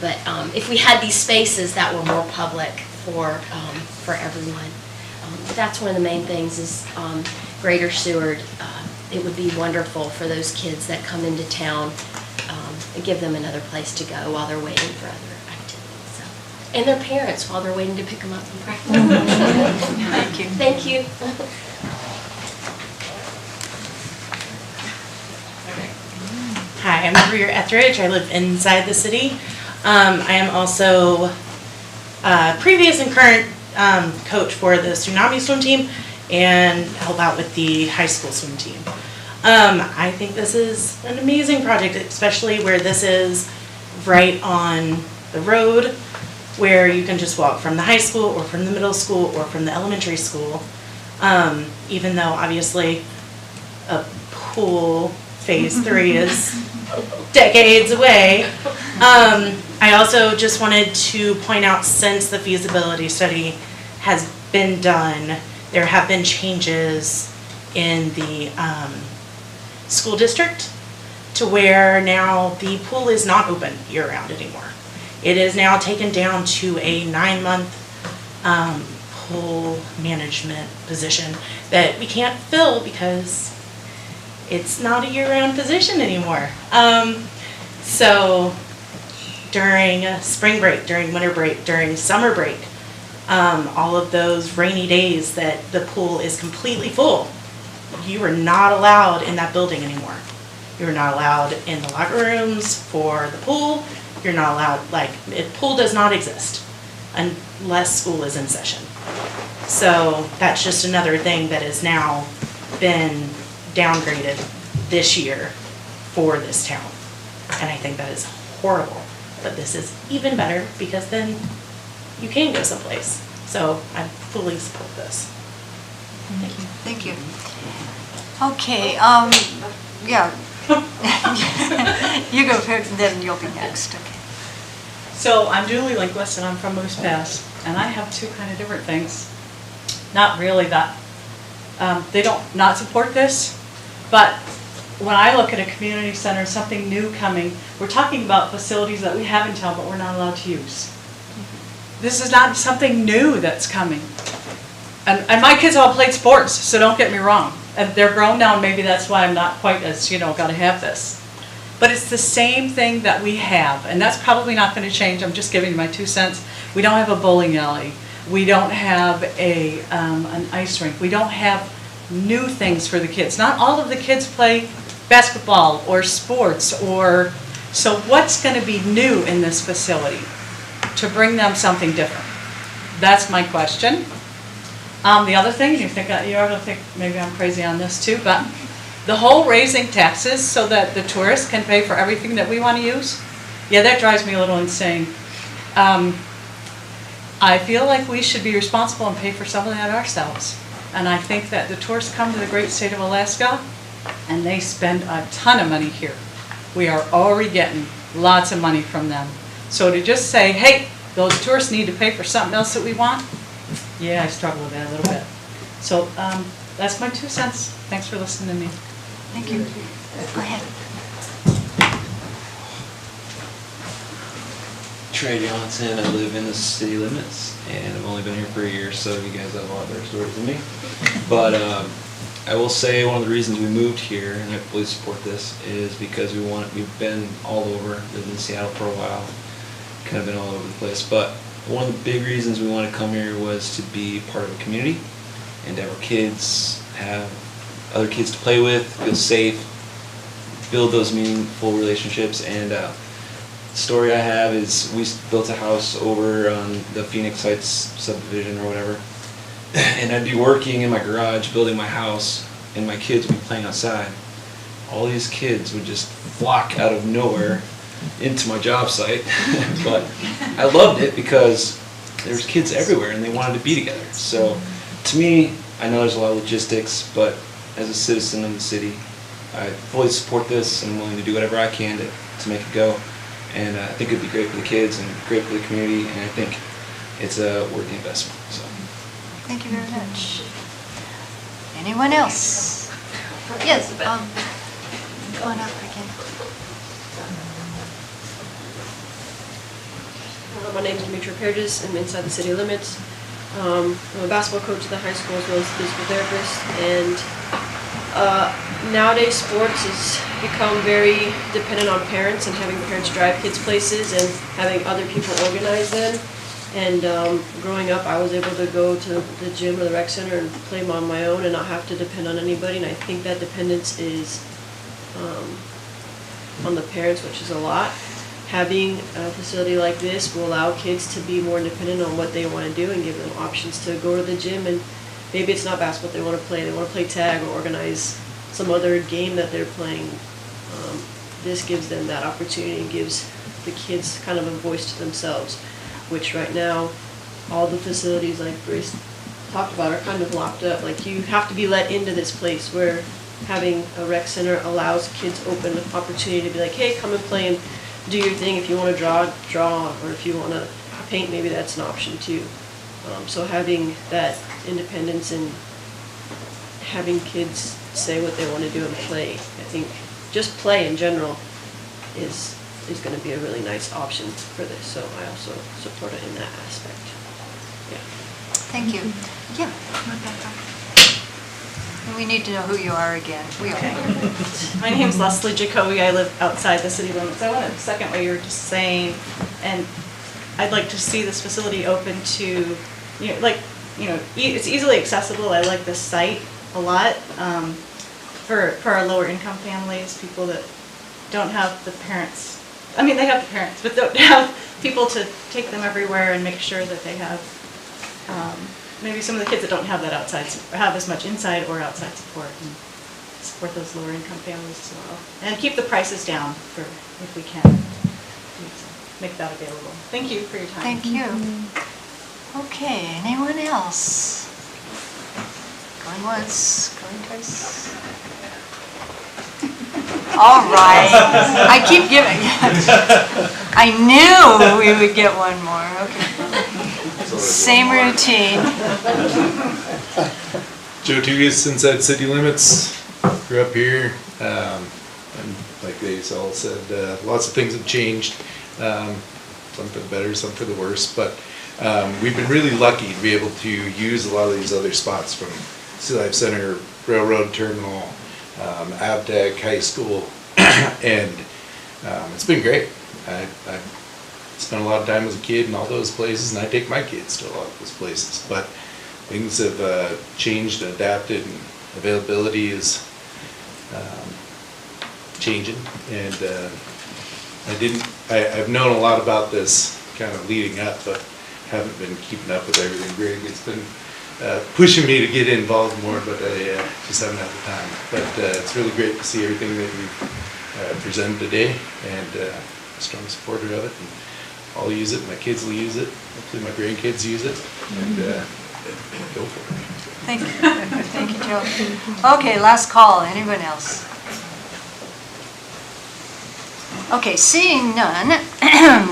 But if we had these spaces that were more public for everyone, but that's one of the main things is Greater Seward. It would be wonderful for those kids that come into town and give them another place to go while they're waiting for other activities. So. And their parents while they're waiting to pick them up from practice. Thank you. Thank you. Hi, I'm Maria Etheridge. I live inside the city. I am also previous and current coach for the Tsunami swim team and help out with the high school swim team. I think this is an amazing project, especially where this is right on the road, where you can just walk from the high school or from the middle school or from the elementary school. Even though obviously a pool phase 3 is decades away. I also just wanted to point out, since the feasibility study has been done, there have been changes in the school district to where now the pool is not open year-round anymore. It is now taken down to a 9-month pool management position that we can't fill because it's not a year-round position anymore. So during spring break, during winter break, during summer break, all of those rainy days that the pool is completely full, you are not allowed in that building anymore. You're not allowed in the locker rooms for the pool. You're not allowed, the pool does not exist unless school is in session. So that's just another thing that has now been downgraded this year for this town. And I think that is horrible. But this is even better because then you can go someplace. So I fully support this. Thank you. Thank you. Okay, yeah. You go first, then you'll be next. Okay. So I'm Julie Lindquist, and I'm from Moose Pass, and I have two kind of different things. Not really that, they don't not support this, but when I look at a community center, something new coming, we're talking about facilities that we have in town, but we're not allowed to use. This is not something new that's coming. And my kids all played sports, so don't get me wrong. And they're grown now, and maybe that's why I'm not quite as, got to have this. But it's the same thing that we have, and that's probably not going to change. I'm just giving you my 2 cents. We don't have a bowling alley. We don't have an ice rink. We don't have new things for the kids. Not all of the kids play basketball or sports, so what's going to be new in this facility to bring them something different? That's my question. The other thing, you're going to think maybe I'm crazy on this too, but the whole raising taxes so that the tourists can pay for everything that we want to use, yeah, that drives me a little insane. I feel like we should be responsible and pay for some of that ourselves. And I think that the tourists come to the great state of Alaska and they spend a ton of money here. We are already getting lots of money from them. So to just say, hey, those tourists need to pay for something else that we want, yeah, I struggle with that a little bit. So that's my 2 cents. Thanks for listening to me. Thank you. Go ahead. Trey Johnson. I live in the city limits, and I've only been here for a year, so you guys have a lot better stories than me. But I will say one of the reasons we moved here, and I fully support this, is because we've been all over, lived in Seattle for a while, kind of been all over the place. But one of the big reasons we wanted to come here was to be part of a community and to have our kids have other kids to play with, feel safe, build those meaningful relationships. And story I have is we built a house over on the Phoenix Heights subdivision or whatever. And I'd be working in my garage building my house, and my kids would be playing outside. All these kids would just flock out of nowhere into my job site. But I loved it because there was kids everywhere and they wanted to be together. So to me, I know there's a lot of logistics, but as a citizen of the city, I fully support this and I'm willing to do whatever I can to make it go. And I think it'd be great for the kids and great for the community, and I think it's a worthy investment. So. Thank you very much. Anyone else? Yes, go on up again. My name is Demetria Pages. I'm inside the city limits. I'm a basketball coach at the high school as well as a physical therapist. And nowadays sports has become very dependent on parents and having parents drive kids places and having other people organize them. And growing up, I was able to go to the gym or the rec center and play on my own and not have to depend on anybody. And I think that dependence is on the parents, which is a lot. Having a facility like this will allow kids to be more independent on what they want to do and give them options to go to the gym. And maybe it's not basketball they want to play. They want to play tag or organize some other game that they're playing. This gives them that opportunity and gives the kids kind of a voice to themselves, which right now, all the facilities like Grace talked about are kind of locked up. Like you have to be let into this place where having a rec center allows kids open opportunity to be like, hey, come and play and do your thing. If you want to draw, or if you want to paint, maybe that's an option too. So having that independence and having kids say what they want to do and play, I think just play in general is going to be a really nice option for this. So I also support it in that aspect. Yeah. Thank you. Yeah. We need to know who you are again. Okay. My name's Leslie Jacoby. I live outside the city limits. I want to second what you were just saying, and I'd like to see this facility open to, it's easily accessible. I like this site a lot for our lower income families, people that don't have the parents. I mean, they have the parents, but don't have people to take them everywhere and make sure that they have. Maybe some of the kids that don't have that outside, have as much inside or outside support, and support those lower income families as well. And keep the prices down if we can, make that available. Thank you for your time. Thank you. Okay, anyone else? Going once, going twice. All right, I keep giving. I knew we would get one more, okay. Same routine. Joe Tugas, inside city limits, grew up here, and like they all said, lots of things have changed, some for the better, some for the worse, but we've been really lucky to be able to use a lot of these other spots, from Sea Life Center, Railroad Terminal, Avtech, high school, and it's been great. I spent a lot of time as a kid in all those places, and I take my kids to a lot of those places. But things have changed and adapted, and availability is changing. And I've known a lot about this kind of leading up, but haven't been keeping up with everything. Greg has been pushing me to get involved more, but I just haven't had the time. But it's really great to see everything that we've presented today, and a strong supporter of it. And I'll use it, my kids will use it, hopefully my grandkids use it, and go for it. Thank you. Thank you, Joe. Okay, last call. Anyone else? Okay, seeing none,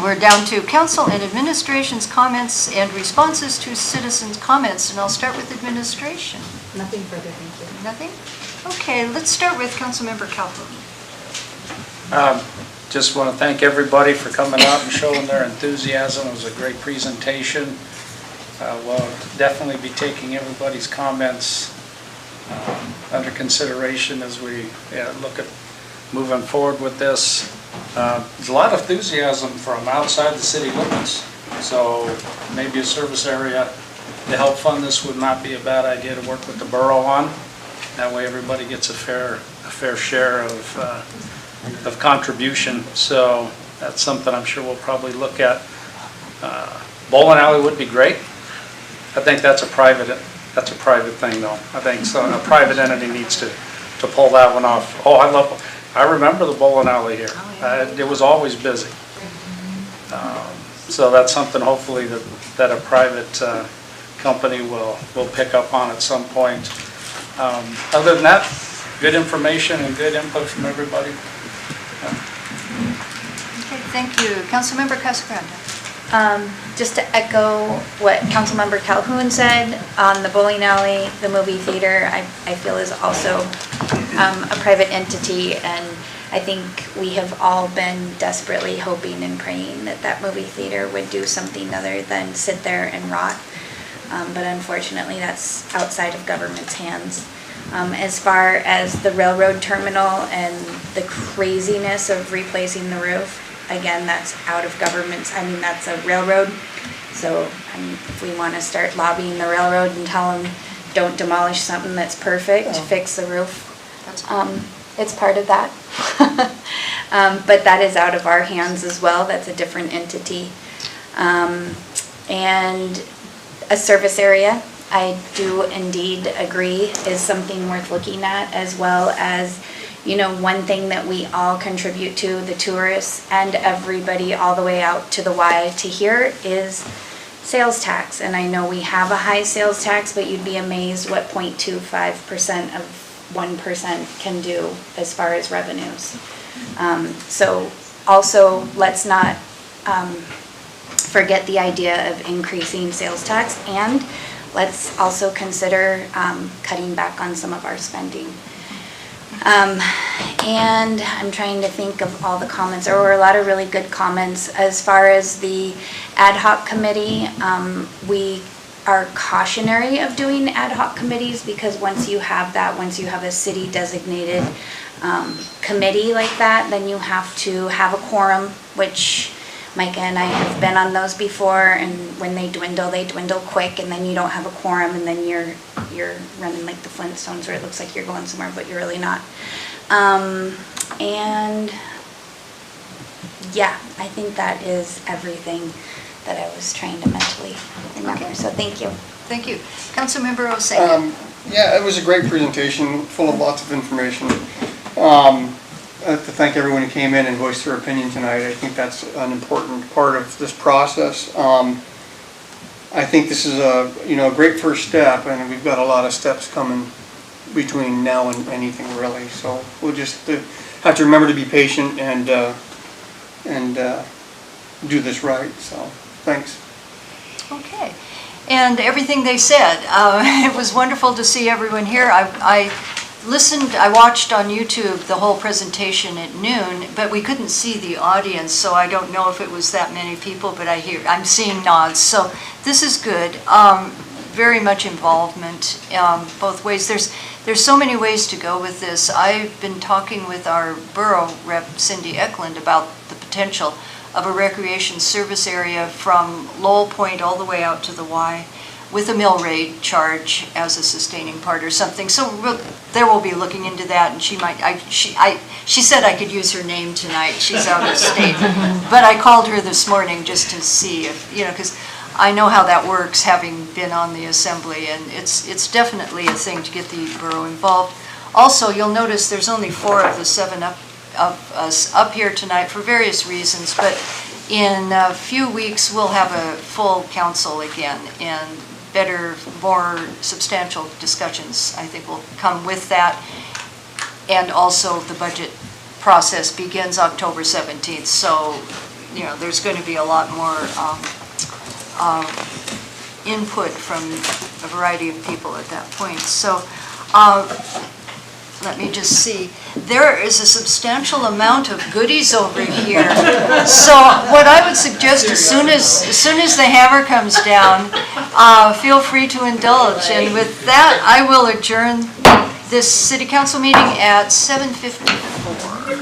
we're down to council and administration's comments and responses to citizens' comments, and I'll start with administration. Nothing further, thank you. Nothing? Okay, let's start with Councilmember Calhoun. Just want to thank everybody for coming out and showing their enthusiasm. It was a great presentation. We'll definitely be taking everybody's comments under consideration as we look at moving forward with this. There's a lot of enthusiasm from outside the city limits, so maybe a service area to help fund this would not be a bad idea to work with the borough on. That way everybody gets a fair share of contribution. So That's something I'm sure we'll probably look at. Bowling alley would be great. I think that's a private thing though. I think so, a private entity needs to pull that one off. Oh, I remember the bowling alley here. It was always busy. So that's something hopefully that a private company will pick up on at some point. Other than that, good information and good input from everybody. Okay, thank you. Councilmember Casagrande. Just to echo what Councilmember Calhoun said on the bowling alley, the movie theater, I feel is also a private entity, and I think we have all been desperately hoping and praying that that movie theater would do something other than sit there and rot. But unfortunately, that's outside of government's hands. As far as the railroad terminal and the craziness of replacing the roof, again, that's out of government's, that's a railroad. So, if we want to start lobbying the railroad and tell them, don't demolish something that's perfect, fix the roof, it's part of that. But that is out of our hands as well. That's a different entity. And a service area, I do indeed agree, is something worth looking at, as well as, one thing that we all contribute to, the tourists and everybody all the way out to the Y to here, is sales tax. And I know we have a high sales tax, but you'd be amazed what 0.25% of 1% can do as far as revenues. So also, let's not forget the idea of increasing sales tax, and let's also consider cutting back on some of our spending. And I'm trying to think of all the comments. There were a lot of really good comments. As far as the ad hoc committee, we are cautionary of doing ad hoc committees, because once you have a city designated committee like that, then you have to have a quorum, which Micah and I have been on those before, and when they dwindle quick, and then you don't have a quorum, and then you're running like the Flintstones, where it looks like you're going somewhere, but you're really not. And yeah, I think that is everything that I was trying to mentally remember. Okay. So thank you. Thank you. Councilmember Osei. Yeah, it was a great presentation, full of lots of information. To thank everyone who came in and voiced their opinion tonight. I think that's an important part of this process. I think this is a great first step, and we've got a lot of steps coming between now and anything really. So we'll just have to remember to be patient and do this right. So thanks. Okay. And everything they said, it was wonderful to see everyone here. I watched on YouTube the whole presentation at noon, but we couldn't see the audience, so I don't know if it was that many people, but I'm seeing nods. So this is good. Very much involvement both ways. There's so many ways to go with this. I've been talking with our borough rep, Cindy Eklund, about the potential of a recreation service area from Lowell Point all the way out to the Y, with a mill rate charge as a sustaining part or something. So there we'll be looking into that, and she said I could use her name tonight. She's out of state. But I called her this morning just to see if, because I know how that works, having been on the assembly, and it's definitely a thing to get the borough involved. Also, you'll notice there's only 4 of the 7 of us up here tonight for various reasons, but in a few weeks we'll have a full council again, and better, more substantial discussions, I think, will come with that. And also the budget process begins October 17th, so there's going to be a lot more input from a variety of people at that point. So let me just see. There is a substantial amount of goodies over here. So what I would suggest, as soon as the hammer comes down, feel free to indulge. And with that, I will adjourn this city council meeting at 7:54.